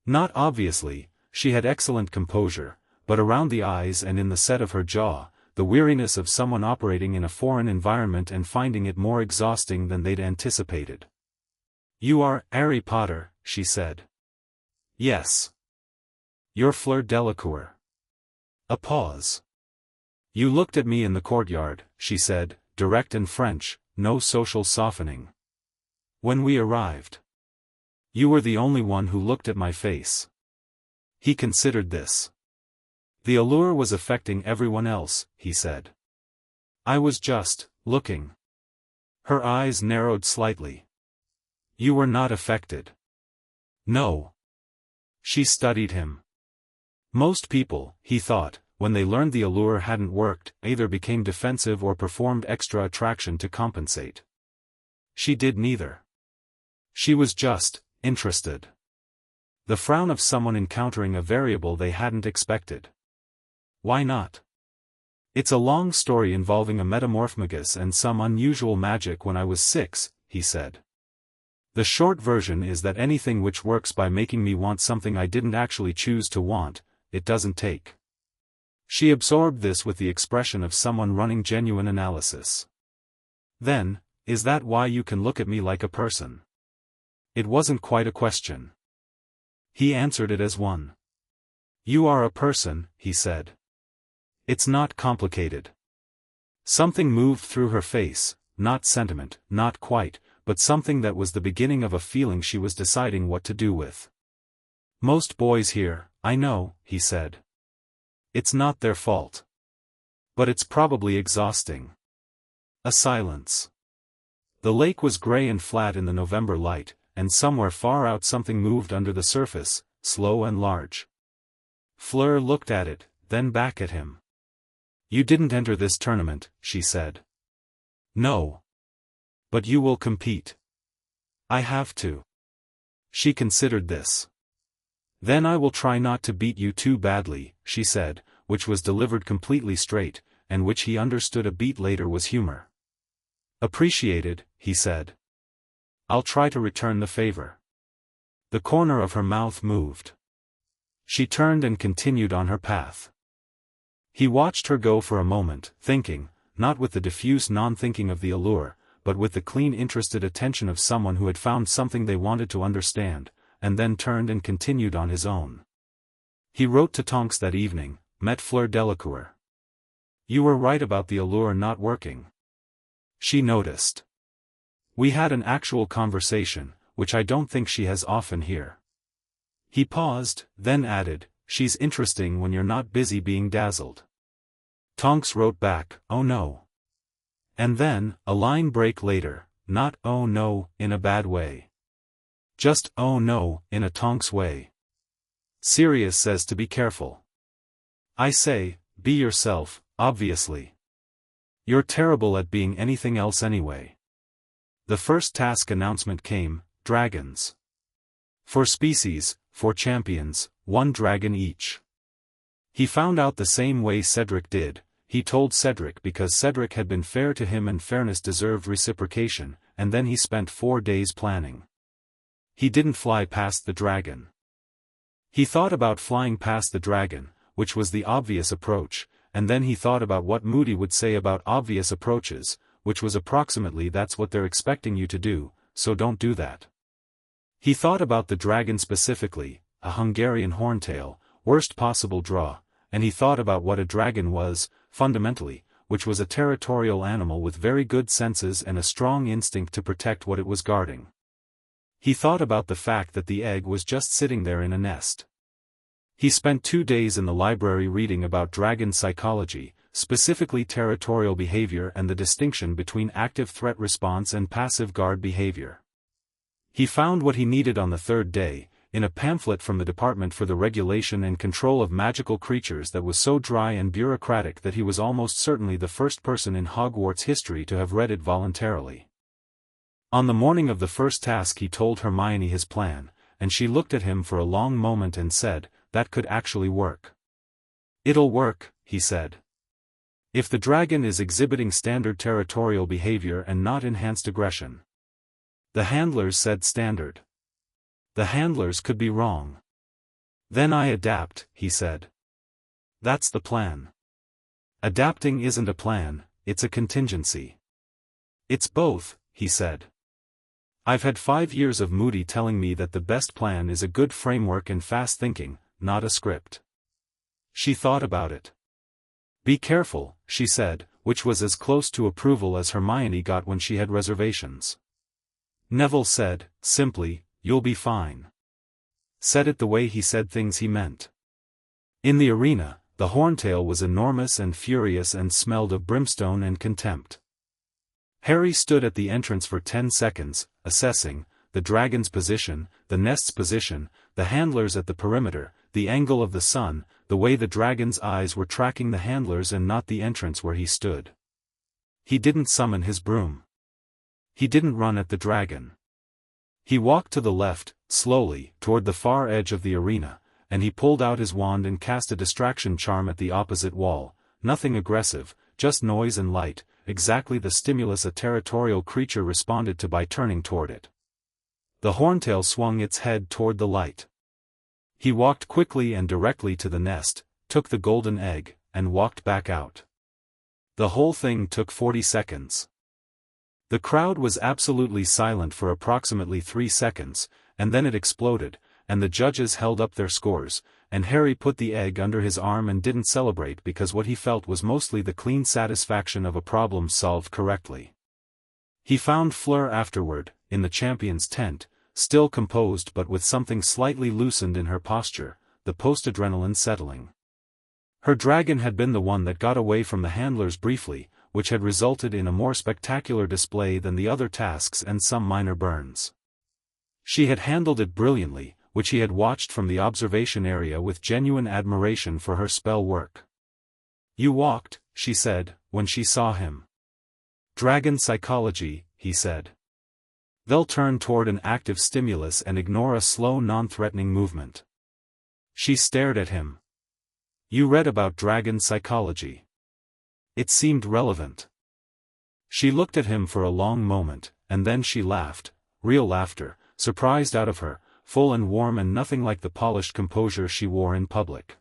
Not obviously, she had excellent composure, but around the eyes and in the set of her jaw, the weariness of someone operating in a foreign environment and finding it more exhausting than they'd anticipated. "You are Harry Potter," she said. "Yes. You're Fleur Delacour." A pause. "You looked at me in the courtyard," she said, direct and French, no social softening. "When we arrived. You were the only one who looked at my face." He considered this. "The allure was affecting everyone else," he said. "I was just looking." Her eyes narrowed slightly. "You were not affected." "No." She studied him. Most people, he thought, when they learned the allure hadn't worked, either became defensive or performed extra attraction to compensate. She did neither. She was just interested. The frown of someone encountering a variable they hadn't expected. "Why not? It's a long story involving a metamorphmagus and some unusual magic when I was 6, he said. "The short version is that anything which works by making me want something I didn't actually choose to want, it doesn't take." She absorbed this with the expression of someone running genuine analysis. "Then, is that why you can look at me like a person?" It wasn't quite a question. He answered it as one. "You are a person," he said. "It's not complicated." Something moved through her face, not sentiment, not quite, but something that was the beginning of a feeling she was deciding what to do with. "Most boys here, I know," he said. "It's not their fault. But it's probably exhausting." A silence. The lake was gray and flat in the November light, and somewhere far out something moved under the surface, slow and large. Fleur looked at it, then back at him. "You didn't enter this tournament," she said. "No. But you will compete." "I have to." She considered this. "Then I will try not to beat you too badly," she said, which was delivered completely straight, and which he understood a beat later was humor. "Appreciated," he said. "I'll try to return the favor." The corner of her mouth moved. She turned and continued on her path. He watched her go for a moment, thinking, not with the diffuse non-thinking of the allure, but with the clean interested attention of someone who had found something they wanted to understand, and then turned and continued on his own. He wrote to Tonks that evening, met Fleur Delacour. "You were right about the allure not working." She noticed. "We had an actual conversation, which I don't think she has often here." He paused, then added, "She's interesting when you're not busy being dazzled." Tonks wrote back, "Oh no." And then, a line break later, not "oh no" in a bad way. Just "oh no" in a Tonks way. Sirius says to be careful. I say, be yourself, obviously. You're terrible at being anything else anyway. The first task announcement came, dragons. 4 species, 4 champions, 1 dragon each. He found out the same way Cedric did. He told Cedric because Cedric had been fair to him and fairness deserved reciprocation, and then he spent 4 days planning. He didn't fly past the dragon. He thought about flying past the dragon, which was the obvious approach, and then he thought about what Moody would say about obvious approaches, which was approximately "that's what they're expecting you to do, so don't do that." He thought about the dragon specifically, a Hungarian horntail, worst possible draw, and he thought about what a dragon was, fundamentally, which was a territorial animal with very good senses and a strong instinct to protect what it was guarding. He thought about the fact that the egg was just sitting there in a nest. He spent 2 days in the library reading about dragon psychology, specifically territorial behavior and the distinction between active threat response and passive guard behavior. He found what he needed on the 3rd day, in a pamphlet from the Department for the Regulation and Control of Magical Creatures that was so dry and bureaucratic that he was almost certainly the first person in Hogwarts history to have read it voluntarily. On the morning of the first task he told Hermione his plan, and she looked at him for a long moment and said, "That could actually work." "It'll work," he said. If the dragon is exhibiting standard territorial behavior and not enhanced aggression. The handlers said standard. The handlers could be wrong. Then I adapt, he said. That's the plan. Adapting isn't a plan, it's a contingency. It's both, he said. I've had 5 years of Moody telling me that the best plan is a good framework and fast thinking, not a script. She thought about it. Be careful, she said, which was as close to approval as Hermione got when she had reservations. Neville said, simply, you'll be fine. Said it the way he said things he meant. In the arena, the horntail was enormous and furious and smelled of brimstone and contempt. Harry stood at the entrance for 10 seconds, assessing the dragon's position, the nest's position, the handlers at the perimeter, the angle of the sun, the way the dragon's eyes were tracking the handlers and not the entrance where he stood. He didn't summon his broom. He didn't run at the dragon. He walked to the left, slowly, toward the far edge of the arena, and he pulled out his wand and cast a distraction charm at the opposite wall, nothing aggressive, just noise and light, exactly the stimulus a territorial creature responded to by turning toward it. The horntail swung its head toward the light. He walked quickly and directly to the nest, took the golden egg, and walked back out. The whole thing took 40 seconds. The crowd was absolutely silent for approximately 3 seconds, and then it exploded, and the judges held up their scores, and Harry put the egg under his arm and didn't celebrate because what he felt was mostly the clean satisfaction of a problem solved correctly. He found Fleur afterward, in the champion's tent, still composed but with something slightly loosened in her posture, the post-adrenaline settling. Her dragon had been the one that got away from the handlers briefly, which had resulted in a more spectacular display than the other tasks and some minor burns. She had handled it brilliantly, which he had watched from the observation area with genuine admiration for her spell work. You walked, she said, when she saw him. Dragon psychology, he said. They'll turn toward an active stimulus and ignore a slow non-threatening movement. She stared at him. You read about dragon psychology. It seemed relevant. She looked at him for a long moment, and then she laughed, real laughter, surprised out of her, full and warm and nothing like the polished composure she wore in public.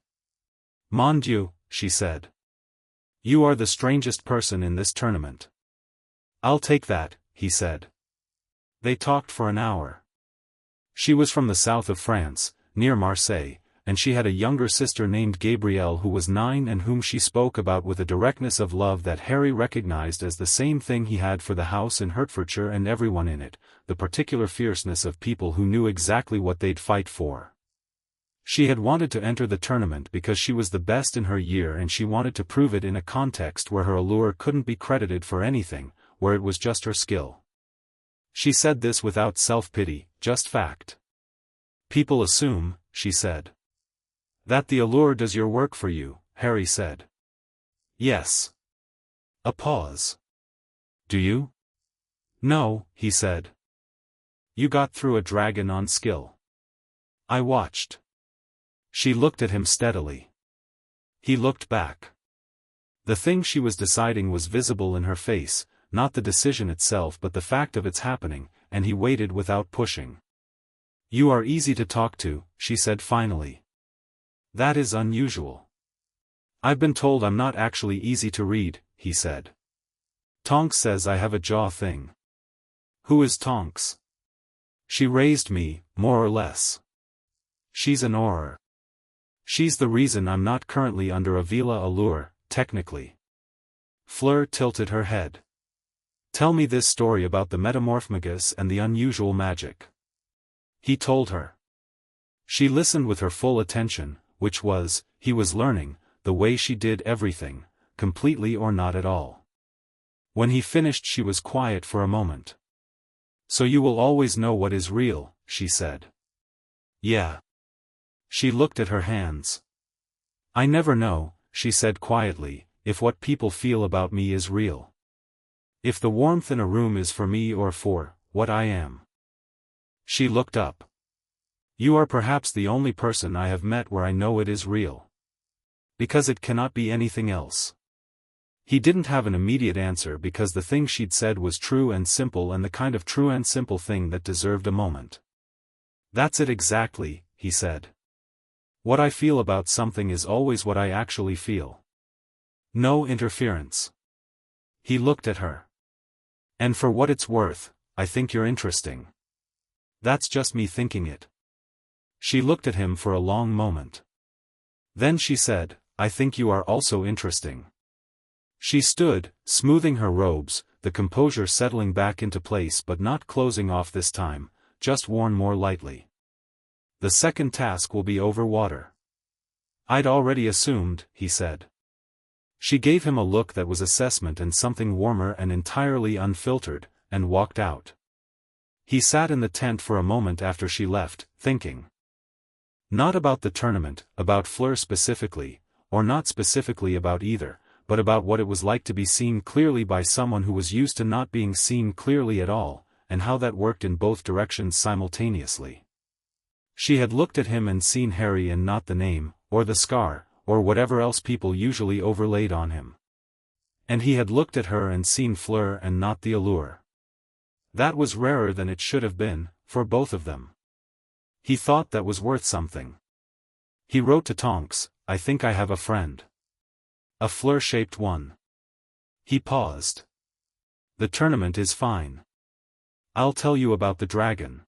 Mon Dieu, she said. You are the strangest person in this tournament. I'll take that, he said. They talked for an hour. She was from the south of France, near Marseille, and she had a younger sister named Gabrielle who was 9 and whom she spoke about with a directness of love that Harry recognized as the same thing he had for the house in Hertfordshire and everyone in it, the particular fierceness of people who knew exactly what they'd fight for. She had wanted to enter the tournament because she was the best in her year and she wanted to prove it in a context where her allure couldn't be credited for anything, where it was just her skill. She said this without self-pity, just fact. People assume, she said. That the allure does your work for you, Harry said. Yes. A pause. Do you? No, he said. You got through a dragon on skill. I watched. She looked at him steadily. He looked back. The thing she was deciding was visible in her face, not the decision itself but the fact of its happening, and he waited without pushing. You are easy to talk to, she said finally. That is unusual. I've been told I'm not actually easy to read, he said. Tonks says I have a jaw thing. Who is Tonks? She raised me, more or less. She's an Auror. She's the reason I'm not currently under a Veela allure, technically. Fleur tilted her head. Tell me this story about the metamorphmagus and the unusual magic. He told her. She listened with her full attention, which was, he was learning, the way she did everything, completely or not at all. When he finished she was quiet for a moment. So you will always know what is real, she said. Yeah. She looked at her hands. I never know, she said quietly, if what people feel about me is real. If the warmth in a room is for me or for what I am. She looked up. You are perhaps the only person I have met where I know it is real. Because it cannot be anything else. He didn't have an immediate answer because the thing she'd said was true and simple and the kind of true and simple thing that deserved a moment. "That's it exactly," he said. "What I feel about something is always what I actually feel. No interference." He looked at her. "And for what it's worth, I think you're interesting." "That's just me thinking it." She looked at him for a long moment. Then she said, "I think you are also interesting." She stood, smoothing her robes, the composure settling back into place but not closing off this time, just worn more lightly. "The second task will be over water." "I'd already assumed," he said. She gave him a look that was assessment and something warmer and entirely unfiltered, and walked out. He sat in the tent for a moment after she left, thinking. Not about the tournament, about Fleur specifically, or not specifically about either, but about what it was like to be seen clearly by someone who was used to not being seen clearly at all, and how that worked in both directions simultaneously. She had looked at him and seen Harry and not the name, or the scar, or whatever else people usually overlaid on him. And he had looked at her and seen Fleur and not the allure. That was rarer than it should have been, for both of them. He thought that was worth something. He wrote to Tonks, "I think I have a friend. A Fleur-shaped one." He paused. "The tournament is fine. I'll tell you about the dragon.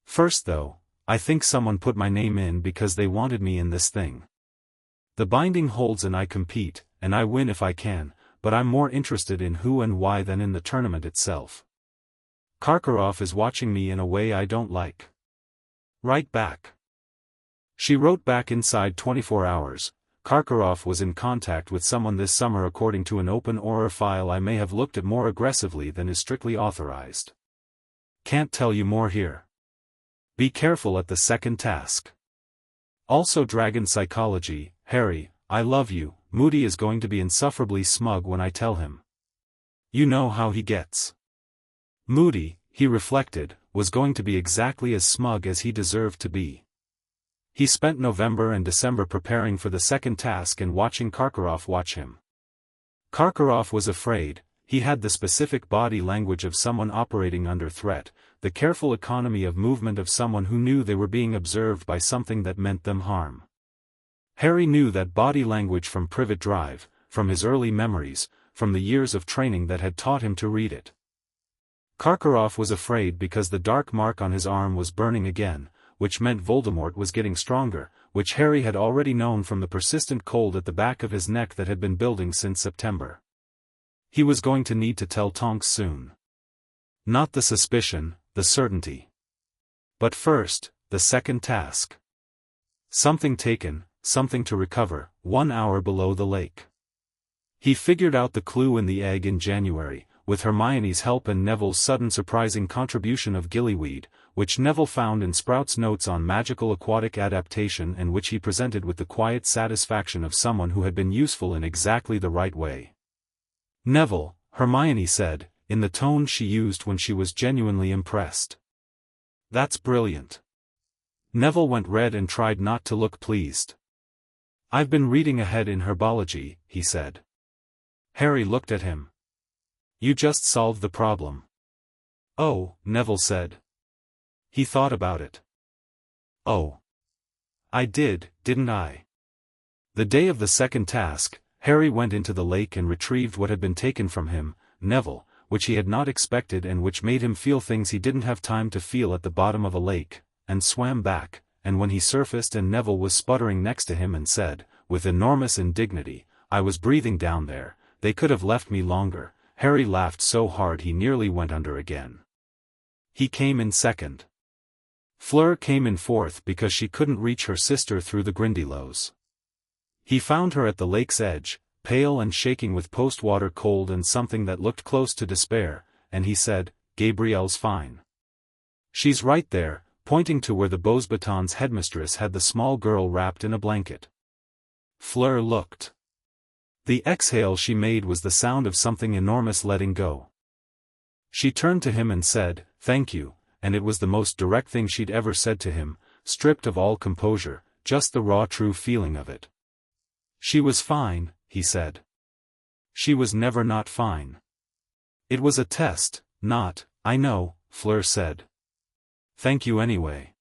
First though, I think someone put my name in because they wanted me in this thing. The binding holds and I compete, and I win if I can, but I'm more interested in who and why than in the tournament itself. Karkaroff is watching me in a way I don't like." Write back. She wrote back inside 24 hours, "Karkaroff was in contact with someone this summer according to an open Auror file I may have looked at more aggressively than is strictly authorized. Can't tell you more here. Be careful at the second task. Also dragon psychology, Harry, I love you. Moody is going to be insufferably smug when I tell him. You know how he gets." Moody, he reflected, was going to be exactly as smug as he deserved to be. He spent November and December preparing for the second task and watching Karkaroff watch him. Karkaroff was afraid. He had the specific body language of someone operating under threat, the careful economy of movement of someone who knew they were being observed by something that meant them harm. Harry knew that body language from Privet Drive, from his early memories, from the years of training that had taught him to read it. Karkaroff was afraid because the dark mark on his arm was burning again, which meant Voldemort was getting stronger, which Harry had already known from the persistent cold at the back of his neck that had been building since September. He was going to need to tell Tonks soon. Not the suspicion, the certainty. But first, the second task. Something taken, something to recover, 1 hour below the lake. He figured out the clue in the egg in January, with Hermione's help and Neville's sudden surprising contribution of gillyweed, which Neville found in Sprout's notes on magical aquatic adaptation and which he presented with the quiet satisfaction of someone who had been useful in exactly the right way. "Neville," Hermione said, in the tone she used when she was genuinely impressed. "That's brilliant." Neville went red and tried not to look pleased. "I've been reading ahead in herbology," he said. Harry looked at him. "You just solved the problem." "Oh," Neville said. He thought about it. "Oh. I did, didn't I?" The day of the second task, Harry went into the lake and retrieved what had been taken from him, Neville, which he had not expected and which made him feel things he didn't have time to feel at the bottom of a lake, and swam back, and when he surfaced and Neville was sputtering next to him and said, with enormous indignity, "I was breathing down there, they could have left me longer," Harry laughed so hard he nearly went under again. He came in second. Fleur came in fourth because she couldn't reach her sister through the Grindylows. He found her at the lake's edge, pale and shaking with post-water cold and something that looked close to despair, and he said, "Gabrielle's fine. She's right there," pointing to where the Beauxbatons headmistress had the small girl wrapped in a blanket. Fleur looked. The exhale she made was the sound of something enormous letting go. She turned to him and said, "Thank you," and it was the most direct thing she'd ever said to him, stripped of all composure, just the raw true feeling of it. "She was fine," he said. She was never not fine. It was a test, not, I know, Fleur said. Thank you anyway.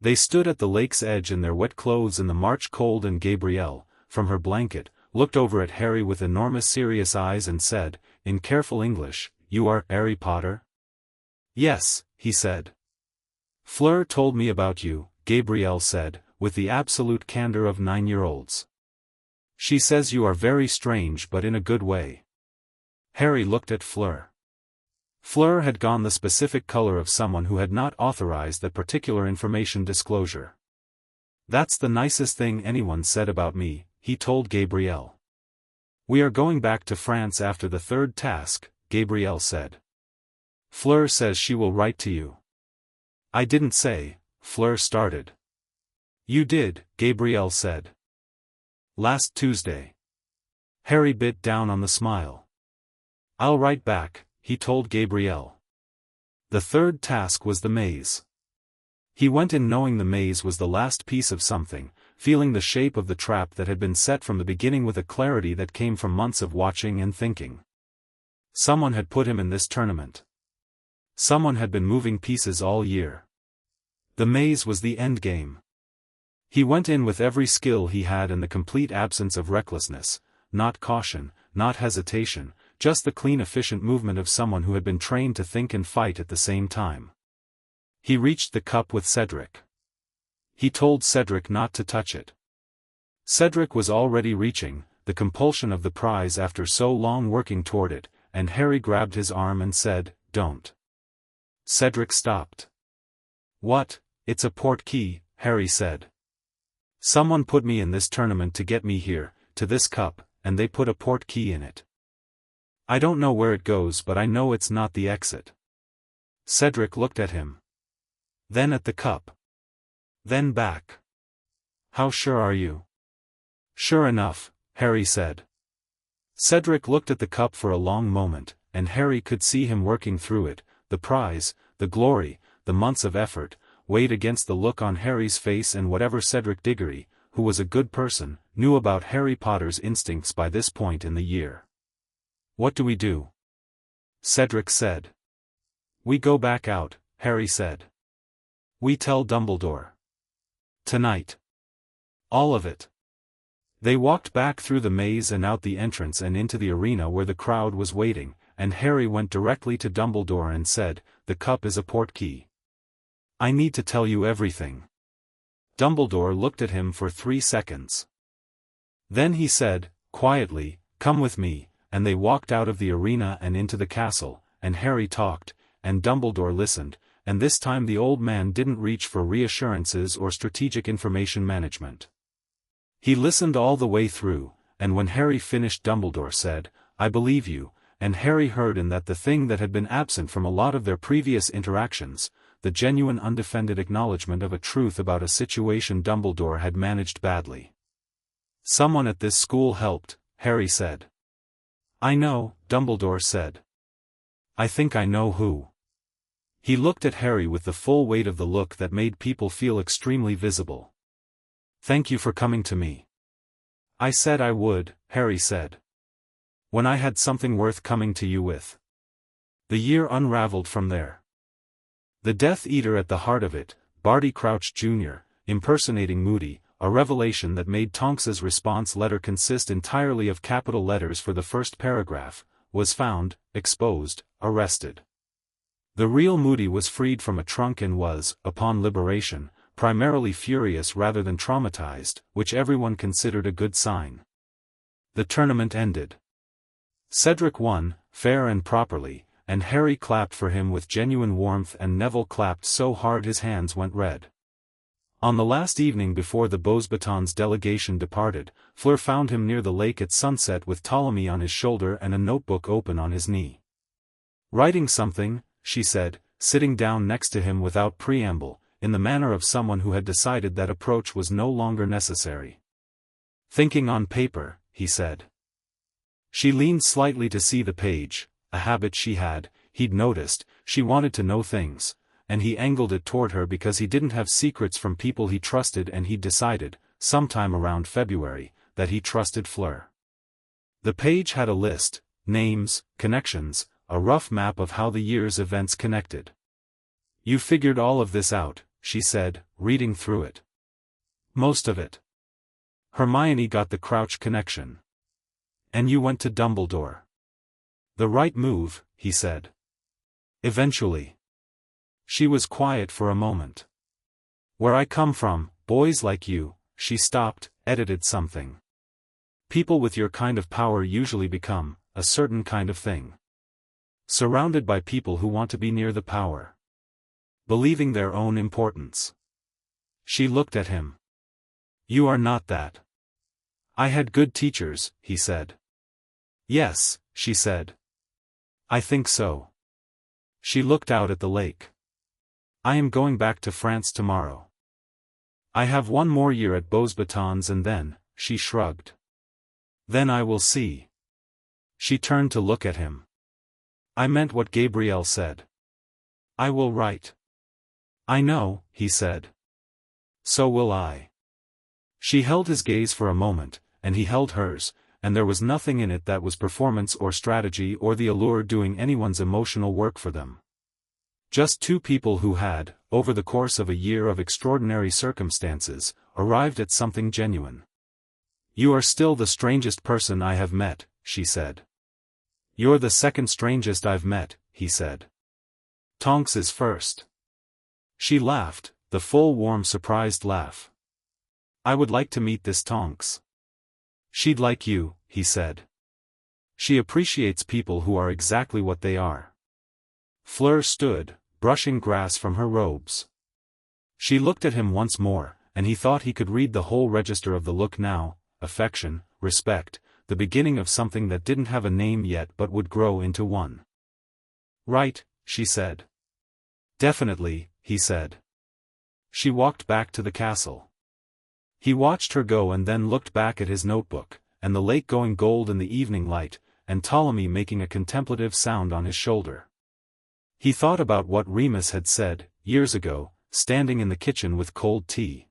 They stood at the lake's edge in their wet clothes in the March cold, and Gabrielle, from her blanket, looked over at Harry with enormous serious eyes and said, in careful English, "You are Harry Potter?" "Yes," he said. "Fleur told me about you," Gabrielle said, with the absolute candor of 9-year-olds. "She says you are very strange, but in a good way." Harry looked at Fleur. Fleur had gone the specific color of someone who had not authorized that particular information disclosure. "That's the nicest thing anyone said about me," he told Gabrielle. "We are going back to France after the third task," Gabrielle said. "Fleur says she will write to you." "I didn't say," Fleur started. "You did," Gabrielle said. "Last Tuesday." Harry bit down on the smile. "I'll write back," he told Gabrielle. The third task was the maze. He went in knowing the maze was the last piece of something, feeling the shape of the trap that had been set from the beginning with a clarity that came from months of watching and thinking. Someone had put him in this tournament. Someone had been moving pieces all year. The maze was the end game. He went in with every skill he had and the complete absence of recklessness, not caution, not hesitation, just the clean efficient movement of someone who had been trained to think and fight at the same time. He reached the cup with Cedric. He told Cedric not to touch it. Cedric was already reaching, the compulsion of the prize after so long working toward it, and Harry grabbed his arm and said, "Don't." Cedric stopped. "What? It's a portkey," Harry said. "Someone put me in this tournament to get me here, to this cup, and they put a portkey in it. I don't know where it goes, but I know it's not the exit." Cedric looked at him. Then at the cup. Then back. "How sure are you?" "Sure enough," Harry said. Cedric looked at the cup for a long moment, and Harry could see him working through it, the prize, the glory, the months of effort, weighed against the look on Harry's face and whatever Cedric Diggory, who was a good person, knew about Harry Potter's instincts by this point in the year. "What do we do?" Cedric said. "We go back out," Harry said. "We tell Dumbledore. Tonight. All of it." They walked back through the maze and out the entrance and into the arena where the crowd was waiting, and Harry went directly to Dumbledore and said, "The cup is a portkey. I need to tell you everything." Dumbledore looked at him for 3 seconds. Then he said, quietly, "Come with me," and they walked out of the arena and into the castle, and Harry talked, and Dumbledore listened, and this time the old man didn't reach for reassurances or strategic information management. He listened all the way through, and when Harry finished Dumbledore said, "I believe you," and Harry heard in that the thing that had been absent from a lot of their previous interactions, the genuine undefended acknowledgement of a truth about a situation Dumbledore had managed badly. "Someone at this school helped," Harry said. "I know," Dumbledore said. "I think I know who." He looked at Harry with the full weight of the look that made people feel extremely visible. "Thank you for coming to me." "I said I would," Harry said. "When I had something worth coming to you with." The year unraveled from there. The Death Eater at the heart of it, Barty Crouch Jr., impersonating Moody, a revelation that made Tonks's response letter consist entirely of capital letters for the first paragraph, was found, exposed, arrested. The real Moody was freed from a trunk and was, upon liberation, primarily furious rather than traumatized, which everyone considered a good sign. The tournament ended. Cedric won, fair and properly, and Harry clapped for him with genuine warmth and Neville clapped so hard his hands went red. On the last evening before the Beauxbatons delegation departed, Fleur found him near the lake at sunset with Ptolemy on his shoulder and a notebook open on his knee. "Writing something," she said, sitting down next to him without preamble, in the manner of someone who had decided that approach was no longer necessary. "Thinking on paper," he said. She leaned slightly to see the page, a habit she had, he'd noticed. She wanted to know things, and he angled it toward her because he didn't have secrets from people he trusted, and he'd decided, sometime around February, that he trusted Fleur. The page had a list, names, connections, a rough map of how the year's events connected. "You figured all of this out," she said, reading through it. "Most of it." Hermione got the Crouch connection. "And you went to Dumbledore." "The right move," he said. "Eventually." She was quiet for a moment. "Where I come from, boys like you," she stopped, edited something. "People with your kind of power usually become a certain kind of thing. Surrounded by people who want to be near the power. Believing their own importance." She looked at him. "You are not that." "I had good teachers," he said. "Yes," she said. "I think so." She looked out at the lake. "I am going back to France tomorrow. I have one more year at Beauxbatons and then," she shrugged. "Then I will see." She turned to look at him. "I meant what Gabrielle said. I will write." "I know," he said. "So will I." She held his gaze for a moment, and he held hers, and there was nothing in it that was performance or strategy or the allure doing anyone's emotional work for them. Just two people who had, over the course of a year of extraordinary circumstances, arrived at something genuine. "You are still the strangest person I have met," she said. "You're the second strangest I've met," he said. "Tonks is first." She laughed, the full warm surprised laugh. "I would like to meet this Tonks." "She'd like you," he said. "She appreciates people who are exactly what they are." Fleur stood, brushing grass from her robes. She looked at him once more, and he thought he could read the whole register of the look now: affection, respect, the beginning of something that didn't have a name yet but would grow into one. "Right," she said. "Definitely," he said. She walked back to the castle. He watched her go and then looked back at his notebook, and the lake going gold in the evening light, and Ptolemy making a contemplative sound on his shoulder. He thought about what Remus had said, years ago, standing in the kitchen with cold tea.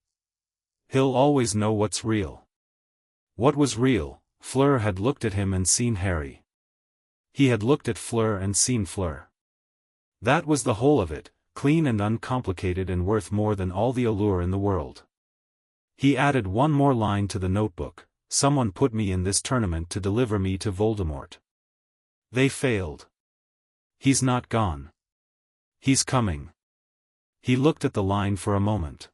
"He'll always know what's real." What was real? Fleur had looked at him and seen Harry. He had looked at Fleur and seen Fleur. That was the whole of it, clean and uncomplicated and worth more than all the allure in the world. He added one more line to the notebook: "Someone put me in this tournament to deliver me to Voldemort. They failed. He's not gone. He's coming." He looked at the line for a moment.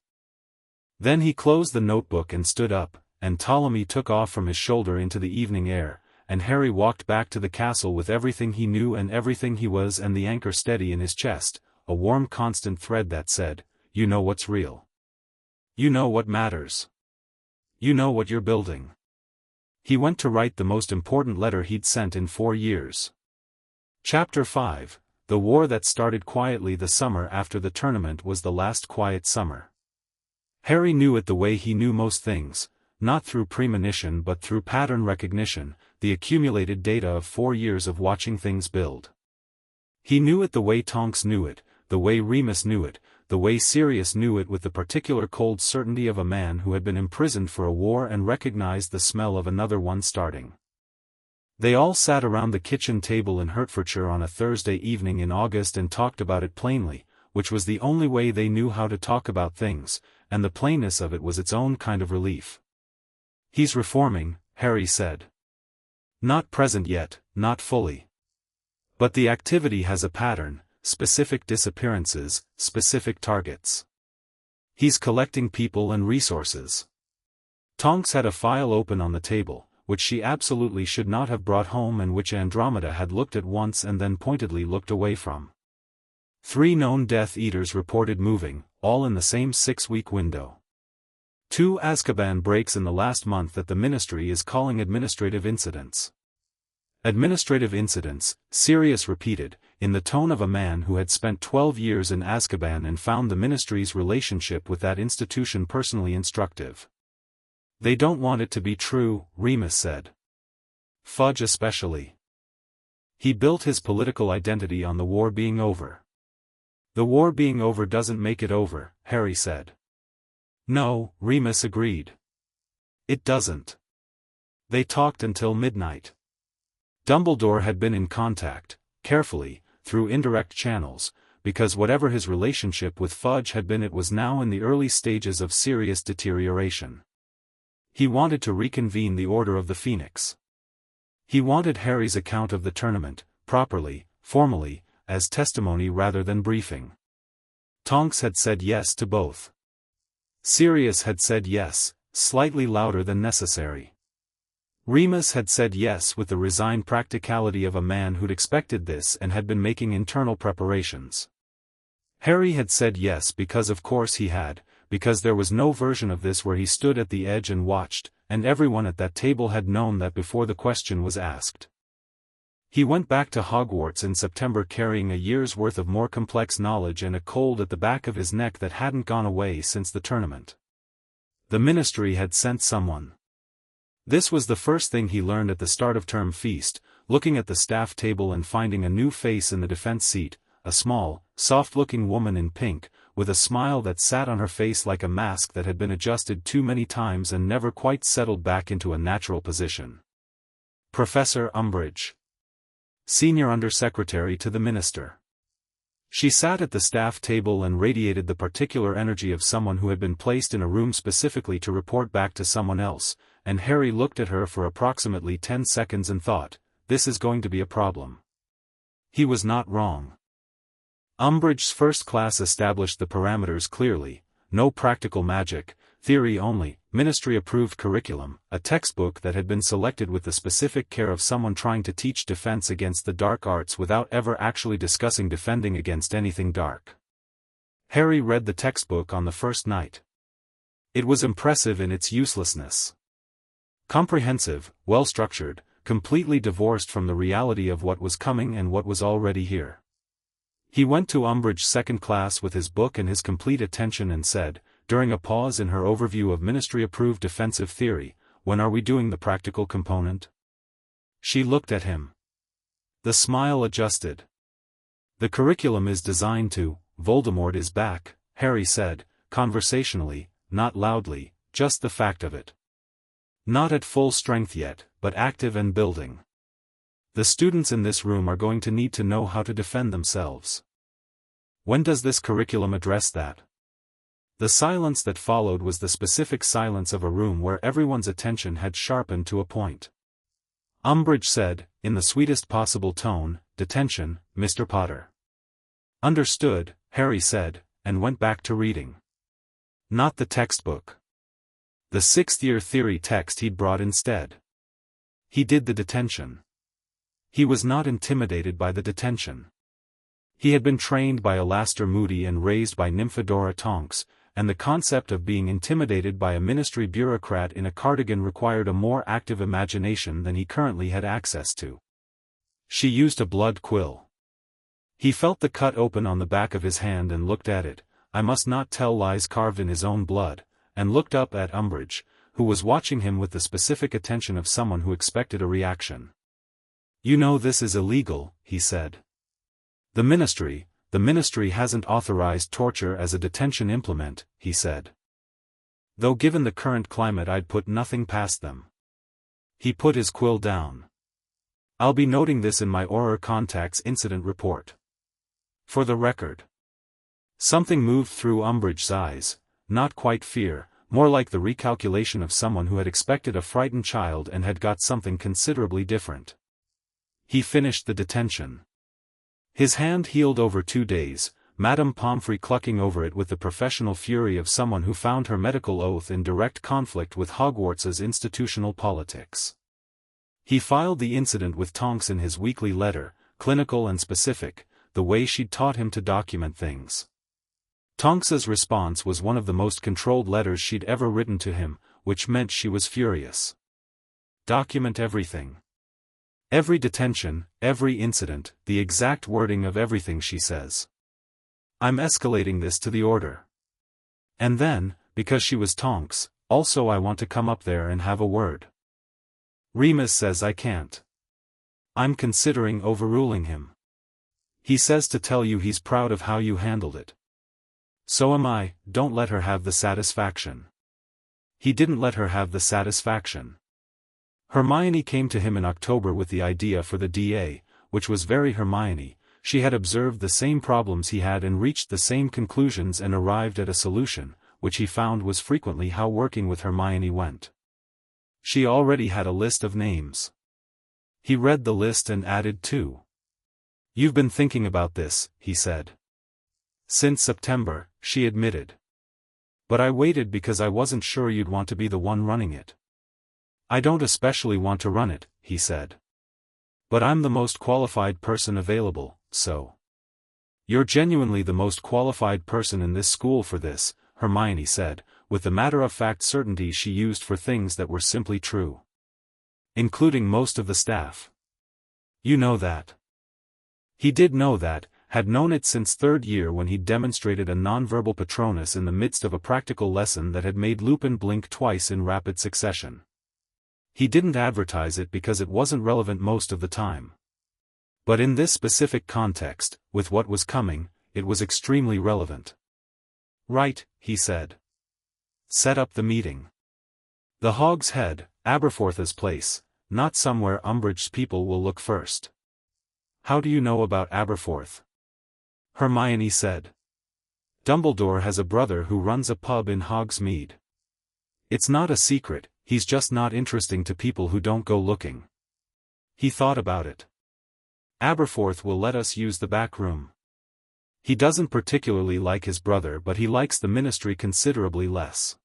Then he closed the notebook and stood up, and Ptolemy took off from his shoulder into the evening air, and Harry walked back to the castle with everything he knew and everything he was and the anchor steady in his chest, a warm constant thread that said, "You know what's real. You know what matters. You know what you're building." He went to write the most important letter he'd sent in 4 years. Chapter 5, The war that started quietly the summer after the tournament was the last quiet summer. Harry knew it the way he knew most things, not through premonition but through pattern recognition, the accumulated data of 4 years of watching things build. He knew it the way Tonks knew it, the way Remus knew it, the way Sirius knew it, with the particular cold certainty of a man who had been imprisoned for a war and recognized the smell of another one starting. They all sat around the kitchen table in Hertfordshire on a Thursday evening in August and talked about it plainly, which was the only way they knew how to talk about things, and the plainness of it was its own kind of relief. "He's reforming," Harry said. "Not present yet, not fully. But the activity has a pattern, specific disappearances, specific targets. He's collecting people and resources." Tonks had a file open on the table, which she absolutely should not have brought home and which Andromeda had looked at once and then pointedly looked away from. 3 known Death Eaters reported moving, all in the same 6-week window. 2 Azkaban breaks in the last month that the Ministry is calling administrative incidents. "Administrative incidents," Sirius repeated, in the tone of a man who had spent 12 years in Azkaban and found the Ministry's relationship with that institution personally instructive. "They don't want it to be true," Remus said. "Fudge especially." He built his political identity on the war being over. "The war being over doesn't make it over," Harry said. "No," Remus agreed. "It doesn't. They talked until midnight. Dumbledore had been in contact, carefully, through indirect channels, because whatever his relationship with Fudge had been, it was now in the early stages of serious deterioration. He wanted to reconvene the Order of the Phoenix. He wanted Harry's account of the tournament, properly, formally, as testimony rather than briefing. Tonks had said yes to both. Sirius had said yes, slightly louder than necessary. Remus had said yes with the resigned practicality of a man who'd expected this and had been making internal preparations. Harry had said yes because of course he had, because there was no version of this where he stood at the edge and watched, and everyone at that table had known that before the question was asked. He went back to Hogwarts in September carrying a year's worth of more complex knowledge and a cold at the back of his neck that hadn't gone away since the tournament. The Ministry had sent someone. This was the first thing he learned at the start of term feast, looking at the staff table and finding a new face in the defense seat, a small, soft-looking woman in pink, with a smile that sat on her face like a mask that had been adjusted too many times and never quite settled back into a natural position. Professor Umbridge. Senior Undersecretary to the Minister. She sat at the staff table and radiated the particular energy of someone who had been placed in a room specifically to report back to someone else, and Harry looked at her for approximately 10 seconds and thought, this is going to be a problem. He was not wrong. Umbridge's first class established the parameters clearly: no practical magic, theory only, ministry-approved curriculum, a textbook that had been selected with the specific care of someone trying to teach defense against the dark arts without ever actually discussing defending against anything dark. Harry read the textbook on the first night. It was impressive in its uselessness. Comprehensive, well-structured, completely divorced from the reality of what was coming and what was already here. He went to Umbridge's second class with his book and his complete attention and said, during a pause in her overview of ministry-approved defensive theory, "When are we doing the practical component?" She looked at him. The smile adjusted. "The curriculum is designed to, Voldemort is back," Harry said, conversationally, not loudly, just the fact of it. "Not at full strength yet, but active and building. The students in this room are going to need to know how to defend themselves." "When does this curriculum address that?" The silence that followed was the specific silence of a room where everyone's attention had sharpened to a point. Umbridge said, in the sweetest possible tone, "Detention, Mr. Potter." "Understood," Harry said, and went back to reading. Not the textbook. The sixth-year theory text he'd brought instead. He did the detention. He was not intimidated by the detention. He had been trained by Alastor Moody and raised by Nymphadora Tonks, and the concept of being intimidated by a ministry bureaucrat in a cardigan required a more active imagination than he currently had access to. She used a blood quill. He felt the cut open on the back of his hand and looked at it, "I must not tell lies," carved in his own blood, and looked up at Umbridge, who was watching him with the specific attention of someone who expected a reaction. "You know this is illegal," he said. The ministry hasn't authorized torture as a detention implement," he said. "Though given the current climate I'd put nothing past them." He put his quill down. "I'll be noting this in my Auror Contacts incident report. For the record." Something moved through Umbridge's eyes, not quite fear, more like the recalculation of someone who had expected a frightened child and had got something considerably different. He finished the detention. His hand healed over 2 days, Madame Pomfrey clucking over it with the professional fury of someone who found her medical oath in direct conflict with Hogwarts's institutional politics. He filed the incident with Tonks in his weekly letter, clinical and specific, the way she'd taught him to document things. Tonks's response was one of the most controlled letters she'd ever written to him, which meant she was furious. "Document everything. Every detention, every incident, the exact wording of everything," she says. "I'm escalating this to the order. And then, because she was Tonks, also I want to come up there and have a word. Remus says I can't. I'm considering overruling him. He says to tell you he's proud of how you handled it. So am I. Don't let her have the satisfaction." He didn't let her have the satisfaction. Hermione came to him in October with the idea for the DA, which was very Hermione. She had observed the same problems he had and reached the same conclusions and arrived at a solution, which he found was frequently how working with Hermione went. She already had a list of names. He read the list and added two. "You've been thinking about this," he said. "Since September," she admitted. "But I waited because I wasn't sure you'd want to be the one running it." "I don't especially want to run it," he said. "But I'm the most qualified person available, so." "You're genuinely the most qualified person in this school for this," Hermione said, with the matter-of-fact certainty she used for things that were simply true. "Including most of the staff." "You know that." He did know that, had known it since third year when he'd demonstrated a nonverbal Patronus in the midst of a practical lesson that had made Lupin blink twice in rapid succession. He didn't advertise it because it wasn't relevant most of the time. But in this specific context, with what was coming, it was extremely relevant. "Right," he said. "Set up the meeting. The Hog's Head, Aberforth's place, not somewhere Umbridge's people will look first." "How do you know about Aberforth?" Hermione said. "Dumbledore has a brother who runs a pub in Hogsmeade. It's not a secret, he's just not interesting to people who don't go looking." He thought about it. "Aberforth will let us use the back room. He doesn't particularly like his brother, but he likes the Ministry considerably less."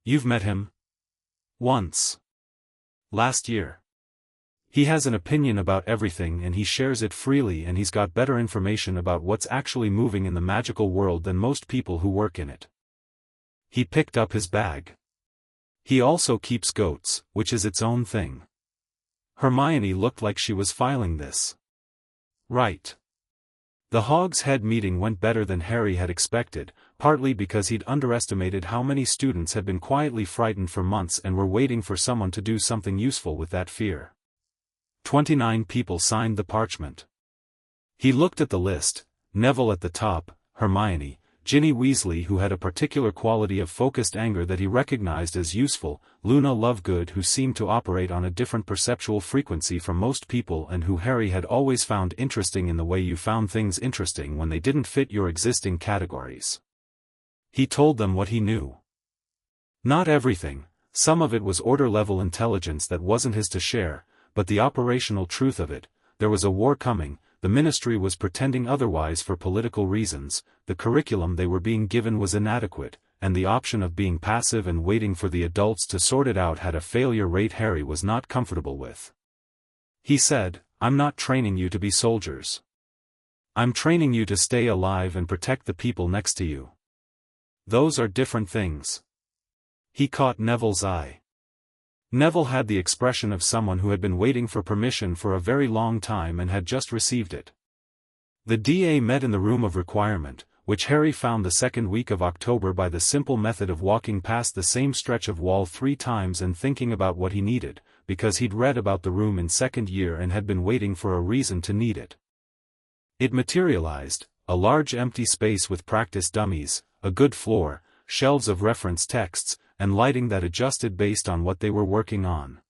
"You've met him?" "Once. Last year. He has an opinion about everything and he shares it freely, and he's got better information about what's actually moving in the magical world than most people who work in it." He picked up his bag. "He also keeps goats, which is its own thing." Hermione looked like she was filing this. "Right." The Hog's Head meeting went better than Harry had expected, partly because he'd underestimated how many students had been quietly frightened for months and were waiting for someone to do something useful with that fear. 29 people signed the parchment. He looked at the list: Neville at the top, Hermione, Ginny Weasley, who had a particular quality of focused anger that he recognized as useful, Luna Lovegood, who seemed to operate on a different perceptual frequency from most people and who Harry had always found interesting in the way you found things interesting when they didn't fit your existing categories. He told them what he knew. Not everything, some of it was order-level intelligence that wasn't his to share, but the operational truth of it: there was a war coming, the Ministry was pretending otherwise for political reasons, the curriculum they were being given was inadequate, and the option of being passive and waiting for the adults to sort it out had a failure rate Harry was not comfortable with. He said, "I'm not training you to be soldiers. I'm training you to stay alive and protect the people next to you. Those are different things." He caught Neville's eye. Neville had the expression of someone who had been waiting for permission for a very long time and had just received it. The DA met in the room of requirement, which Harry found the second week of October by the simple method of walking past the same stretch of wall 3 times and thinking about what he needed, because he'd read about the room in second year and had been waiting for a reason to need it. It materialized: a large empty space with practice dummies, a good floor, shelves of reference texts, and lighting that adjusted based on what they were working on.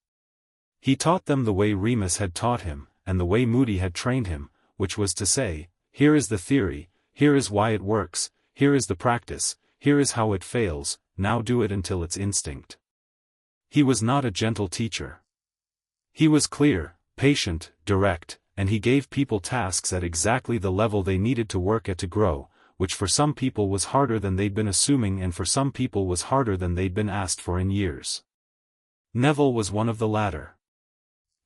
He taught them the way Remus had taught him, and the way Moody had trained him, which was to say, here is the theory, here is why it works, here is the practice, here is how it fails, now do it until it's instinct. He was not a gentle teacher. He was clear, patient, direct, and he gave people tasks at exactly the level they needed to work at to grow, which for some people was harder than they'd been assuming and for some people was harder than they'd been asked for in years. Neville was one of the latter.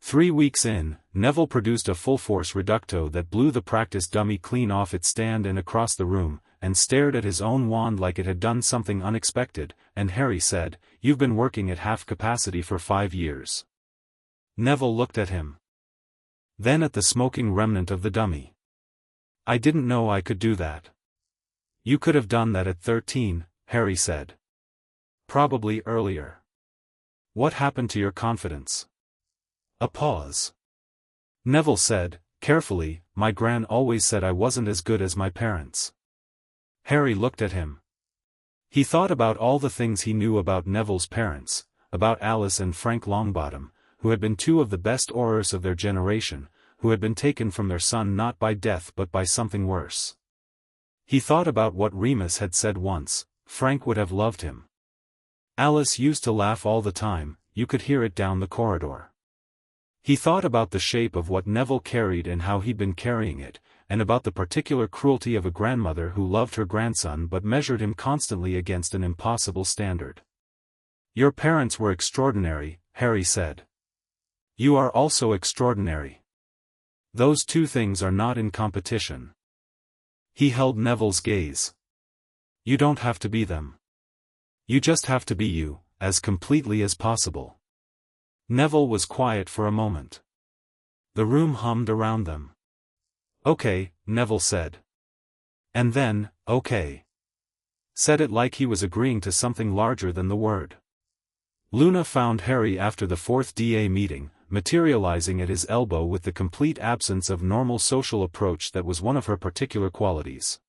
3 weeks in, Neville produced a full-force reducto that blew the practice dummy clean off its stand and across the room, and stared at his own wand like it had done something unexpected, and Harry said, "You've been working at half capacity for 5 years." Neville looked at him. Then at the smoking remnant of the dummy. "I didn't know I could do that." "You could have done that at 13, Harry said. "Probably earlier." "What happened to your confidence?" A pause. Neville said, carefully, "My gran always said I wasn't as good as my parents." Harry looked at him. He thought about all the things he knew about Neville's parents, about Alice and Frank Longbottom, who had been two of the best Aurors of their generation, who had been taken from their son not by death but by something worse. He thought about what Remus had said once: Frank would have loved him. Alice used to laugh all the time, you could hear it down the corridor. He thought about the shape of what Neville carried and how he'd been carrying it, and about the particular cruelty of a grandmother who loved her grandson but measured him constantly against an impossible standard. Your parents were extraordinary, Harry said. You are also extraordinary. Those two things are not in competition. He held Neville's gaze. You don't have to be them. You just have to be you, as completely as possible. Neville was quiet for a moment. The room hummed around them. Okay, Neville said. And then, okay. Said it like he was agreeing to something larger than the word. Luna found Harry after the 4th DA meeting, materializing at his elbow with the complete absence of normal social approach that was one of her particular qualities.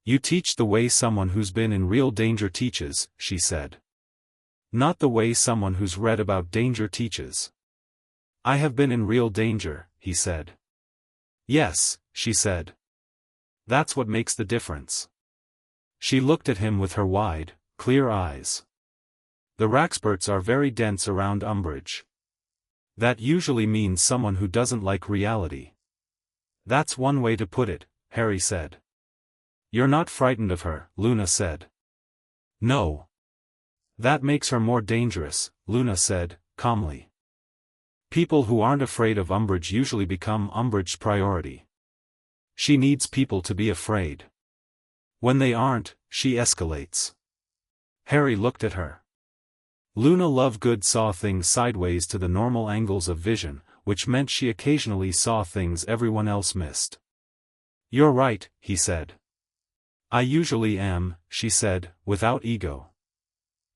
You teach the way someone who's been in real danger teaches, she said. Not the way someone who's read about danger teaches. I have been in real danger, he said. Yes, she said. That's what makes the difference. She looked at him with her wide, clear eyes. The Raxperts are very dense around Umbridge. That usually means someone who doesn't like reality. That's one way to put it, Harry said. You're not frightened of her, Luna said. No. That makes her more dangerous, Luna said, calmly. People who aren't afraid of Umbridge usually become Umbridge's priority. She needs people to be afraid. When they aren't, she escalates. Harry looked at her. Luna Lovegood saw things sideways to the normal angles of vision, which meant she occasionally saw things everyone else missed. You're right, he said. I usually am, she said, without ego.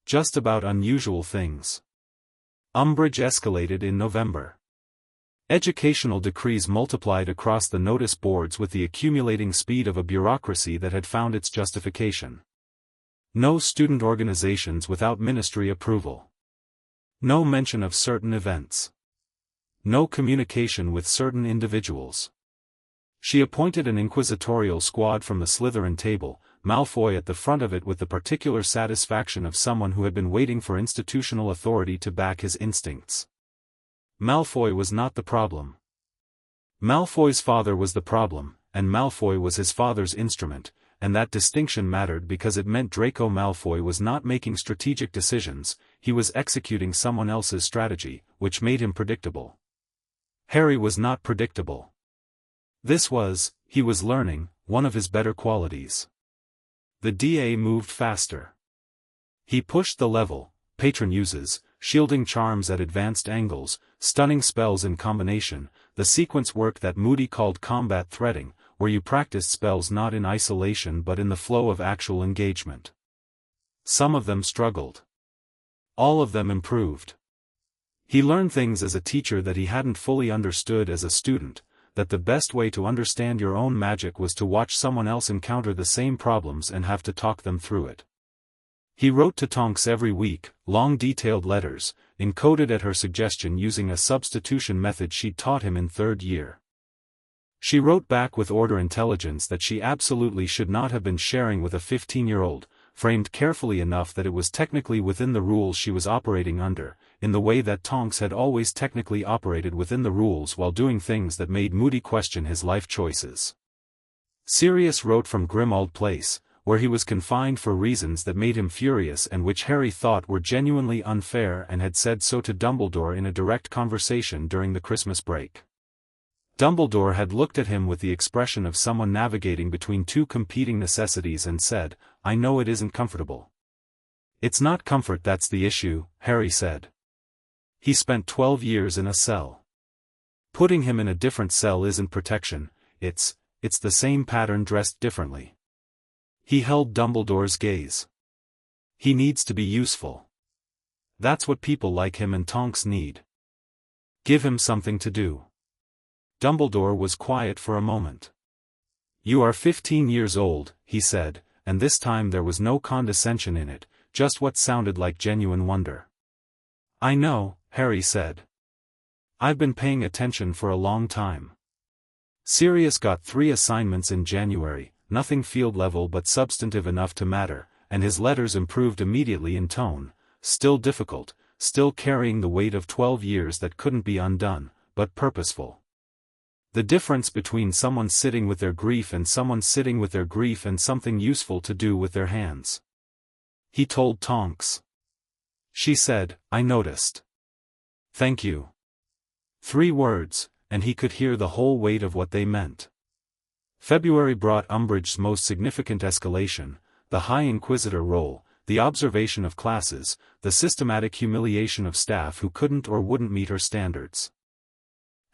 Just about unusual things. Umbridge escalated in November. Educational decrees multiplied across the notice boards with the accumulating speed of a bureaucracy that had found its justification. No student organizations without ministry approval. No mention of certain events. No communication with certain individuals. She appointed an inquisitorial squad from the Slytherin table, Malfoy at the front of it with the particular satisfaction of someone who had been waiting for institutional authority to back his instincts. Malfoy was not the problem. Malfoy's father was the problem, and Malfoy was his father's instrument, and that distinction mattered because it meant Draco Malfoy was not making strategic decisions, he was executing someone else's strategy, which made him predictable. Harry was not predictable. This was, he was learning, one of his better qualities. The DA moved faster. He pushed the level, patron uses, shielding charms at advanced angles, stunning spells in combination, the sequence work that Moody called combat threading, where you practiced spells not in isolation but in the flow of actual engagement. Some of them struggled. All of them improved. He learned things as a teacher that he hadn't fully understood as a student, that the best way to understand your own magic was to watch someone else encounter the same problems and have to talk them through it. He wrote to Tonks every week, long detailed letters, encoded at her suggestion using a substitution method she'd taught him in 3rd year. She wrote back with order intelligence that she absolutely should not have been sharing with a 15-year-old, framed carefully enough that it was technically within the rules she was operating under, in the way that Tonks had always technically operated within the rules while doing things that made Moody question his life choices. Sirius wrote from Grimmauld Place, where he was confined for reasons that made him furious and which Harry thought were genuinely unfair, and had said so to Dumbledore in a direct conversation during the Christmas break. Dumbledore had looked at him with the expression of someone navigating between two competing necessities and said, I know it isn't comfortable. It's not comfort that's the issue, Harry said. He spent 12 years in a cell. Putting him in a different cell isn't protection, it's the same pattern dressed differently. He held Dumbledore's gaze. He needs to be useful. That's what people like him and Tonks need. Give him something to do. Dumbledore was quiet for a moment. You are 15 years old, he said, and this time there was no condescension in it, just what sounded like genuine wonder. I know, Harry said. I've been paying attention for a long time. Sirius got 3 assignments in January, nothing field level but substantive enough to matter, and his letters improved immediately in tone, still difficult, still carrying the weight of 12 years that couldn't be undone, but purposeful. The difference between someone sitting with their grief and someone sitting with their grief and something useful to do with their hands. He told Tonks. She said, I noticed. Thank you. 3 words, and he could hear the whole weight of what they meant. February brought Umbridge's most significant escalation, the High Inquisitor role, the observation of classes, the systematic humiliation of staff who couldn't or wouldn't meet her standards.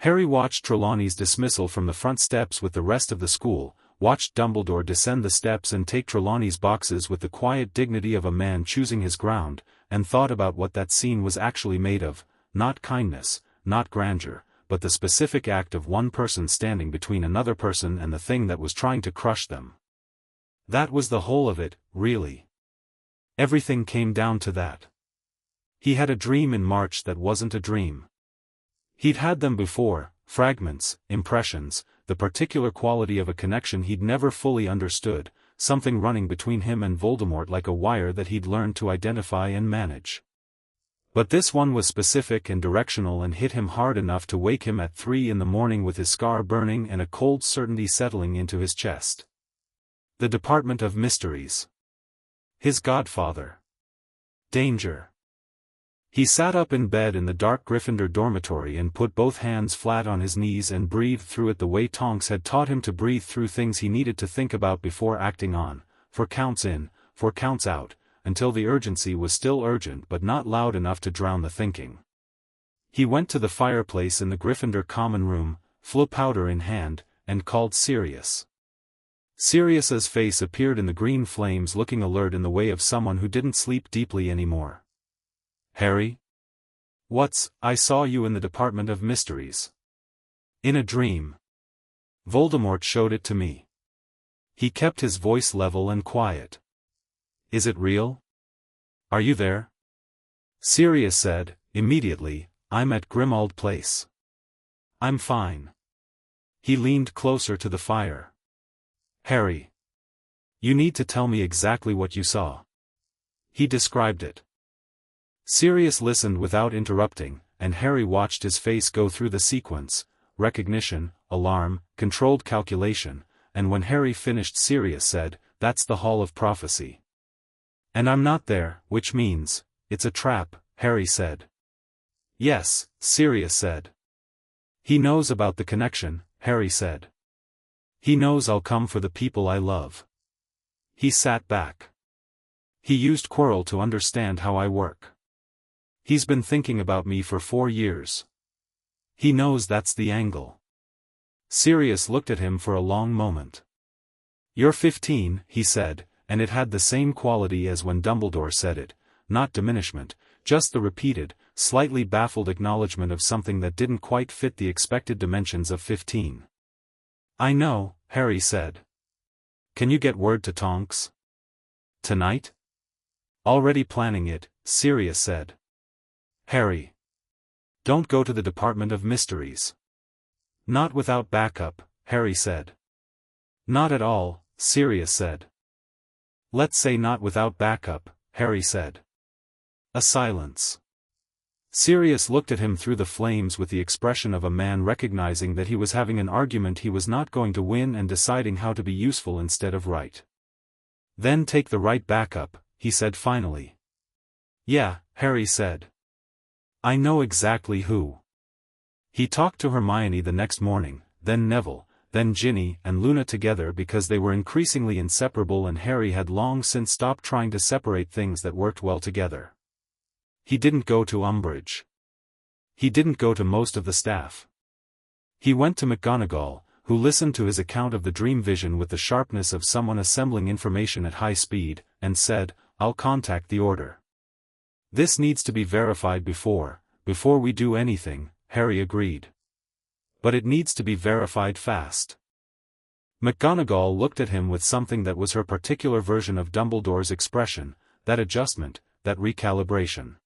Harry watched Trelawney's dismissal from the front steps with the rest of the school, watched Dumbledore descend the steps and take Trelawney's boxes with the quiet dignity of a man choosing his ground, and thought about what that scene was actually made of, not kindness, not grandeur, but the specific act of one person standing between another person and the thing that was trying to crush them. That was the whole of it, really. Everything came down to that. He had a dream in March that wasn't a dream. He'd had them before, fragments, impressions, the particular quality of a connection he'd never fully understood, something running between him and Voldemort like a wire that he'd learned to identify and manage. But this one was specific and directional and hit him hard enough to wake him at 3 in the morning with his scar burning and a cold certainty settling into his chest. The Department of Mysteries. His godfather. Danger. He sat up in bed in the dark Gryffindor dormitory and put both hands flat on his knees and breathed through it the way Tonks had taught him to breathe through things he needed to think about before acting on, 4 counts in, 4 counts out, until the urgency was still urgent but not loud enough to drown the thinking. He went to the fireplace in the Gryffindor common room, flu powder in hand, and called Sirius. Sirius's face appeared in the green flames looking alert in the way of someone who didn't sleep deeply anymore. Harry? I saw you in the Department of Mysteries. In a dream. Voldemort showed it to me. He kept his voice level and quiet. Is it real? Are you there? Sirius said, immediately, I'm at Grimmauld Place. I'm fine. He leaned closer to the fire. Harry. You need to tell me exactly what you saw. He described it. Sirius listened without interrupting, and Harry watched his face go through the sequence, recognition, alarm, controlled calculation, and when Harry finished Sirius said, that's the Hall of Prophecy. And I'm not there, which means, it's a trap, Harry said. Yes, Sirius said. He knows about the connection, Harry said. He knows I'll come for the people I love. He sat back. He used Quirrell to understand how I work. He's been thinking about me for 4 years. He knows that's the angle. Sirius looked at him for a long moment. You're 15, he said, and it had the same quality as when Dumbledore said it, not diminishment, just the repeated, slightly baffled acknowledgement of something that didn't quite fit the expected dimensions of 15. I know, Harry said. Can you get word to Tonks? Tonight? Already planning it, Sirius said. Harry. Don't go to the Department of Mysteries. Not without backup, Harry said. Not at all, Sirius said. Let's say not without backup, Harry said. A silence. Sirius looked at him through the flames with the expression of a man recognizing that he was having an argument he was not going to win and deciding how to be useful instead of right. Then take the right backup, he said finally. Yeah, Harry said. I know exactly who. He talked to Hermione the next morning, then Neville, then Ginny and Luna together because they were increasingly inseparable and Harry had long since stopped trying to separate things that worked well together. He didn't go to Umbridge. He didn't go to most of the staff. He went to McGonagall, who listened to his account of the dream vision with the sharpness of someone assembling information at high speed, and said, I'll contact the Order. This needs to be verified before we do anything, Harry agreed. But it needs to be verified fast. McGonagall looked at him with something that was her particular version of Dumbledore's expression, that adjustment, that recalibration.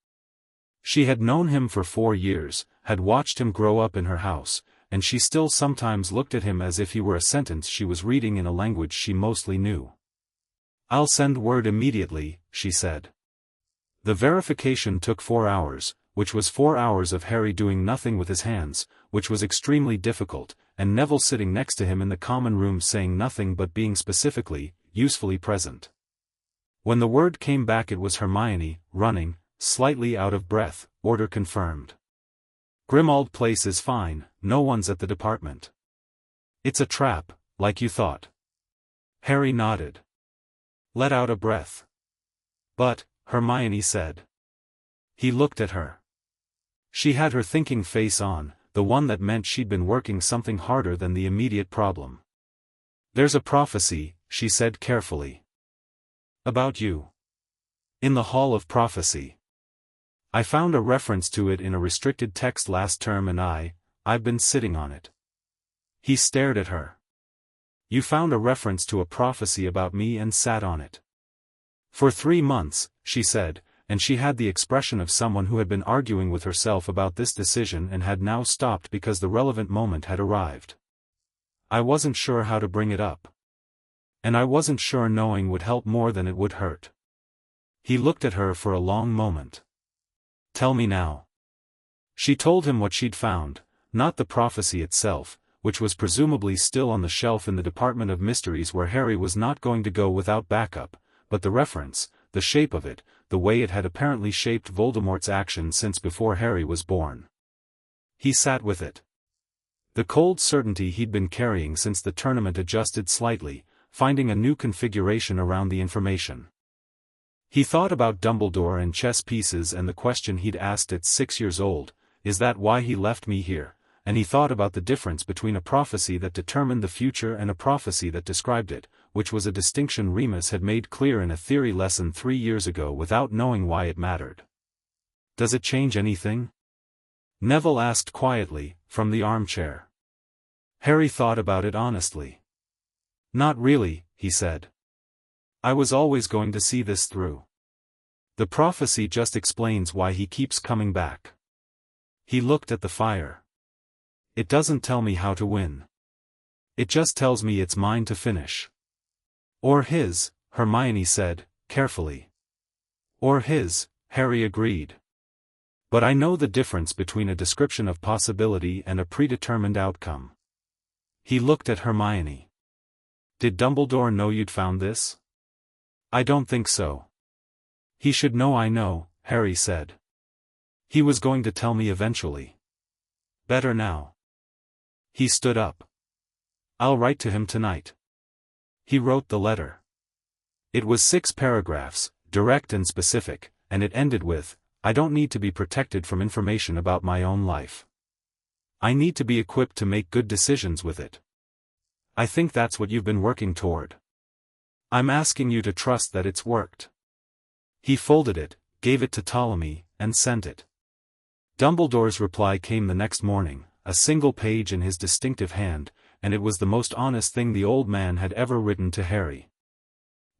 She had known him for 4 years, had watched him grow up in her house, and she still sometimes looked at him as if he were a sentence she was reading in a language she mostly knew. "I'll send word immediately," she said. The verification took 4 hours, which was 4 hours of Harry doing nothing with his hands, which was extremely difficult, and Neville sitting next to him in the common room saying nothing but being specifically, usefully present. When the word came back it was Hermione, running, slightly out of breath. "Order confirmed. Grimmauld Place is fine, no one's at the department." "It's a trap, like you thought." Harry nodded. Let out a breath. "But," Hermione said. He looked at her. She had her thinking face on, the one that meant she'd been working something harder than the immediate problem. "There's a prophecy," she said carefully. "About you. In the Hall of Prophecy. I found a reference to it in a restricted text last term and I've been sitting on it." He stared at her. "You found a reference to a prophecy about me and sat on it." "For 3 months," she said, and she had the expression of someone who had been arguing with herself about this decision and had now stopped because the relevant moment had arrived. "I wasn't sure how to bring it up. And I wasn't sure knowing would help more than it would hurt." He looked at her for a long moment. "Tell me now." She told him what she'd found, not the prophecy itself, which was presumably still on the shelf in the Department of Mysteries where Harry was not going to go without backup, but the reference, the shape of it, the way it had apparently shaped Voldemort's actions since before Harry was born. He sat with it. The cold certainty he'd been carrying since the tournament adjusted slightly, finding a new configuration around the information. He thought about Dumbledore and chess pieces and the question he'd asked at 6 years old, "Is that why he left me here?" And he thought about the difference between a prophecy that determined the future and a prophecy that described it, which was a distinction Remus had made clear in a theory lesson 3 years ago without knowing why it mattered. "Does it change anything?" Neville asked quietly, from the armchair. Harry thought about it honestly. "Not really," he said. "I was always going to see this through. The prophecy just explains why he keeps coming back." He looked at the fire. "It doesn't tell me how to win. It just tells me it's mine to finish." "Or his," Hermione said, carefully. "Or his," Harry agreed. "But I know the difference between a description of possibility and a predetermined outcome." He looked at Hermione. "Did Dumbledore know you'd found this?" "I don't think so." "He should know I know," Harry said. "He was going to tell me eventually. Better now." He stood up. "I'll write to him tonight." He wrote the letter. It was 6 paragraphs, direct and specific, and it ended with, "I don't need to be protected from information about my own life. I need to be equipped to make good decisions with it. I think that's what you've been working toward. I'm asking you to trust that it's worked." He folded it, gave it to Ptolemy, and sent it. Dumbledore's reply came the next morning, a single page in his distinctive hand, and it was the most honest thing the old man had ever written to Harry.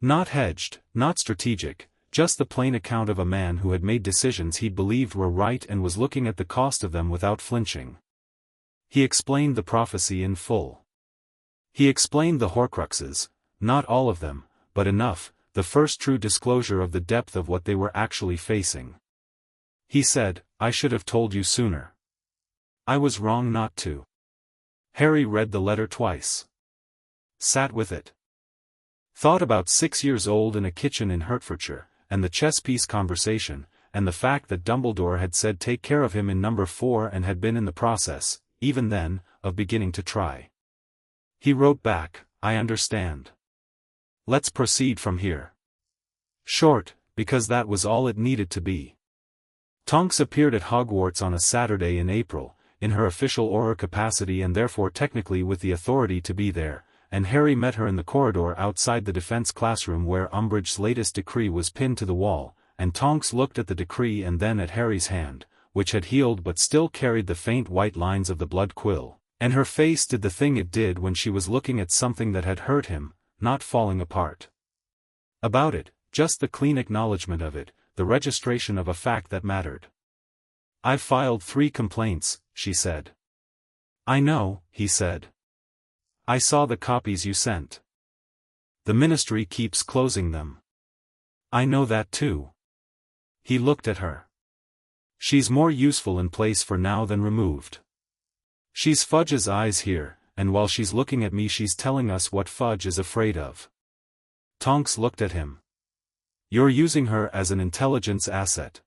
Not hedged, not strategic, just the plain account of a man who had made decisions he believed were right and was looking at the cost of them without flinching. He explained the prophecy in full. He explained the Horcruxes, not all of them, but enough, the first true disclosure of the depth of what they were actually facing. He said, "I should have told you sooner. I was wrong not to." Harry read the letter twice. Sat with it. Thought about 6 years old in a kitchen in Hertfordshire, and the chess piece conversation, and the fact that Dumbledore had said take care of him in number 4 and had been in the process, even then, of beginning to try. He wrote back, "I understand. Let's proceed from here." Short, because that was all it needed to be. Tonks appeared at Hogwarts on a Saturday in April, in her official Auror capacity and therefore technically with the authority to be there, and Harry met her in the corridor outside the defense classroom where Umbridge's latest decree was pinned to the wall, and Tonks looked at the decree and then at Harry's hand, which had healed but still carried the faint white lines of the blood quill, and her face did the thing it did when she was looking at something that had hurt him, not falling apart. About it, just the clean acknowledgement of it, the registration of a fact that mattered. "I've filed 3 complaints," she said. "I know," he said. "I saw the copies you sent. The ministry keeps closing them." "I know that too." He looked at her. "She's more useful in place for now than removed. She's Fudge's eyes here, and while she's looking at me she's telling us what Fudge is afraid of." Tonks looked at him. "You're using her as an intelligence asset."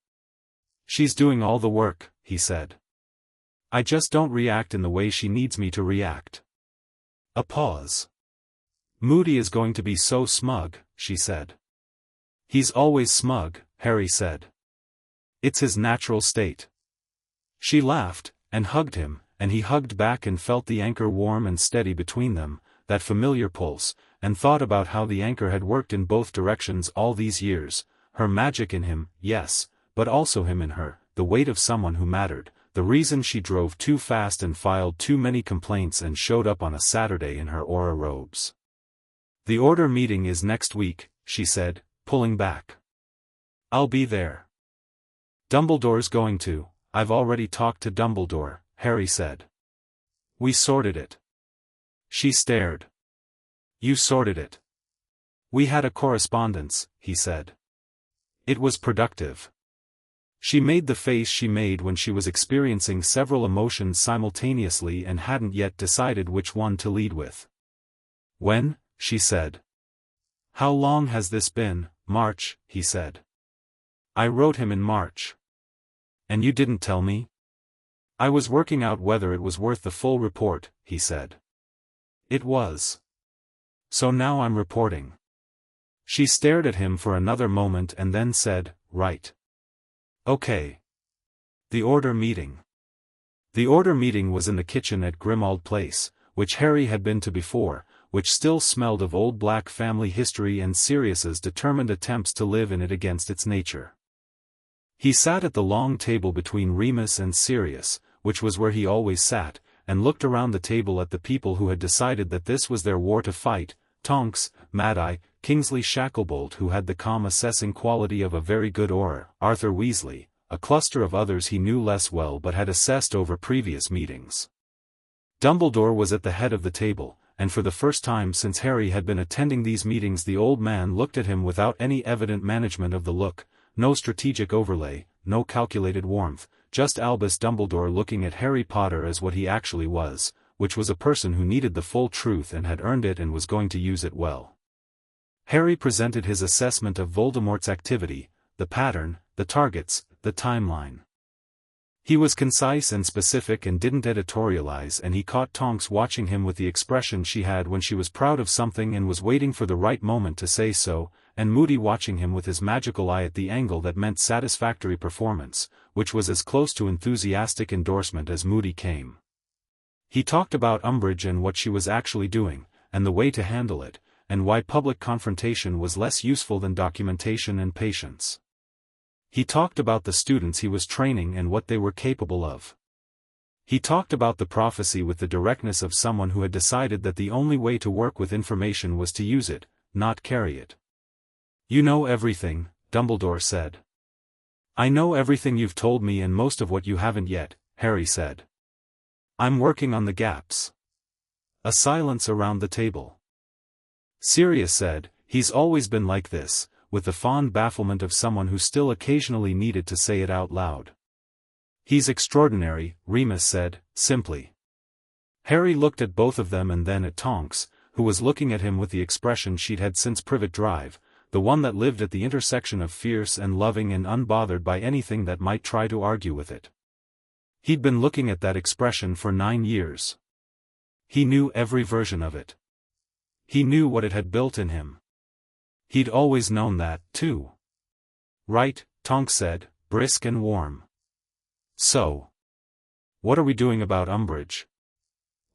"She's doing all the work," he said. "I just don't react in the way she needs me to react." A pause. "Moody is going to be so smug," she said. "He's always smug," Harry said. "It's his natural state." She laughed, and hugged him, and he hugged back and felt the anchor warm and steady between them, that familiar pulse, and thought about how the anchor had worked in both directions all these years, her magic in him, yes, but also him in her, the weight of someone who mattered, the reason she drove too fast and filed too many complaints and showed up on a Saturday in her Auror robes. "The order meeting is next week," she said, pulling back. "I'll be there." "Dumbledore's going to. I've already talked to Dumbledore," Harry said. "We sorted it." She stared. "You sorted it?" "We had a correspondence," he said. "It was productive." She made the face she made when she was experiencing several emotions simultaneously and hadn't yet decided which one to lead with. "When?" she said. "How long has this been?" "March," he said. "I wrote him in March." "And you didn't tell me?" "I was working out whether it was worth the full report," he said. "It was. So now I'm reporting." She stared at him for another moment and then said, "Right. Okay. The order meeting." The order meeting was in the kitchen at Grimmauld Place, which Harry had been to before, which still smelled of old black family history and Sirius's determined attempts to live in it against its nature. He sat at the long table between Remus and Sirius, which was where he always sat, and looked around the table at the people who had decided that this was their war to fight: Tonks, Mad-Eye, Kingsley Shacklebolt, who had the calm assessing quality of a very good Auror, Arthur Weasley, a cluster of others he knew less well but had assessed over previous meetings. Dumbledore was at the head of the table, and for the first time since Harry had been attending these meetings the old man looked at him without any evident management of the look, no strategic overlay, no calculated warmth, just Albus Dumbledore looking at Harry Potter as what he actually was, which was a person who needed the full truth and had earned it and was going to use it well. Harry presented his assessment of Voldemort's activity, the pattern, the targets, the timeline. He was concise and specific and didn't editorialize, and he caught Tonks watching him with the expression she had when she was proud of something and was waiting for the right moment to say so, and Moody watching him with his magical eye at the angle that meant satisfactory performance, which was as close to enthusiastic endorsement as Moody came. He talked about Umbridge and what she was actually doing, and the way to handle it, and why public confrontation was less useful than documentation and patience. He talked about the students he was training and what they were capable of. He talked about the prophecy with the directness of someone who had decided that the only way to work with information was to use it, not carry it. "You know everything," Dumbledore said. "I know everything you've told me and most of what you haven't yet," Harry said. "I'm working on the gaps." A silence around the table. Sirius said, "He's always been like this," with the fond bafflement of someone who still occasionally needed to say it out loud. "He's extraordinary," Remus said, simply. Harry looked at both of them and then at Tonks, who was looking at him with the expression she'd had since Privet Drive, the one that lived at the intersection of fierce and loving and unbothered by anything that might try to argue with it. He'd been looking at that expression for 9 years. He knew every version of it. He knew what it had built in him. He'd always known that, too. "Right," Tonks said, brisk and warm. "So, what are we doing about Umbridge?"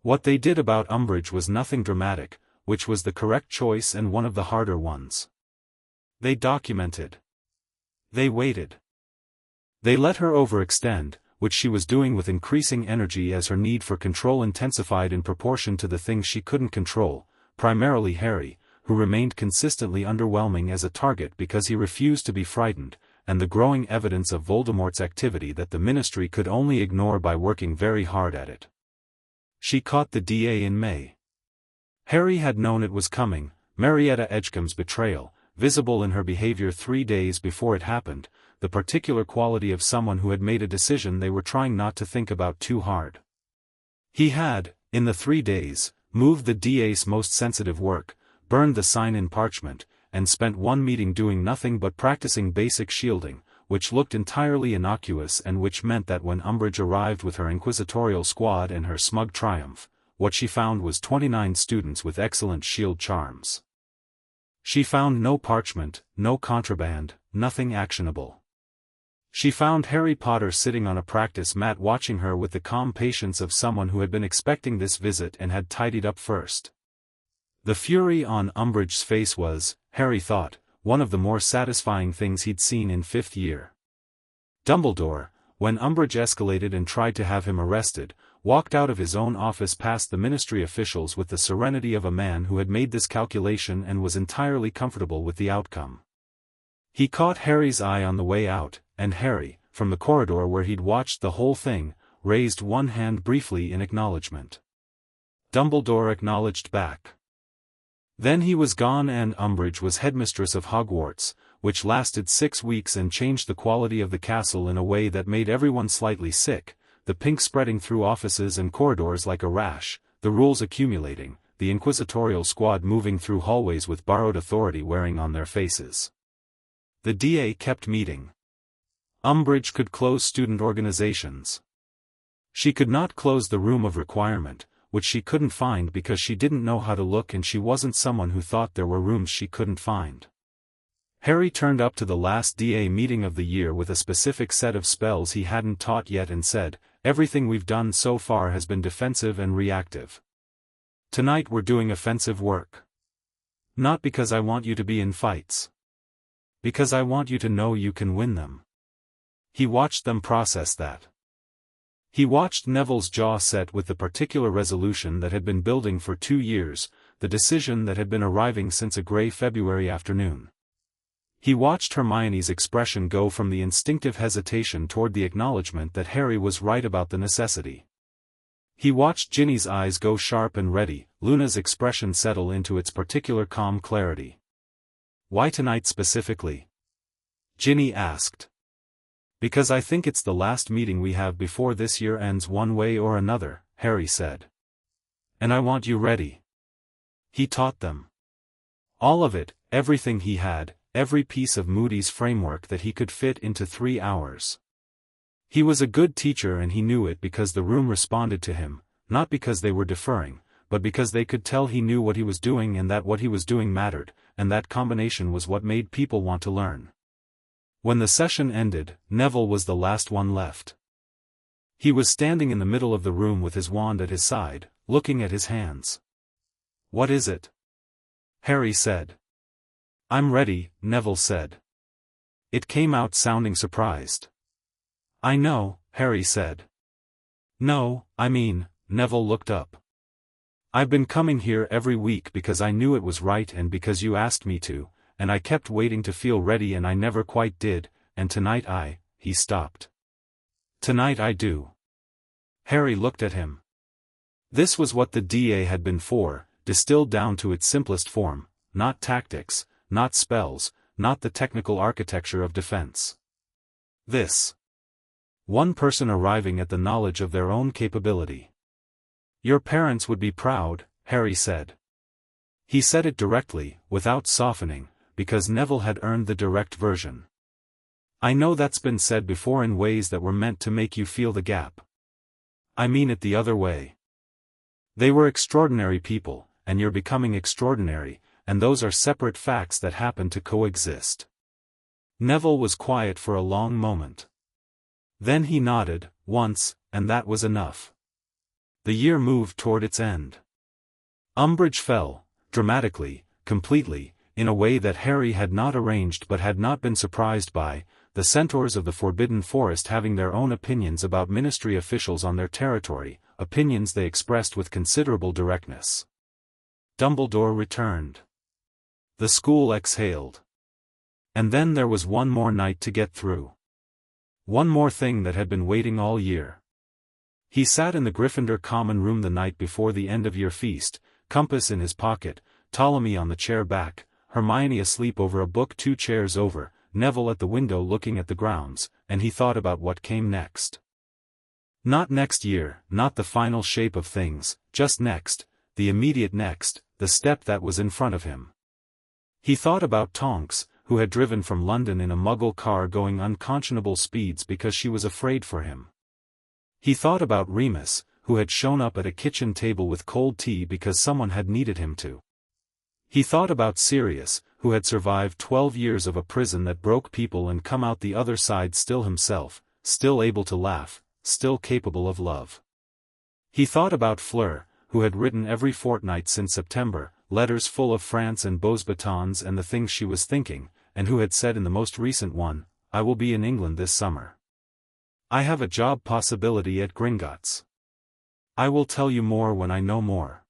What they did about Umbridge was nothing dramatic, which was the correct choice and one of the harder ones. They documented. They waited. They let her overextend, which she was doing with increasing energy as her need for control intensified in proportion to the things she couldn't control, primarily Harry, who remained consistently underwhelming as a target because he refused to be frightened, and the growing evidence of Voldemort's activity that the Ministry could only ignore by working very hard at it. She caught the DA in May. Harry had known it was coming, Marietta Edgecombe's betrayal, visible in her behavior 3 days before it happened, the particular quality of someone who had made a decision they were trying not to think about too hard. He had, in the 3 days, moved the DA's most sensitive work, burned the sign in parchment, and spent one meeting doing nothing but practicing basic shielding, which looked entirely innocuous and which meant that when Umbridge arrived with her inquisitorial squad and her smug triumph, what she found was 29 students with excellent shield charms. She found no parchment, no contraband, nothing actionable. She found Harry Potter sitting on a practice mat watching her with the calm patience of someone who had been expecting this visit and had tidied up first. The fury on Umbridge's face was, Harry thought, one of the more satisfying things he'd seen in 5th year. Dumbledore, when Umbridge escalated and tried to have him arrested, walked out of his own office past the Ministry officials with the serenity of a man who had made this calculation and was entirely comfortable with the outcome. He caught Harry's eye on the way out, and Harry, from the corridor where he'd watched the whole thing, raised one hand briefly in acknowledgement. Dumbledore acknowledged back. Then he was gone and Umbridge was headmistress of Hogwarts, which lasted 6 weeks and changed the quality of the castle in a way that made everyone slightly sick, the pink spreading through offices and corridors like a rash, the rules accumulating, the inquisitorial squad moving through hallways with borrowed authority wearing on their faces. The DA kept meeting. Umbridge could close student organizations. She could not close the Room of Requirement, which she couldn't find because she didn't know how to look and she wasn't someone who thought there were rooms she couldn't find. Harry turned up to the last DA meeting of the year with a specific set of spells he hadn't taught yet and said, "Everything we've done so far has been defensive and reactive. Tonight we're doing offensive work. Not because I want you to be in fights. Because I want you to know you can win them." He watched them process that. He watched Neville's jaw set with the particular resolution that had been building for 2 years, the decision that had been arriving since a grey February afternoon. He watched Hermione's expression go from the instinctive hesitation toward the acknowledgement that Harry was right about the necessity. He watched Ginny's eyes go sharp and ready, Luna's expression settle into its particular calm clarity. "Why tonight specifically?" Ginny asked. "Because I think it's the last meeting we have before this year ends one way or another," Harry said. "And I want you ready." He taught them. All of it, everything he had, every piece of Moody's framework that he could fit into 3 hours. He was a good teacher and he knew it because the room responded to him, not because they were deferring, but because they could tell he knew what he was doing and that what he was doing mattered, and that combination was what made people want to learn. When the session ended, Neville was the last one left. He was standing in the middle of the room with his wand at his side, looking at his hands. "What is it?" Harry said. "I'm ready," Neville said. It came out sounding surprised. "I know," Harry said. "No, I mean," Neville looked up. "I've been coming here every week because I knew it was right and because you asked me to, and I kept waiting to feel ready and I never quite did, and tonight he stopped. "Tonight I do." Harry looked at him. This was what the DA had been for, distilled down to its simplest form, not tactics, not spells, not the technical architecture of defense. This. One person arriving at the knowledge of their own capability. "Your parents would be proud," Harry said. He said it directly, without softening, because Neville had earned the direct version. "I know that's been said before in ways that were meant to make you feel the gap. I mean it the other way. They were extraordinary people, and you're becoming extraordinary, and those are separate facts that happen to coexist." Neville was quiet for a long moment. Then he nodded, once, and that was enough. The year moved toward its end. Umbridge fell, dramatically, completely, in a way that Harry had not arranged but had not been surprised by, the centaurs of the Forbidden Forest having their own opinions about ministry officials on their territory, opinions they expressed with considerable directness. Dumbledore returned. The school exhaled. And then there was one more night to get through. One more thing that had been waiting all year. He sat in the Gryffindor common room the night before the end-of-year feast, compass in his pocket, Ptolemy on the chair back, Hermione asleep over a book 2 chairs over, Neville at the window looking at the grounds, and he thought about what came next. Not next year, not the final shape of things, just next, the immediate next, the step that was in front of him. He thought about Tonks, who had driven from London in a Muggle car going unconscionable speeds because she was afraid for him. He thought about Remus, who had shown up at a kitchen table with cold tea because someone had needed him to. He thought about Sirius, who had survived 12 years of a prison that broke people and come out the other side still himself, still able to laugh, still capable of love. He thought about Fleur, who had written every fortnight since September, letters full of France and Beau's batons and the things she was thinking, and who had said in the most recent one, "I will be in England this summer. I have a job possibility at Gringotts. I will tell you more when I know more."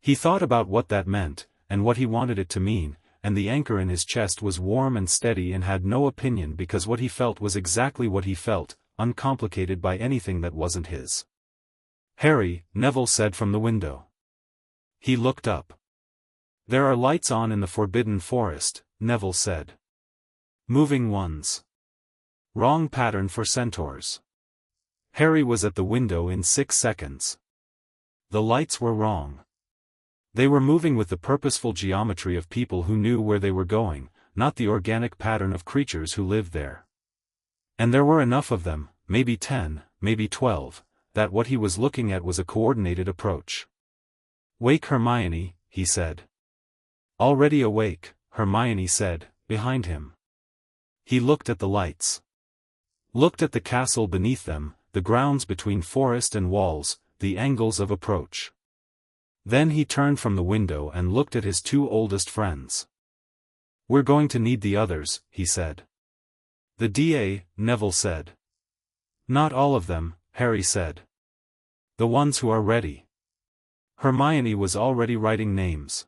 He thought about what that meant, and what he wanted it to mean, and the anchor in his chest was warm and steady and had no opinion because what he felt was exactly what he felt, uncomplicated by anything that wasn't his. "Harry," Neville said from the window. He looked up. "There are lights on in the Forbidden Forest," Neville said. "Moving ones. Wrong pattern for centaurs." Harry was at the window in 6 seconds. The lights were wrong. They were moving with the purposeful geometry of people who knew where they were going, not the organic pattern of creatures who lived there. And there were enough of them, maybe 10, maybe 12, that what he was looking at was a coordinated approach. "Wake Hermione," he said. "Already awake," Hermione said, behind him. He looked at the lights. Looked at the castle beneath them, the grounds between forest and walls, the angles of approach. Then he turned from the window and looked at his 2 oldest friends. "We're going to need the others," he said. "The DA," Neville said. "Not all of them," Harry said. "The ones who are ready." Hermione was already writing names.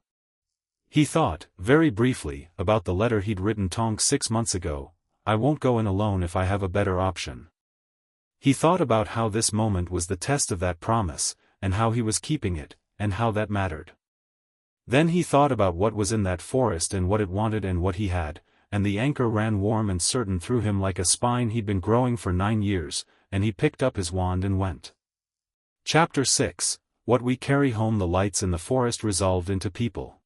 He thought, very briefly, about the letter he'd written Tonks 6 months ago, "I won't go in alone if I have a better option." He thought about how this moment was the test of that promise, and how he was keeping it, and how that mattered. Then he thought about what was in that forest and what it wanted and what he had, and the anchor ran warm and certain through him like a spine he'd been growing for 9 years, and he picked up his wand and went. Chapter 6, What We Carry Home. The lights in the forest resolved into people.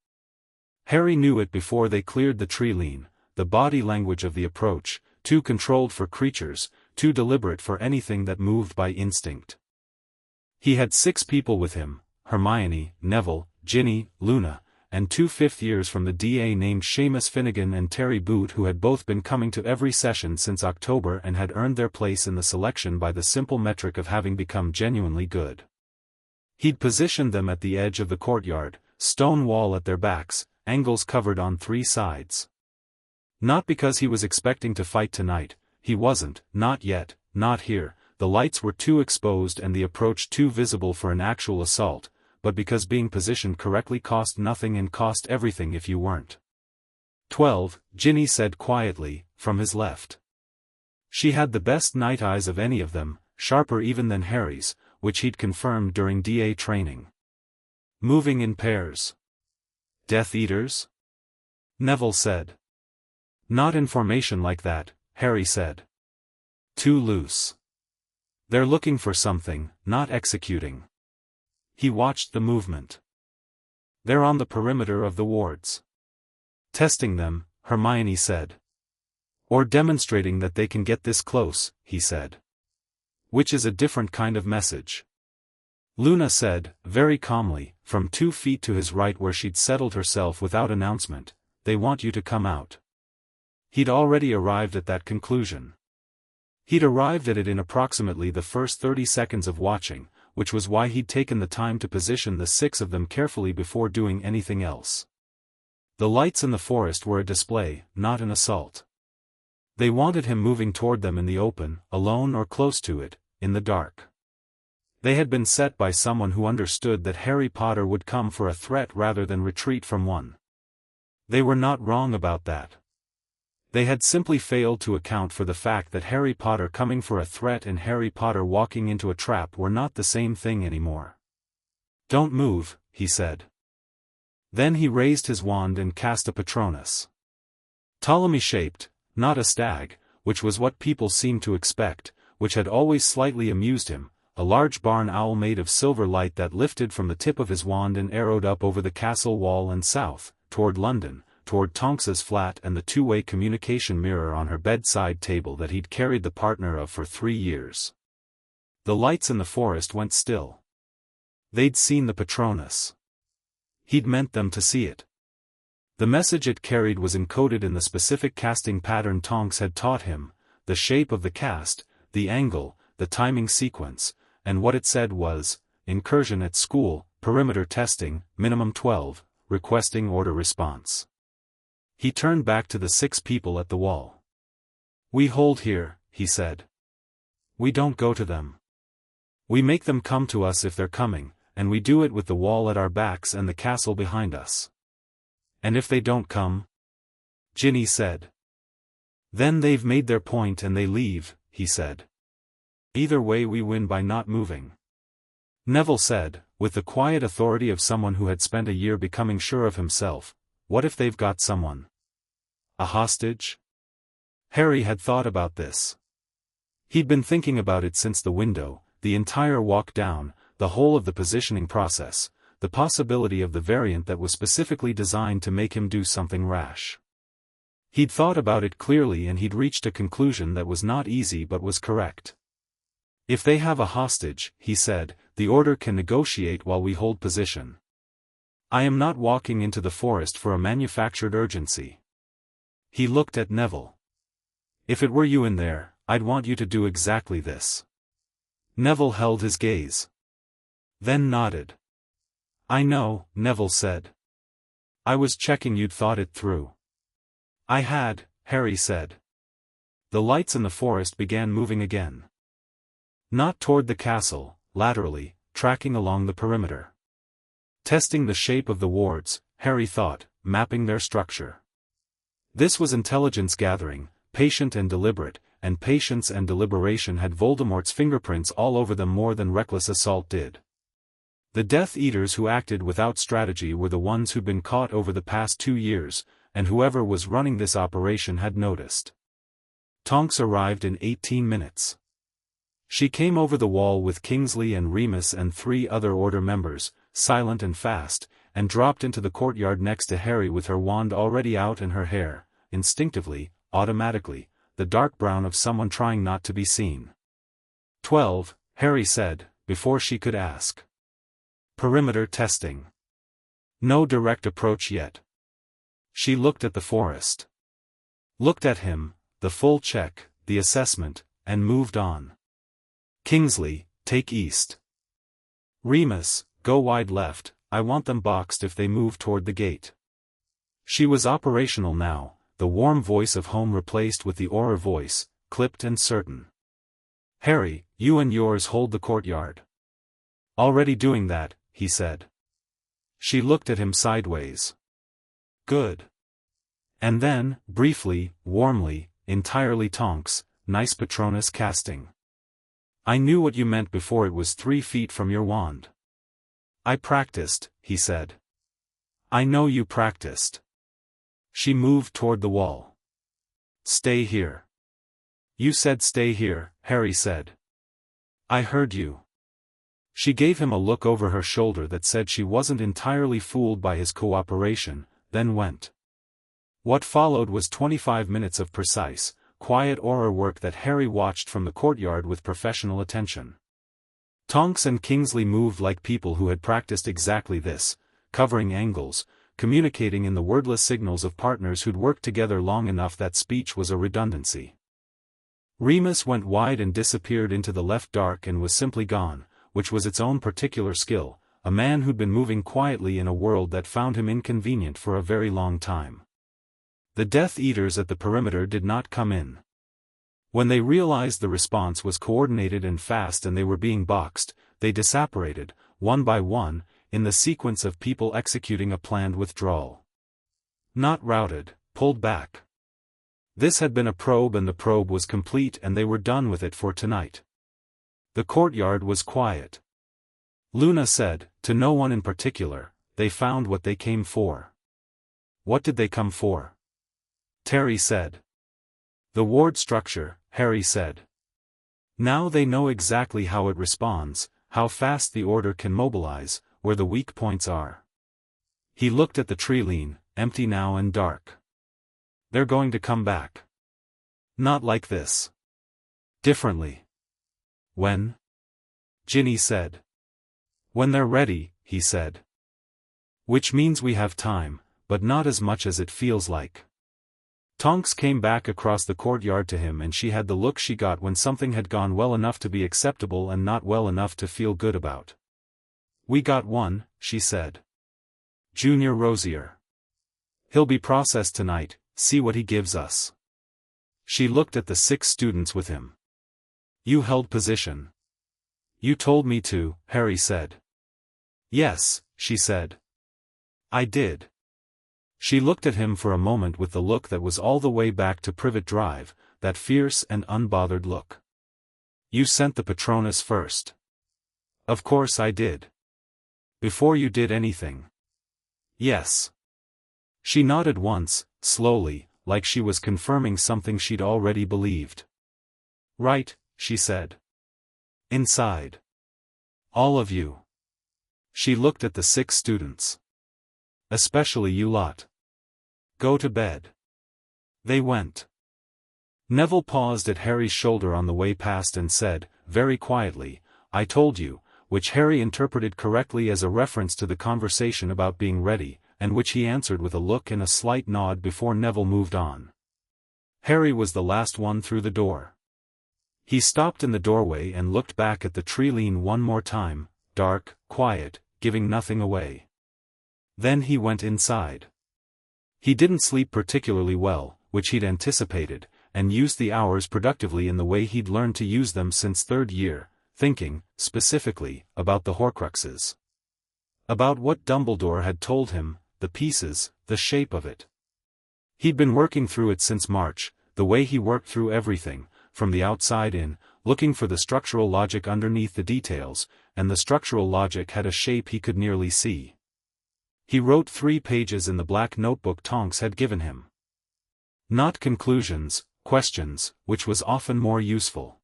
Harry knew it before they cleared the tree line, the body language of the approach, too controlled for creatures, too deliberate for anything that moved by instinct. He had 6 people with him, Hermione, Neville, Ginny, Luna, and 2 fifth-years from the DA named Seamus Finnegan and Terry Boot, who had both been coming to every session since October and had earned their place in the selection by the simple metric of having become genuinely good. He'd positioned them at the edge of the courtyard, stone wall at their backs, angles covered on 3 sides. Not because he was expecting to fight tonight, he wasn't, not yet, not here, the lights were too exposed and the approach too visible for an actual assault, but because being positioned correctly cost nothing and cost everything if you weren't. 12, Ginny said quietly, from his left. She had the best night eyes of any of them, sharper even than Harry's, which he'd confirmed during DA training. Moving in pairs. Death Eaters? Neville said. Not in formation like that, Harry said. Too loose. They're looking for something, not executing. He watched the movement. They're on the perimeter of the wards. Testing them, Hermione said. Or demonstrating that they can get this close, he said. Which is a different kind of message. Luna said, very calmly, from 2 feet to his right where she'd settled herself without announcement, they want you to come out. He'd already arrived at that conclusion. He'd arrived at it in approximately the first 30 seconds of watching, which was why he'd taken the time to position the 6 of them carefully before doing anything else. The lights in the forest were a display, not an assault. They wanted him moving toward them in the open, alone or close to it, in the dark. They had been set by someone who understood that Harry Potter would come for a threat rather than retreat from one. They were not wrong about that. They had simply failed to account for the fact that Harry Potter coming for a threat and Harry Potter walking into a trap were not the same thing anymore. "Don't move," he said. Then he raised his wand and cast a Patronus. Ptolemy-shaped, not a stag, which was what people seemed to expect, which had always slightly amused him, a large barn owl made of silver light that lifted from the tip of his wand and arrowed up over the castle wall and south, toward London, toward Tonks's flat and the two-way communication mirror on her bedside table that he'd carried the partner of for 3 years. The lights in the forest went still. They'd seen the Patronus. He'd meant them to see it. The message it carried was encoded in the specific casting pattern Tonks had taught him, the shape of the cast, the angle, the timing sequence, and what it said was, incursion at school, perimeter testing, minimum 12, requesting order response. He turned back to the 6 people at the wall. "We hold here," he said. "We don't go to them. We make them come to us if they're coming, and we do it with the wall at our backs and the castle behind us." "And if they don't come?" Ginny said. "Then they've made their point and they leave," he said. "Either way we win by not moving." Neville said, with the quiet authority of someone who had spent a year becoming sure of himself, "What if they've got someone? A hostage?" Harry had thought about this. He'd been thinking about it since the window, the entire walk down, the whole of the positioning process, the possibility of the variant that was specifically designed to make him do something rash. He'd thought about it clearly and he'd reached a conclusion that was not easy but was correct. "If they have a hostage," he said, "the Order can negotiate while we hold position. I am not walking into the forest for a manufactured urgency." He looked at Neville. "If it were you in there, I'd want you to do exactly this." Neville held his gaze. Then nodded. "I know," Neville said. "I was checking you'd thought it through." "I had," Harry said. The lights in the forest began moving again. Not toward the castle, laterally, tracking along the perimeter. Testing the shape of the wards, Harry thought, mapping their structure. This was intelligence gathering, patient and deliberate, and patience and deliberation had Voldemort's fingerprints all over them more than reckless assault did. The Death Eaters who acted without strategy were the ones who'd been caught over the past 2 years, and whoever was running this operation had noticed. Tonks arrived in 18 minutes. She came over the wall with Kingsley and Remus and 3 other Order members, silent and fast, and dropped into the courtyard next to Harry with her wand already out and her hair, instinctively, automatically, the dark brown of someone trying not to be seen. 12, Harry said, before she could ask. Perimeter testing. No direct approach yet. She looked at the forest. Looked at him, the full check, the assessment, and moved on. Kingsley, take east. Remus, go wide left, I want them boxed if they move toward the gate. She was operational now, the warm voice of home replaced with the Auror voice, clipped and certain. Harry, you and yours hold the courtyard. Already doing that, he said. She looked at him sideways. Good. And then, briefly, warmly, entirely Tonks, nice Patronus casting. I knew what you meant before it was 3 feet from your wand. I practiced, he said. I know you practiced. She moved toward the wall. Stay here. You said stay here, Harry said. I heard you. She gave him a look over her shoulder that said she wasn't entirely fooled by his cooperation, then went. What followed was 25 minutes of precise, quiet Auror work that Harry watched from the courtyard with professional attention. Tonks and Kingsley moved like people who had practiced exactly this, covering angles, communicating in the wordless signals of partners who'd worked together long enough that speech was a redundancy. Remus went wide and disappeared into the left dark and was simply gone, which was its own particular skill, a man who'd been moving quietly in a world that found him inconvenient for a very long time. The Death Eaters at the perimeter did not come in. When they realized the response was coordinated and fast and they were being boxed, they disapparated, one by one, in the sequence of people executing a planned withdrawal. Not routed, pulled back. This had been a probe and the probe was complete and they were done with it for tonight. The courtyard was quiet. Luna said, to no one in particular, they found what they came for. What did they come for? Terry said. The ward structure, Harry said. Now they know exactly how it responds, how fast the order can mobilize, where the weak points are. He looked at the tree, empty now and dark. They're going to come back. Not like this. Differently. When? Ginny said. When they're ready, he said. Which means we have time, but not as much as it feels like. Tonks came back across the courtyard to him and she had the look she got when something had gone well enough to be acceptable and not well enough to feel good about. We got one, she said. Junior Rosier. He'll be processed tonight, see what he gives us. She looked at the 6 students with him. You held position. You told me to, Harry said. Yes, she said. I did. She looked at him for a moment with the look that was all the way back to Privet Drive, that fierce and unbothered look. You sent the Patronus first. Of course I did. Before you did anything. Yes. She nodded once, slowly, like she was confirming something she'd already believed. Right, she said. Inside. All of you. She looked at the 6 students. Especially you lot. Go to bed. They went. Neville paused at Harry's shoulder on the way past and said, very quietly, I told you, which Harry interpreted correctly as a reference to the conversation about being ready, and which he answered with a look and a slight nod before Neville moved on. Harry was the last one through the door. He stopped in the doorway and looked back at the tree one more time, dark, quiet, giving nothing away. Then he went inside. He didn't sleep particularly well, which he'd anticipated, and used the hours productively in the way he'd learned to use them since 3rd year, thinking, specifically, about the Horcruxes. About what Dumbledore had told him, the pieces, the shape of it. He'd been working through it since March, the way he worked through everything, from the outside in, looking for the structural logic underneath the details, and the structural logic had a shape he could nearly see. He wrote 3 pages in the black notebook Tonks had given him. Not conclusions, questions, which was often more useful.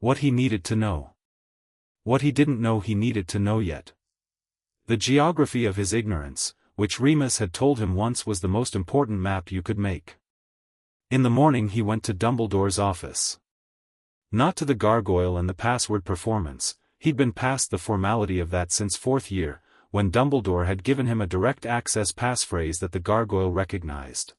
What he needed to know. What he didn't know he needed to know yet. The geography of his ignorance, which Remus had told him once was the most important map you could make. In the morning he went to Dumbledore's office. Not to the gargoyle and the password performance, he'd been past the formality of that since 4th year, when Dumbledore had given him a direct access passphrase that the gargoyle recognized.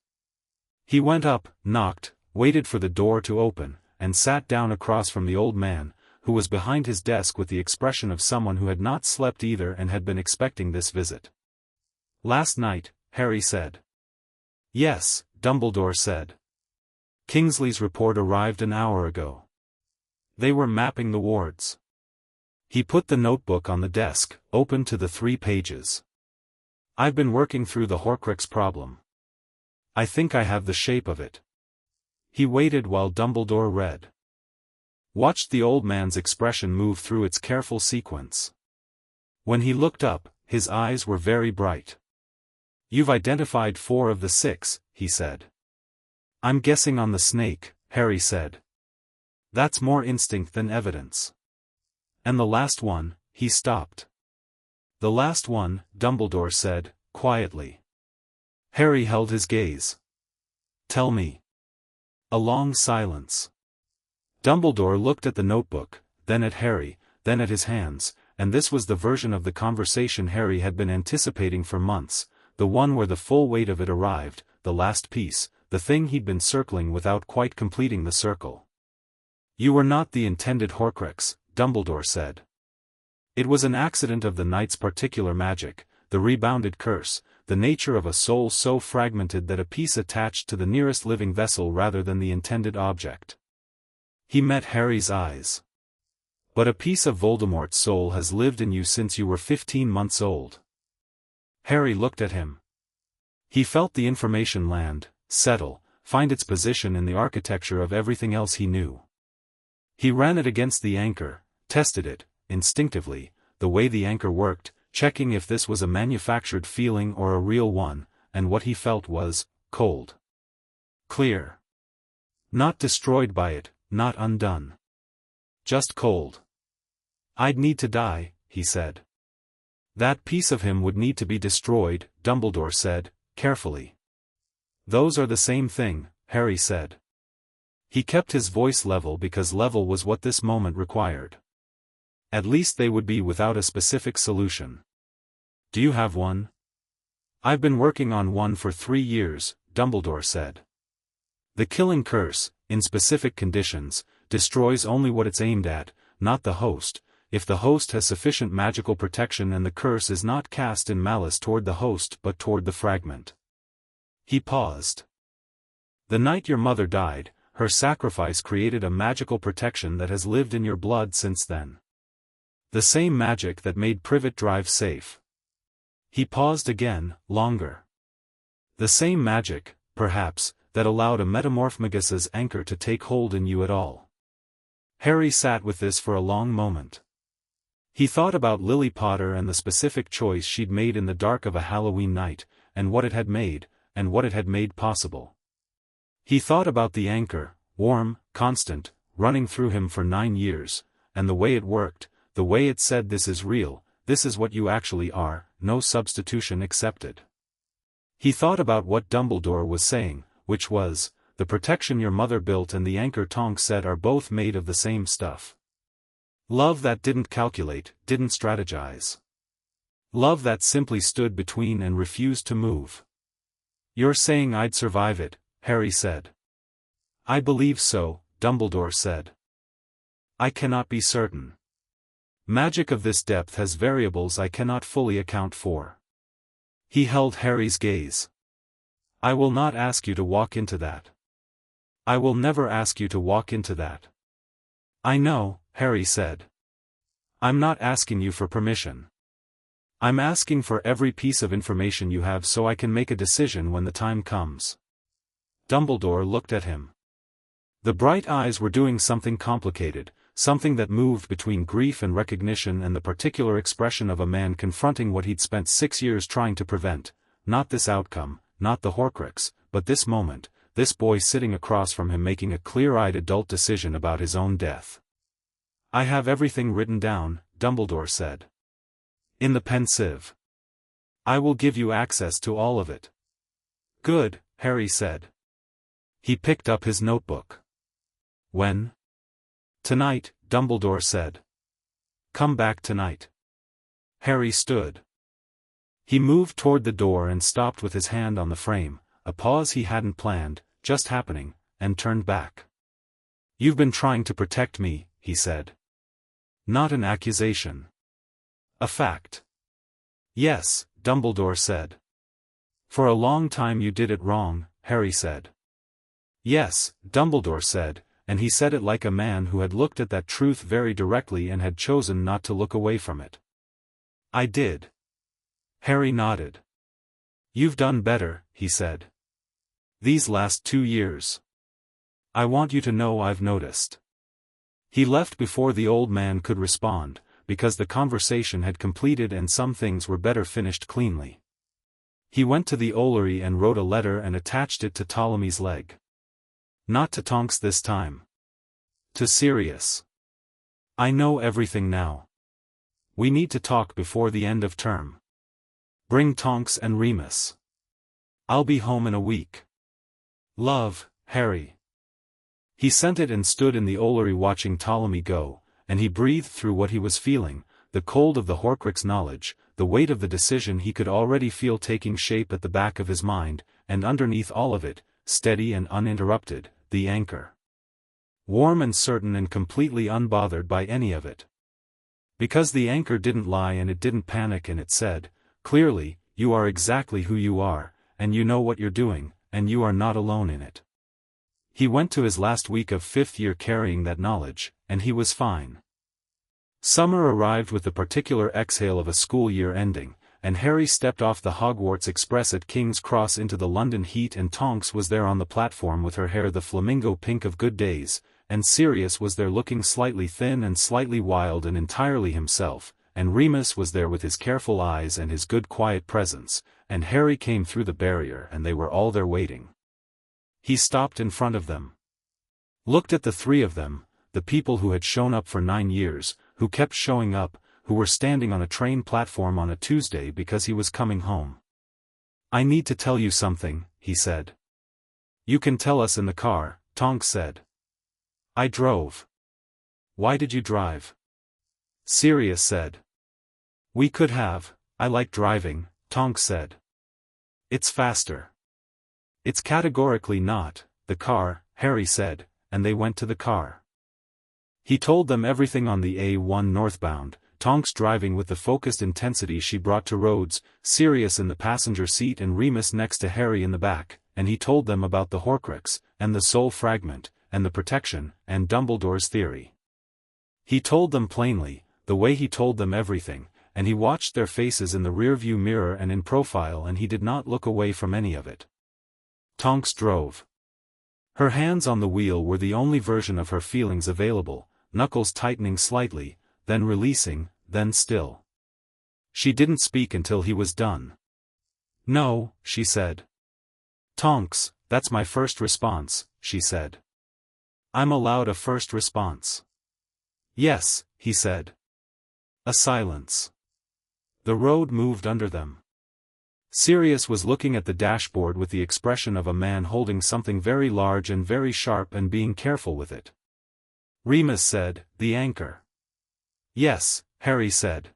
He went up, knocked, waited for the door to open, and sat down across from the old man, who was behind his desk with the expression of someone who had not slept either and had been expecting this visit. Last night, Harry said. Yes, Dumbledore said. Kingsley's report arrived an hour ago. They were mapping the wards. He put the notebook on the desk, open to the 3 pages. I've been working through the Horcrux problem. I think I have the shape of it. He waited while Dumbledore read. Watched the old man's expression move through its careful sequence. When he looked up, his eyes were very bright. You've identified 4 of the 6, he said. I'm guessing on the snake, Harry said. That's more instinct than evidence. And the last one, he stopped. The last one, Dumbledore said, quietly. Harry held his gaze. Tell me. A long silence. Dumbledore looked at the notebook, then at Harry, then at his hands, and this was the version of the conversation Harry had been anticipating for months, the one where the full weight of it arrived, the last piece, the thing he'd been circling without quite completing the circle. You were not the intended Horcrux, Dumbledore said. It was an accident of the night's particular magic, the rebounded curse, the nature of a soul so fragmented that a piece attached to the nearest living vessel rather than the intended object. He met Harry's eyes. But a piece of Voldemort's soul has lived in you since you were 15 months old. Harry looked at him. He felt the information land, settle, find its position in the architecture of everything else he knew. He ran it against the anchor, tested it, instinctively, the way the anchor worked, checking if this was a manufactured feeling or a real one, and what he felt was cold. Clear. Not destroyed by it, not undone. Just cold. "I'd need to die," he said. "That piece of him would need to be destroyed," Dumbledore said, carefully. "Those are the same thing," Harry said. He kept his voice level because level was what this moment required. At least they would be without a specific solution. "Do you have one?" "I've been working on one for 3 years," Dumbledore said. "The killing curse, in specific conditions, destroys only what it's aimed at, not the host, if the host has sufficient magical protection and the curse is not cast in malice toward the host but toward the fragment." He paused. "The night your mother died, her sacrifice created a magical protection that has lived in your blood since then. The same magic that made Privet Drive safe." He paused again, longer. "The same magic, perhaps, that allowed a Metamorphmagus' anchor to take hold in you at all." Harry sat with this for a long moment. He thought about Lily Potter and the specific choice she'd made in the dark of a Halloween night, and what it had made, and what it had made possible. He thought about the anchor, warm, constant, running through him for 9 years, and the way it worked, the way it said this is real, this is what you actually are, no substitution accepted. He thought about what Dumbledore was saying, which was, the protection your mother built and the anchor Tonks said are both made of the same stuff. Love that didn't calculate, didn't strategize. Love that simply stood between and refused to move. "You're saying I'd survive it," Harry said. "I believe so," Dumbledore said. "I cannot be certain. Magic of this depth has variables I cannot fully account for." He held Harry's gaze. "I will not ask you to walk into that. I will never ask you to walk into that." "I know," Harry said. "I'm not asking you for permission. I'm asking for every piece of information you have so I can make a decision when the time comes." Dumbledore looked at him. The bright eyes were doing something complicated, something that moved between grief and recognition and the particular expression of a man confronting what he'd spent 6 years trying to prevent, not this outcome, not the Horcrux, but this moment, this boy sitting across from him making a clear-eyed adult decision about his own death. "I have everything written down," Dumbledore said. "In the pensieve. I will give you access to all of it." "Good," Harry said. He picked up his notebook. "When?" "Tonight," Dumbledore said. "Come back tonight." Harry stood. He moved toward the door and stopped with his hand on the frame, a pause he hadn't planned, just happening, and turned back. "You've been trying to protect me," he said. "Not an accusation. A fact." "Yes," Dumbledore said. "For a long time you did it wrong," Harry said. "Yes," Dumbledore said, and he said it like a man who had looked at that truth very directly and had chosen not to look away from it. "I did." Harry nodded. "You've done better," he said. "These last 2 years. I want you to know I've noticed." He left before the old man could respond, because the conversation had completed and some things were better finished cleanly. He went to the Ollery and wrote a letter and attached it to Ptolemy's leg. Not to Tonks this time. To Sirius. "I know everything now. We need to talk before the end of term. Bring Tonks and Remus. I'll be home in a week. Love, Harry." He sent it and stood in the Ollery watching Ptolemy go, and he breathed through what he was feeling, the cold of the Horcrux knowledge, the weight of the decision he could already feel taking shape at the back of his mind, and underneath all of it, steady and uninterrupted, the anchor. Warm and certain and completely unbothered by any of it. Because the anchor didn't lie and it didn't panic and it said, clearly, you are exactly who you are, and you know what you're doing, and you are not alone in it. He went to his last week of 5th year carrying that knowledge, and he was fine. Summer arrived with the particular exhale of a school year ending, and Harry stepped off the Hogwarts Express at King's Cross into the London heat, and Tonks was there on the platform with her hair the flamingo pink of good days, and Sirius was there looking slightly thin and slightly wild and entirely himself, and Remus was there with his careful eyes and his good quiet presence, and Harry came through the barrier and they were all there waiting. He stopped in front of them. Looked at the three of them, the people who had shown up for 9 years, who kept showing up, who were standing on a train platform on a Tuesday because he was coming home. "I need to tell you something," he said. "You can tell us in the car," Tonks said. "I drove." "Why did you drive?" Sirius said. "We could have, I like driving," Tonks said. "It's faster." "It's categorically not, the car," Harry said, and they went to the car. He told them everything on the A1 northbound, Tonks driving with the focused intensity she brought to roads, Sirius in the passenger seat and Remus next to Harry in the back, and he told them about the Horcrux, and the Soul Fragment, and the protection, and Dumbledore's theory. He told them plainly, the way he told them everything, and he watched their faces in the rearview mirror and in profile, and he did not look away from any of it. Tonks drove. Her hands on the wheel were the only version of her feelings available, knuckles tightening slightly, then releasing, then still. She didn't speak until he was done. "No," she said. "Tonks, that's my first response," she said. "I'm allowed a first response." "Yes," he said. A silence. The road moved under them. Sirius was looking at the dashboard with the expression of a man holding something very large and very sharp and being careful with it. Remus said, "The anchor." "Yes," Harry said.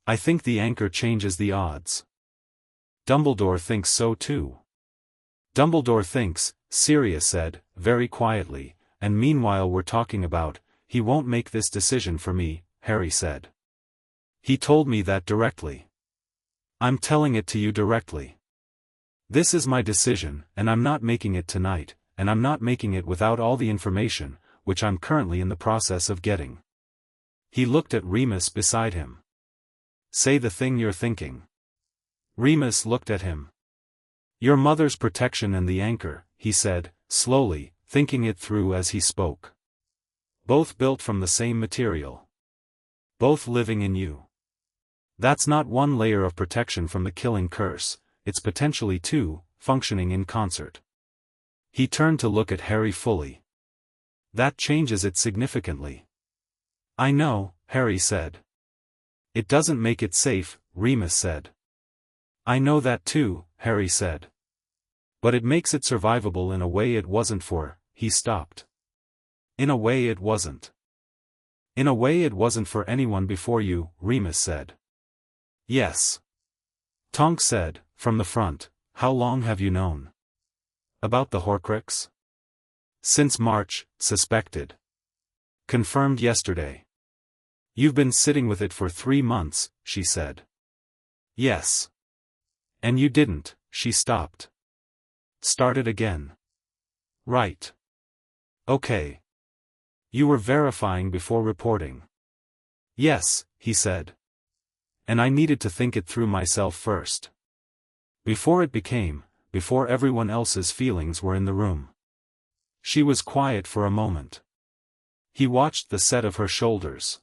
"I think the anchor changes the odds." "Dumbledore thinks so too." "Dumbledore thinks," Sirius said, very quietly, "and meanwhile we're talking about, he won't make this decision for me," Harry said. "He told me that directly. I'm telling it to you directly. This is my decision, and I'm not making it tonight, and I'm not making it without all the information, which I'm currently in the process of getting." He looked at Remus beside him. "Say the thing you're thinking." Remus looked at him. "Your mother's protection and the anchor," he said, slowly, thinking it through as he spoke. "Both built from the same material. Both living in you. That's not one layer of protection from the killing curse, it's potentially two, functioning in concert." He turned to look at Harry fully. "That changes it significantly." "I know," Harry said. "It doesn't make it safe," Remus said. "I know that too," Harry said. "But it makes it survivable in a way it wasn't for," he stopped. "In a way it wasn't." "In a way it wasn't for anyone before you," Remus said. "Yes." Tonks said, from the front, "How long have you known about the Horcrux?" "Since March, suspected. Confirmed yesterday." "You've been sitting with it for 3 months," she said. "Yes." "And you didn't," she stopped. "Started again." "Right. Okay. You were verifying before reporting." "Yes," he said. "And I needed to think it through myself first. Before everyone else's feelings were in the room." She was quiet for a moment. He watched the set of her shoulders.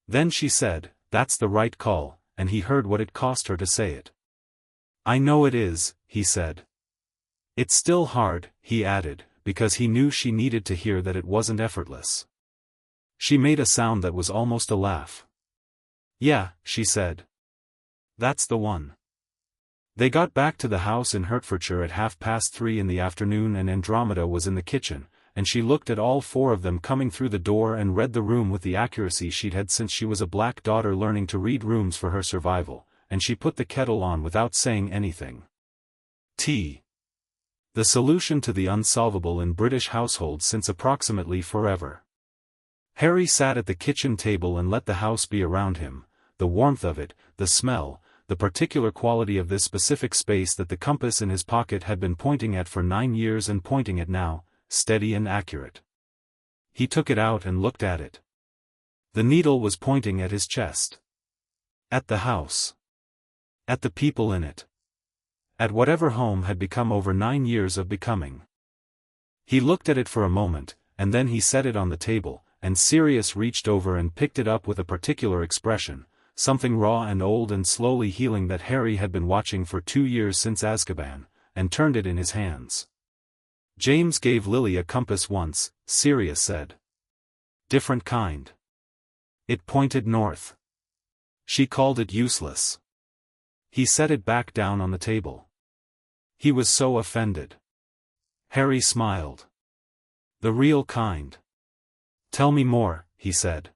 Then she said, "That's the right call," and he heard what it cost her to say it. "I know it is," he said. "It's still hard," he added, because he knew she needed to hear that it wasn't effortless. She made a sound that was almost a laugh. "Yeah," she said. "That's the one." They got back to the house in Hertfordshire at 3:30 in the afternoon, and Andromeda was in the kitchen, and she looked at all 4 of them coming through the door and read the room with the accuracy she'd had since she was a black daughter learning to read rooms for her survival, and she put the kettle on without saying anything. Tea. The solution to the unsolvable in British households since approximately forever. Harry sat at the kitchen table and let the house be around him, the warmth of it, the smell, the particular quality of this specific space that the compass in his pocket had been pointing at for 9 years and pointing at now, steady and accurate. He took it out and looked at it. The needle was pointing at his chest. At the house. At the people in it. At whatever home had become over 9 years of becoming. He looked at it for a moment, and then he set it on the table, and Sirius reached over and picked it up with a particular expression, something raw and old and slowly healing that Harry had been watching for 2 years since Azkaban, and turned it in his hands. James gave Lily a compass once, Sirius said. Different kind. It pointed north. She called it useless. He set it back down on the table. He was so offended. Harry smiled. The real kind. Tell me more, he said.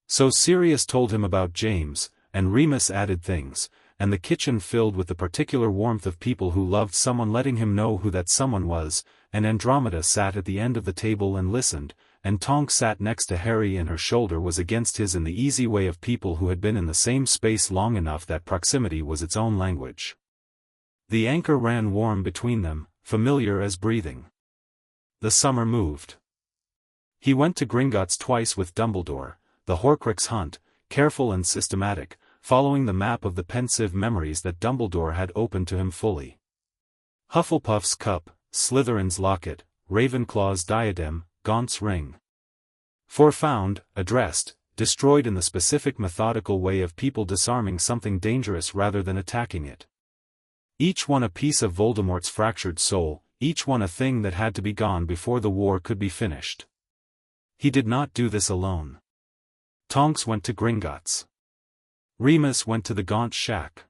So Sirius told him about James, and Remus added things, and the kitchen filled with the particular warmth of people who loved someone letting him know who that someone was, and Andromeda sat at the end of the table and listened, and Tonks sat next to Harry and her shoulder was against his in the easy way of people who had been in the same space long enough that proximity was its own language. The anchor ran warm between them, familiar as breathing. The summer moved. He went to Gringotts twice with Dumbledore, the Horcrux hunt, careful and systematic, following the map of the pensive memories that Dumbledore had opened to him fully. Hufflepuff's cup, Slytherin's locket, Ravenclaw's diadem, Gaunt's ring. For found, addressed, destroyed in the specific methodical way of people disarming something dangerous rather than attacking it. Each one a piece of Voldemort's fractured soul, each one a thing that had to be gone before the war could be finished. He did not do this alone. Tonks went to Gringotts. Remus went to the Gaunt shack.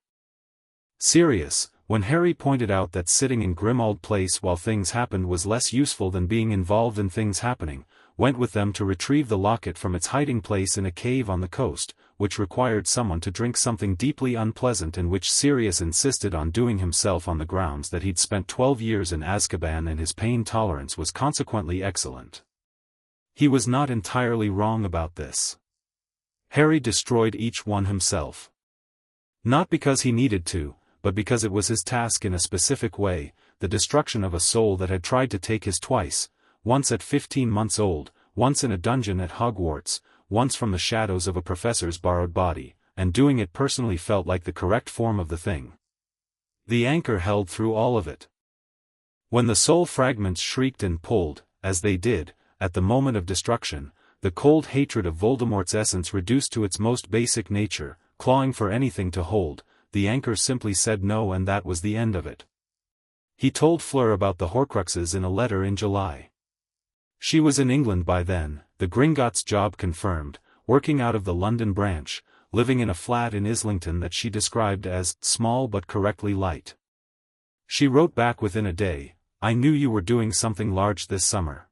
Sirius, when Harry pointed out that sitting in Grimmauld Place while things happened was less useful than being involved in things happening, went with them to retrieve the locket from its hiding place in a cave on the coast, which required someone to drink something deeply unpleasant and which Sirius insisted on doing himself on the grounds that he'd spent 12 years in Azkaban and his pain tolerance was consequently excellent. He was not entirely wrong about this. Harry destroyed each one himself. Not because he needed to, but because it was his task in a specific way, the destruction of a soul that had tried to take his twice, once at 15 months old, once in a dungeon at Hogwarts, once from the shadows of a professor's borrowed body, and doing it personally felt like the correct form of the thing. The anchor held through all of it. When the soul fragments shrieked and pulled, as they did, at the moment of destruction, the cold hatred of Voldemort's essence reduced to its most basic nature, clawing for anything to hold, the anchor simply said no and that was the end of it. He told Fleur about the Horcruxes in a letter in July. She was in England by then, the Gringotts job confirmed, working out of the London branch, living in a flat in Islington that she described as small but correctly light. She wrote back within a day, "I knew you were doing something large this summer.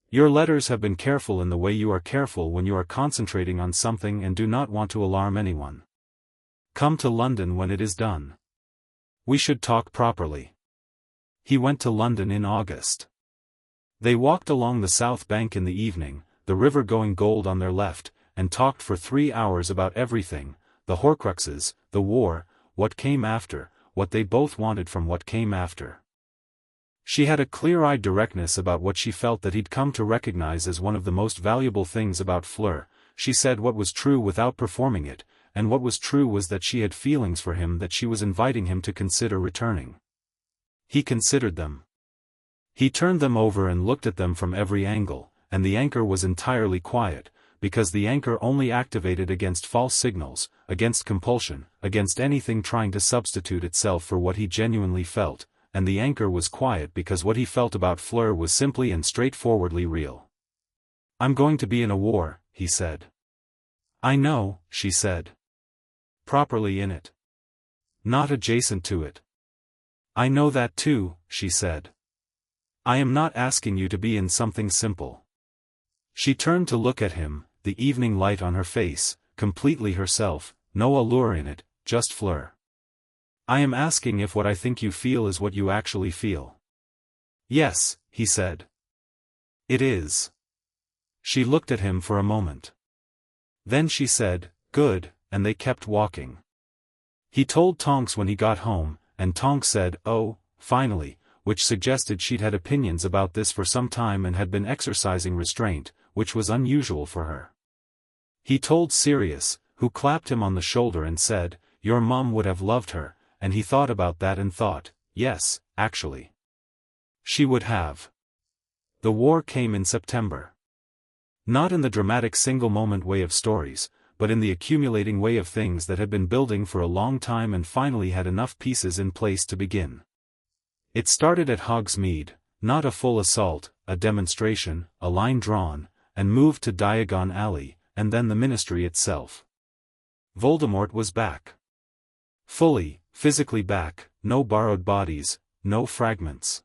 Your letters have been careful in the way you are careful when you are concentrating on something and do not want to alarm anyone. Come to London when it is done. We should talk properly." He went to London in August. They walked along the south bank in the evening, the river going gold on their left, and talked for 3 hours about everything, the Horcruxes, the war, what came after, what they both wanted from what came after. She had a clear-eyed directness about what she felt that he'd come to recognize as one of the most valuable things about Fleur. She said what was true without performing it, and what was true was that she had feelings for him that she was inviting him to consider returning. He considered them. He turned them over and looked at them from every angle, and the anchor was entirely quiet, because the anchor only activated against false signals, against compulsion, against anything trying to substitute itself for what he genuinely felt, and the anchor was quiet because what he felt about Fleur was simply and straightforwardly real. "I'm going to be in a war," he said. "I know," she said. "Properly in it. Not adjacent to it." "I know that too," she said. "I am not asking you to be in something simple." She turned to look at him, the evening light on her face, completely herself, no allure in it, just Fleur. "I am asking if what I think you feel is what you actually feel." "Yes," he said. "It is." She looked at him for a moment. Then she said, "Good," and they kept walking. He told Tonks when he got home, and Tonks said, "Oh, finally," which suggested she'd had opinions about this for some time and had been exercising restraint, which was unusual for her. He told Sirius, who clapped him on the shoulder and said, your mum would have loved her, and he thought about that and thought, yes, actually. She would have. The war came in September. Not in the dramatic single-moment way of stories, but in the accumulating way of things that had been building for a long time and finally had enough pieces in place to begin. It started at Hogsmeade, not a full assault, a demonstration, a line drawn, and moved to Diagon Alley, and then the Ministry itself. Voldemort was back. Fully, physically back, no borrowed bodies, no fragments.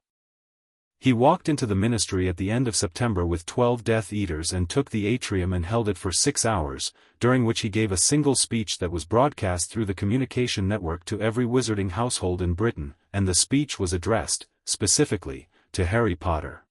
He walked into the Ministry at the end of September with 12 Death Eaters and took the atrium and held it for 6 hours, during which he gave a single speech that was broadcast through the communication network to every wizarding household in Britain, and the speech was addressed, specifically, to Harry Potter.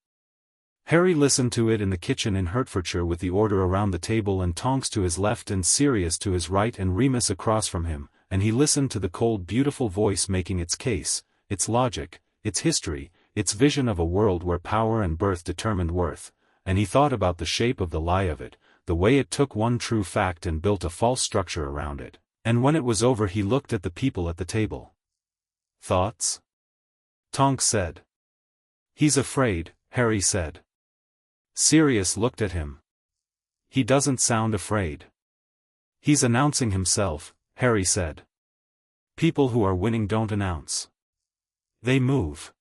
Harry listened to it in the kitchen in Hertfordshire with the Order around the table and Tonks to his left and Sirius to his right and Remus across from him, and he listened to the cold beautiful voice making its case, its logic, its history, its vision of a world where power and birth determined worth, and he thought about the shape of the lie of it, the way it took one true fact and built a false structure around it, and when it was over he looked at the people at the table. Thoughts? Tonks said. He's afraid, Harry said. Sirius looked at him. He doesn't sound afraid. He's announcing himself, Harry said. People who are winning don't announce. They move.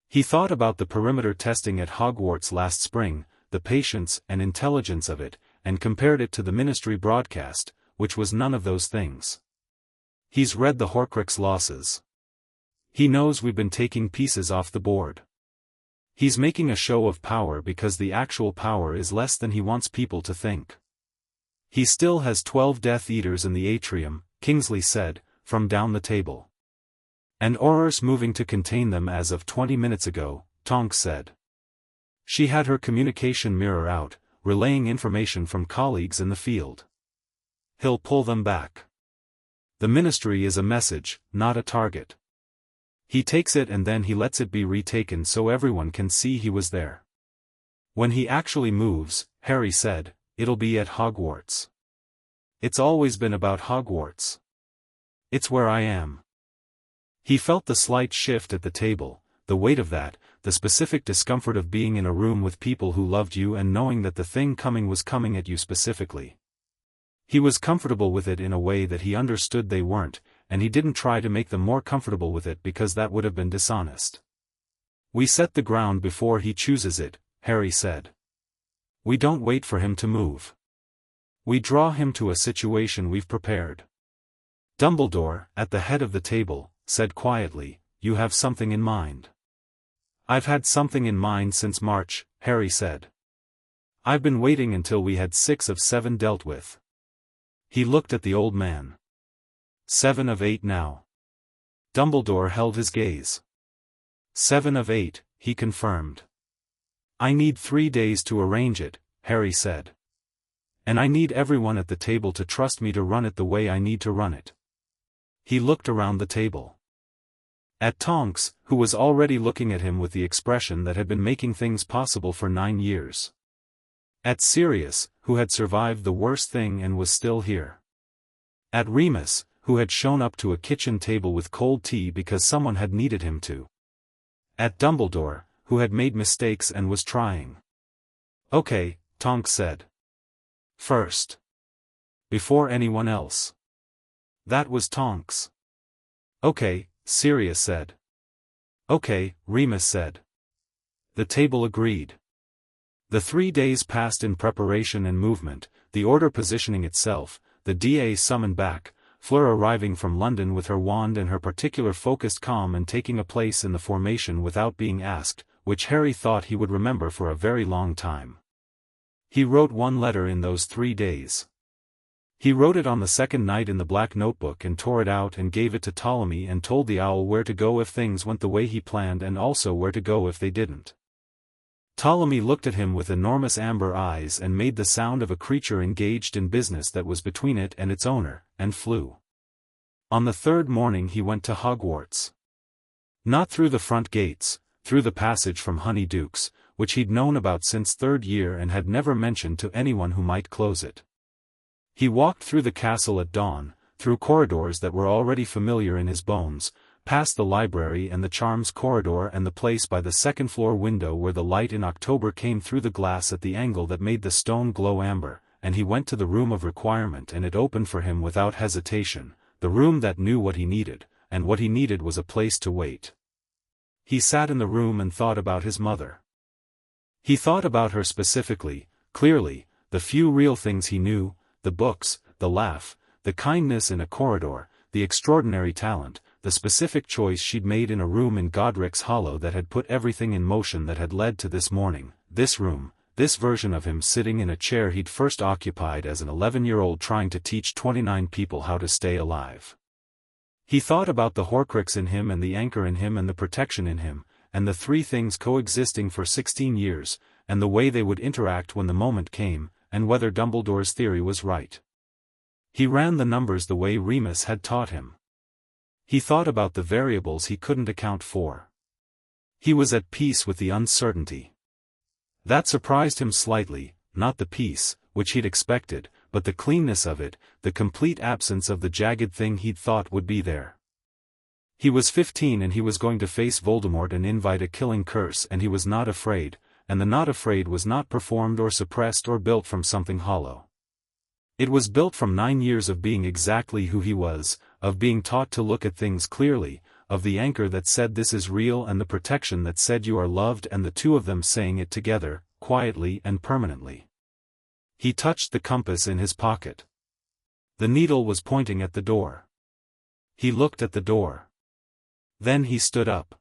He thought about the perimeter testing at Hogwarts last spring, the patience and intelligence of it, and compared it to the Ministry broadcast, which was none of those things. He's read the Horcrux losses. He knows we've been taking pieces off the board. He's making a show of power because the actual power is less than he wants people to think. He still has 12 Death Eaters in the atrium, Kingsley said, from down the table. And Auror's moving to contain them as of 20 minutes ago, Tonks said. She had her communication mirror out, relaying information from colleagues in the field. He'll pull them back. The Ministry is a message, not a target. He takes it and then he lets it be retaken so everyone can see he was there. When he actually moves, Harry said, it'll be at Hogwarts. It's always been about Hogwarts. It's where I am. He felt the slight shift at the table, the weight of that, the specific discomfort of being in a room with people who loved you and knowing that the thing coming was coming at you specifically. He was comfortable with it in a way that he understood they weren't, and he didn't try to make them more comfortable with it because that would have been dishonest. We set the ground before he chooses it, Harry said. We don't wait for him to move. We draw him to a situation we've prepared. Dumbledore, at the head of the table, said quietly, you have something in mind. I've had something in mind since March, Harry said. I've been waiting until we had 6 of 7 dealt with. He looked at the old man. 7 of 8 now. Dumbledore held his gaze. 7 of 8, he confirmed. I need 3 days to arrange it, Harry said. And I need everyone at the table to trust me to run it the way I need to run it. He looked around the table. At Tonks, who was already looking at him with the expression that had been making things possible for 9 years. At Sirius, who had survived the worst thing and was still here. At Remus, who had shown up to a kitchen table with cold tea because someone had needed him to. At Dumbledore, who had made mistakes and was trying. Okay, Tonks said. First. Before anyone else. That was Tonks. Okay, Sirius said. Okay, Remus said. The table agreed. The 3 days passed in preparation and movement, the Order positioning itself, the DA summoned back, Fleur arriving from London with her wand and her particular focused calm and taking a place in the formation without being asked, which Harry thought he would remember for a very long time. He wrote 1 letter in those 3 days. He wrote it on the second night in the black notebook and tore it out and gave it to Ptolemy and told the owl where to go if things went the way he planned and also where to go if they didn't. Ptolemy looked at him with enormous amber eyes and made the sound of a creature engaged in business that was between it and its owner, and flew. On the 3rd morning he went to Hogwarts. Not through the front gates, through the passage from Honeydukes, which he'd known about since 3rd year and had never mentioned to anyone who might close it. He walked through the castle at dawn, through corridors that were already familiar in his bones, past the library and the charms corridor and the place by the second-floor window where the light in October came through the glass at the angle that made the stone glow amber, and he went to the room of requirement and it opened for him without hesitation, the room that knew what he needed, and what he needed was a place to wait. He sat in the room and thought about his mother. He thought about her specifically, clearly, the few real things he knew, the books, the laugh, the kindness in a corridor, the extraordinary talent, the specific choice she'd made in a room in Godric's Hollow that had put everything in motion that had led to this morning, this room, this version of him sitting in a chair he'd first occupied as an 11-year-old trying to teach 29 people how to stay alive. He thought about the Horcrux in him and the anchor in him and the protection in him, and the three things coexisting for 16 years, and the way they would interact when the moment came, and whether Dumbledore's theory was right. He ran the numbers the way Remus had taught him. He thought about the variables he couldn't account for. He was at peace with the uncertainty. That surprised him slightly, not the peace, which he'd expected, but the cleanness of it, the complete absence of the jagged thing he'd thought would be there. He was 15 and he was going to face Voldemort and invite a killing curse and he was not afraid, and the not afraid was not performed or suppressed or built from something hollow. It was built from 9 years of being exactly who he was, of being taught to look at things clearly, of the anchor that said this is real and the protection that said you are loved and the two of them saying it together, quietly and permanently. He touched the compass in his pocket. The needle was pointing at the door. He looked at the door. Then he stood up.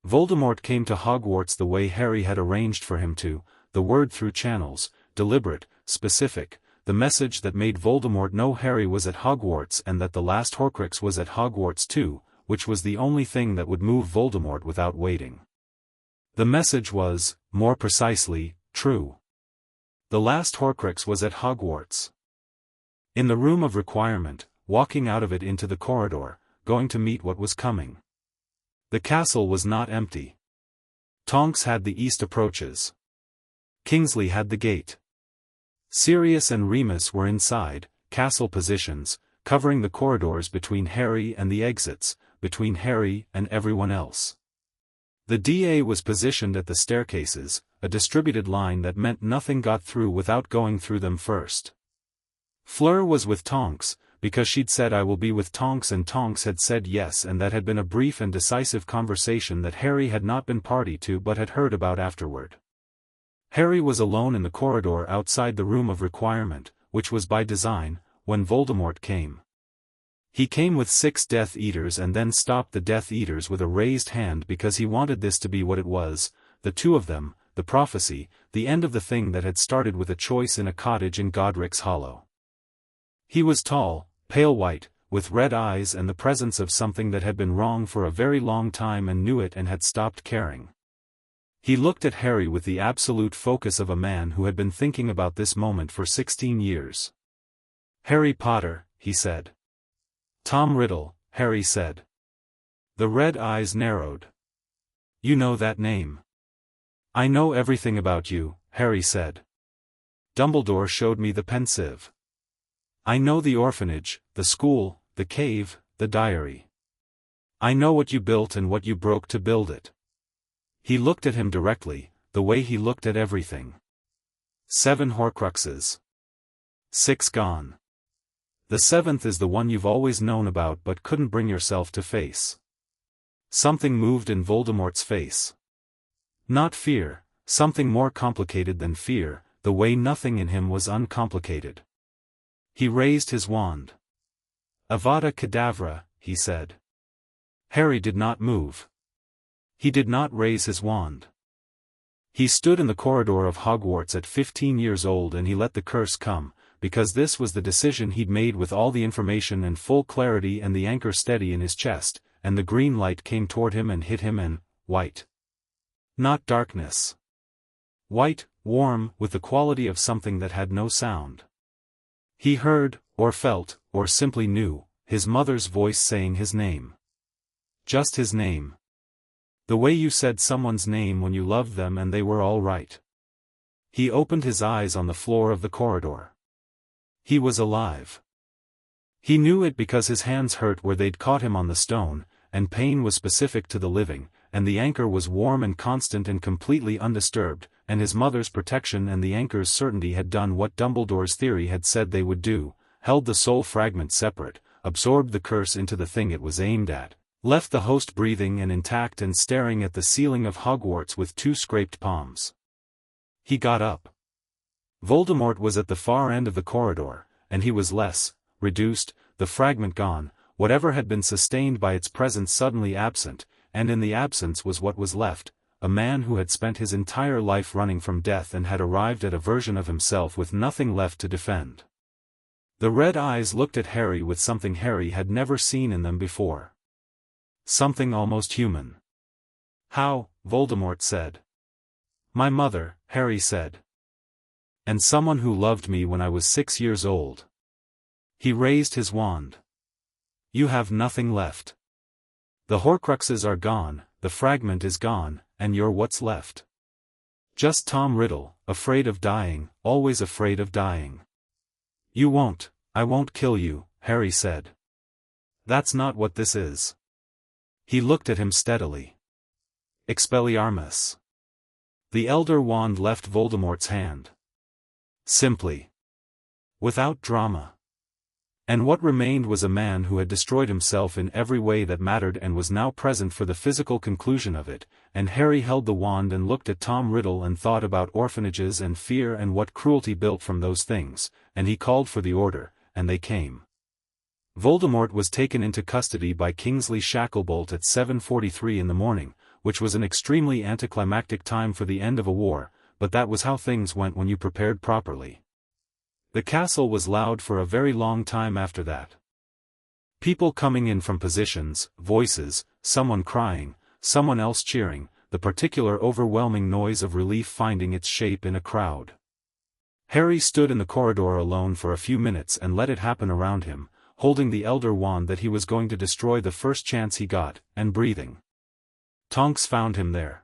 Voldemort came to Hogwarts the way Harry had arranged for him to, the word through channels, deliberate, specific, the message that made Voldemort know Harry was at Hogwarts and that the last Horcrux was at Hogwarts too, which was the only thing that would move Voldemort without waiting. The message was, more precisely, true. The last Horcrux was at Hogwarts. In the room of requirement, walking out of it into the corridor, going to meet what was coming. The castle was not empty. Tonks had the east approaches. Kingsley had the gate. Sirius and Remus were inside, castle positions, covering the corridors between Harry and the exits, between Harry and everyone else. The DA was positioned at the staircases, a distributed line that meant nothing got through without going through them first. Fleur was with Tonks, because she'd said I will be with Tonks and Tonks had said yes and that had been a brief and decisive conversation that Harry had not been party to but had heard about afterward. Harry was alone in the corridor outside the room of requirement, which was by design, when Voldemort came. He came with 6 Death Eaters and then stopped the Death Eaters with a raised hand because he wanted this to be what it was, the two of them, the prophecy, the end of the thing that had started with a choice in a cottage in Godric's Hollow. He was tall, pale white, with red eyes and the presence of something that had been wrong for a very long time and knew it and had stopped caring. He looked at Harry with the absolute focus of a man who had been thinking about this moment for 16 years. "Harry Potter," he said. "Tom Riddle," Harry said. The red eyes narrowed. "You know that name." "I know everything about you," Harry said. "Dumbledore showed me the pensieve. I know the orphanage, the school, the cave, the diary. I know what you built and what you broke to build it." He looked at him directly, the way he looked at everything. 7 Horcruxes. 6 gone. The 7th is the one you've always known about but couldn't bring yourself to face. Something moved in Voldemort's face. Not fear, something more complicated than fear, the way nothing in him was uncomplicated. He raised his wand. "Avada Kedavra," he said. Harry did not move. He did not raise his wand. He stood in the corridor of Hogwarts at 15 years old and he let the curse come, because this was the decision he'd made with all the information and full clarity and the anchor steady in his chest, and the green light came toward him and hit him and, white. Not darkness. White, warm, with the quality of something that had no sound. He heard, or felt, or simply knew, his mother's voice saying his name. Just his name. The way you said someone's name when you loved them and they were all right. He opened his eyes on the floor of the corridor. He was alive. He knew it because his hands hurt where they'd caught him on the stone, and pain was specific to the living, and the anchor was warm and constant and completely undisturbed, and his mother's protection and the anchor's certainty had done what Dumbledore's theory had said they would do, held the soul fragment separate, absorbed the curse into the thing it was aimed at, left the host breathing and intact and staring at the ceiling of Hogwarts with two scraped palms. He got up. Voldemort was at the far end of the corridor, and he was less reduced, the fragment gone, whatever had been sustained by its presence suddenly absent, and in the absence was what was left, a man who had spent his entire life running from death and had arrived at a version of himself with nothing left to defend. The red eyes looked at Harry with something Harry had never seen in them before. Something almost human. "How?" Voldemort said. "My mother," Harry said. "And someone who loved me when I was 6 years old." He raised his wand. "You have nothing left. The Horcruxes are gone, the fragment is gone, and you're what's left. Just Tom Riddle, afraid of dying, always afraid of dying." "You won't, I won't kill you," Harry said. "That's not what this is." He looked at him steadily. "Expelliarmus." The Elder Wand left Voldemort's hand. Simply. Without drama. And what remained was a man who had destroyed himself in every way that mattered and was now present for the physical conclusion of it, and Harry held the wand and looked at Tom Riddle and thought about orphanages and fear and what cruelty built from those things, and he called for the order, and they came. Voldemort was taken into custody by Kingsley Shacklebolt at 7:43 in the morning, which was an extremely anticlimactic time for the end of a war, but that was how things went when you prepared properly. The castle was loud for a very long time after that. People coming in from positions, voices, someone crying, someone else cheering, the particular overwhelming noise of relief finding its shape in a crowd. Harry stood in the corridor alone for a few minutes and let it happen around him, holding the Elder Wand that he was going to destroy the first chance he got, and breathing. Tonks found him there.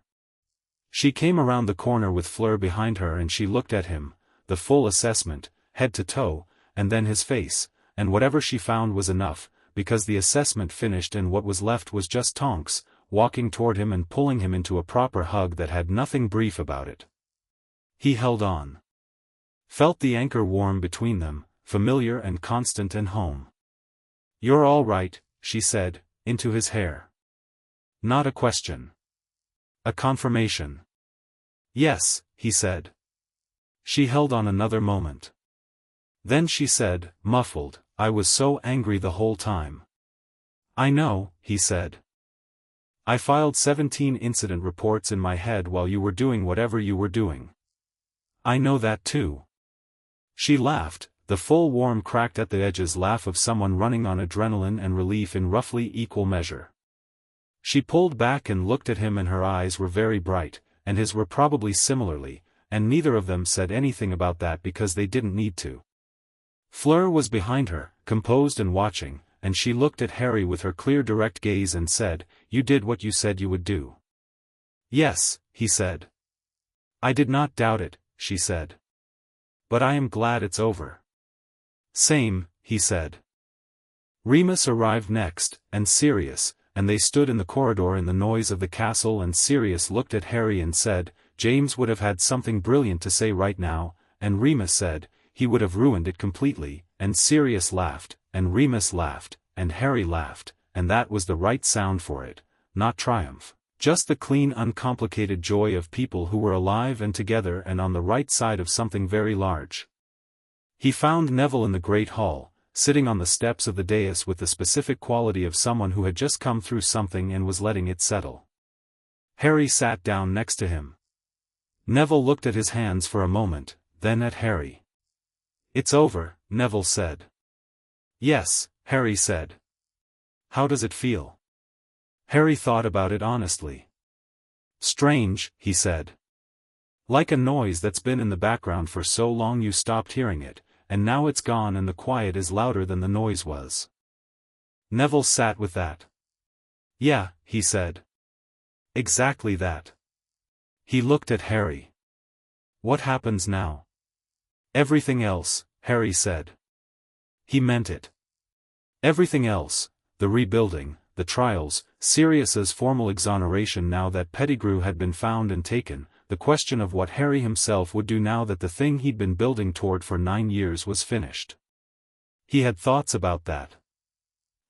She came around the corner with Fleur behind her and she looked at him, the full assessment, head to toe, and then his face, and whatever she found was enough, because the assessment finished and what was left was just Tonks, walking toward him and pulling him into a proper hug that had nothing brief about it. He held on. Felt the anchor warm between them, familiar and constant and home. "You're all right," she said, into his hair. Not a question. A confirmation. "Yes," he said. She held on another moment. Then she said, muffled, "I was so angry the whole time." "I know," he said. "I filed 17 incident reports in my head while you were doing whatever you were doing. I know that too." She laughed, the full warm cracked at the edges laugh of someone running on adrenaline and relief in roughly equal measure. She pulled back and looked at him and her eyes were very bright, and his were probably similarly, and neither of them said anything about that because they didn't need to. Fleur was behind her, composed and watching, and she looked at Harry with her clear direct gaze and said, "You did what you said you would do." "Yes," he said. "I did not doubt it," she said. "But I am glad it's over." "Same," he said. Remus arrived next, and Sirius, and they stood in the corridor in the noise of the castle and Sirius looked at Harry and said, "James would have had something brilliant to say right now," and Remus said, "He would have ruined it completely," and Sirius laughed, and Remus laughed, and Harry laughed, and that was the right sound for it, not triumph, just the clean uncomplicated joy of people who were alive and together and on the right side of something very large. He found Neville in the great hall, sitting on the steps of the dais with the specific quality of someone who had just come through something and was letting it settle. Harry sat down next to him. Neville looked at his hands for a moment, then at Harry. "It's over," Neville said. "Yes," Harry said. "How does it feel?" Harry thought about it honestly. "Strange," he said. "Like a noise that's been in the background for so long you stopped hearing it, and now it's gone and the quiet is louder than the noise was." Neville sat with that. "Yeah," he said. "Exactly that." He looked at Harry. "What happens now?" "Everything else," Harry said. He meant it. Everything else, the rebuilding, the trials, Sirius's formal exoneration now that Pettigrew had been found and taken, the question of what Harry himself would do now that the thing he'd been building toward for 9 years was finished. He had thoughts about that.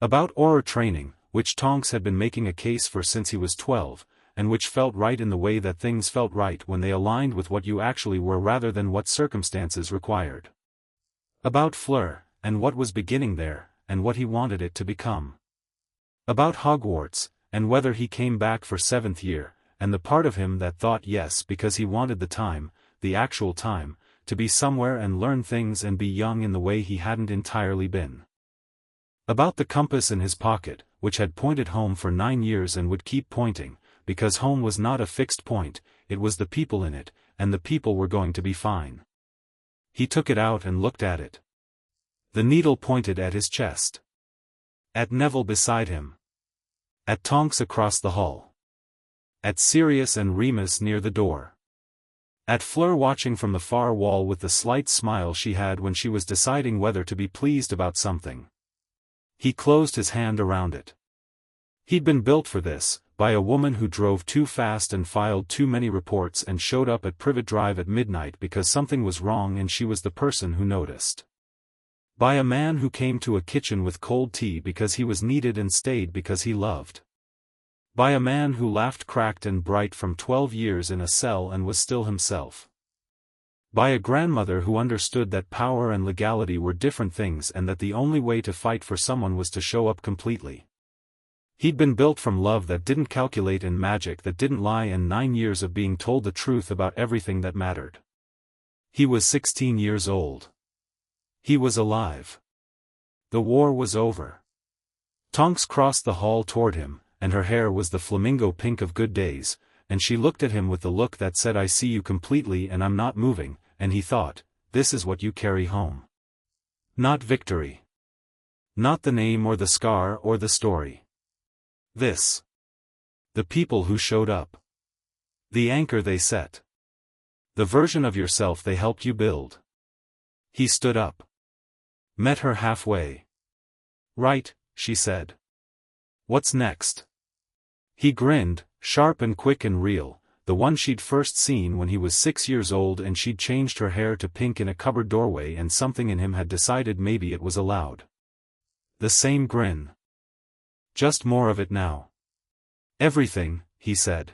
About Auror training, which Tonks had been making a case for since he was 12, and which felt right in the way that things felt right when they aligned with what you actually were rather than what circumstances required. About Fleur, and what was beginning there, and what he wanted it to become. About Hogwarts, and whether he came back for 7th year, and the part of him that thought yes because he wanted the time, the actual time, to be somewhere and learn things and be young in the way he hadn't entirely been. About the compass in his pocket, which had pointed home for 9 years and would keep pointing, because home was not a fixed point, it was the people in it, and the people were going to be fine. He took it out and looked at it. The needle pointed at his chest. At Neville beside him. At Tonks across the hall. At Sirius and Remus near the door. At Fleur watching from the far wall with the slight smile she had when she was deciding whether to be pleased about something. He closed his hand around it. He'd been built for this, by a woman who drove too fast and filed too many reports and showed up at Privet Drive at midnight because something was wrong and she was the person who noticed. By a man who came to a kitchen with cold tea because he was needed and stayed because he loved. By a man who laughed cracked and bright from 12 years in a cell and was still himself. By a grandmother who understood that power and legality were different things and that the only way to fight for someone was to show up completely. He'd been built from love that didn't calculate and magic that didn't lie and 9 years of being told the truth about everything that mattered. He was 16 years old. He was alive. The war was over. Tonks crossed the hall toward him, and her hair was the flamingo pink of good days, and she looked at him with the look that said I see you completely and I'm not moving, and he thought, this is what you carry home. Not victory. Not the name or the scar or the story. This. The people who showed up. The anchor they set. The version of yourself they helped you build. He stood up. Met her halfway. Right, she said. What's next? He grinned, sharp and quick and real, the one she'd first seen when he was 6 years old and she'd changed her hair to pink in a cupboard doorway and something in him had decided maybe it was allowed. The same grin. Just more of it now. Everything, he said.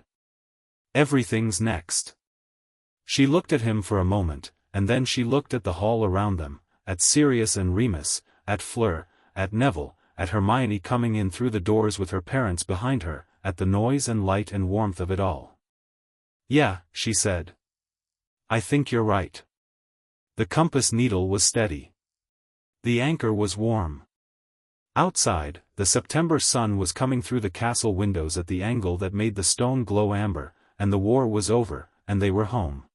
Everything's next. She looked at him for a moment, and then she looked at the hall around them, at Sirius and Remus, at Fleur, at Neville, at Hermione coming in through the doors with her parents behind her, at the noise and light and warmth of it all. Yeah, she said. I think you're right. The compass needle was steady. The anchor was warm. Outside, the September sun was coming through the castle windows at the angle that made the stone glow amber, and the war was over, and they were home.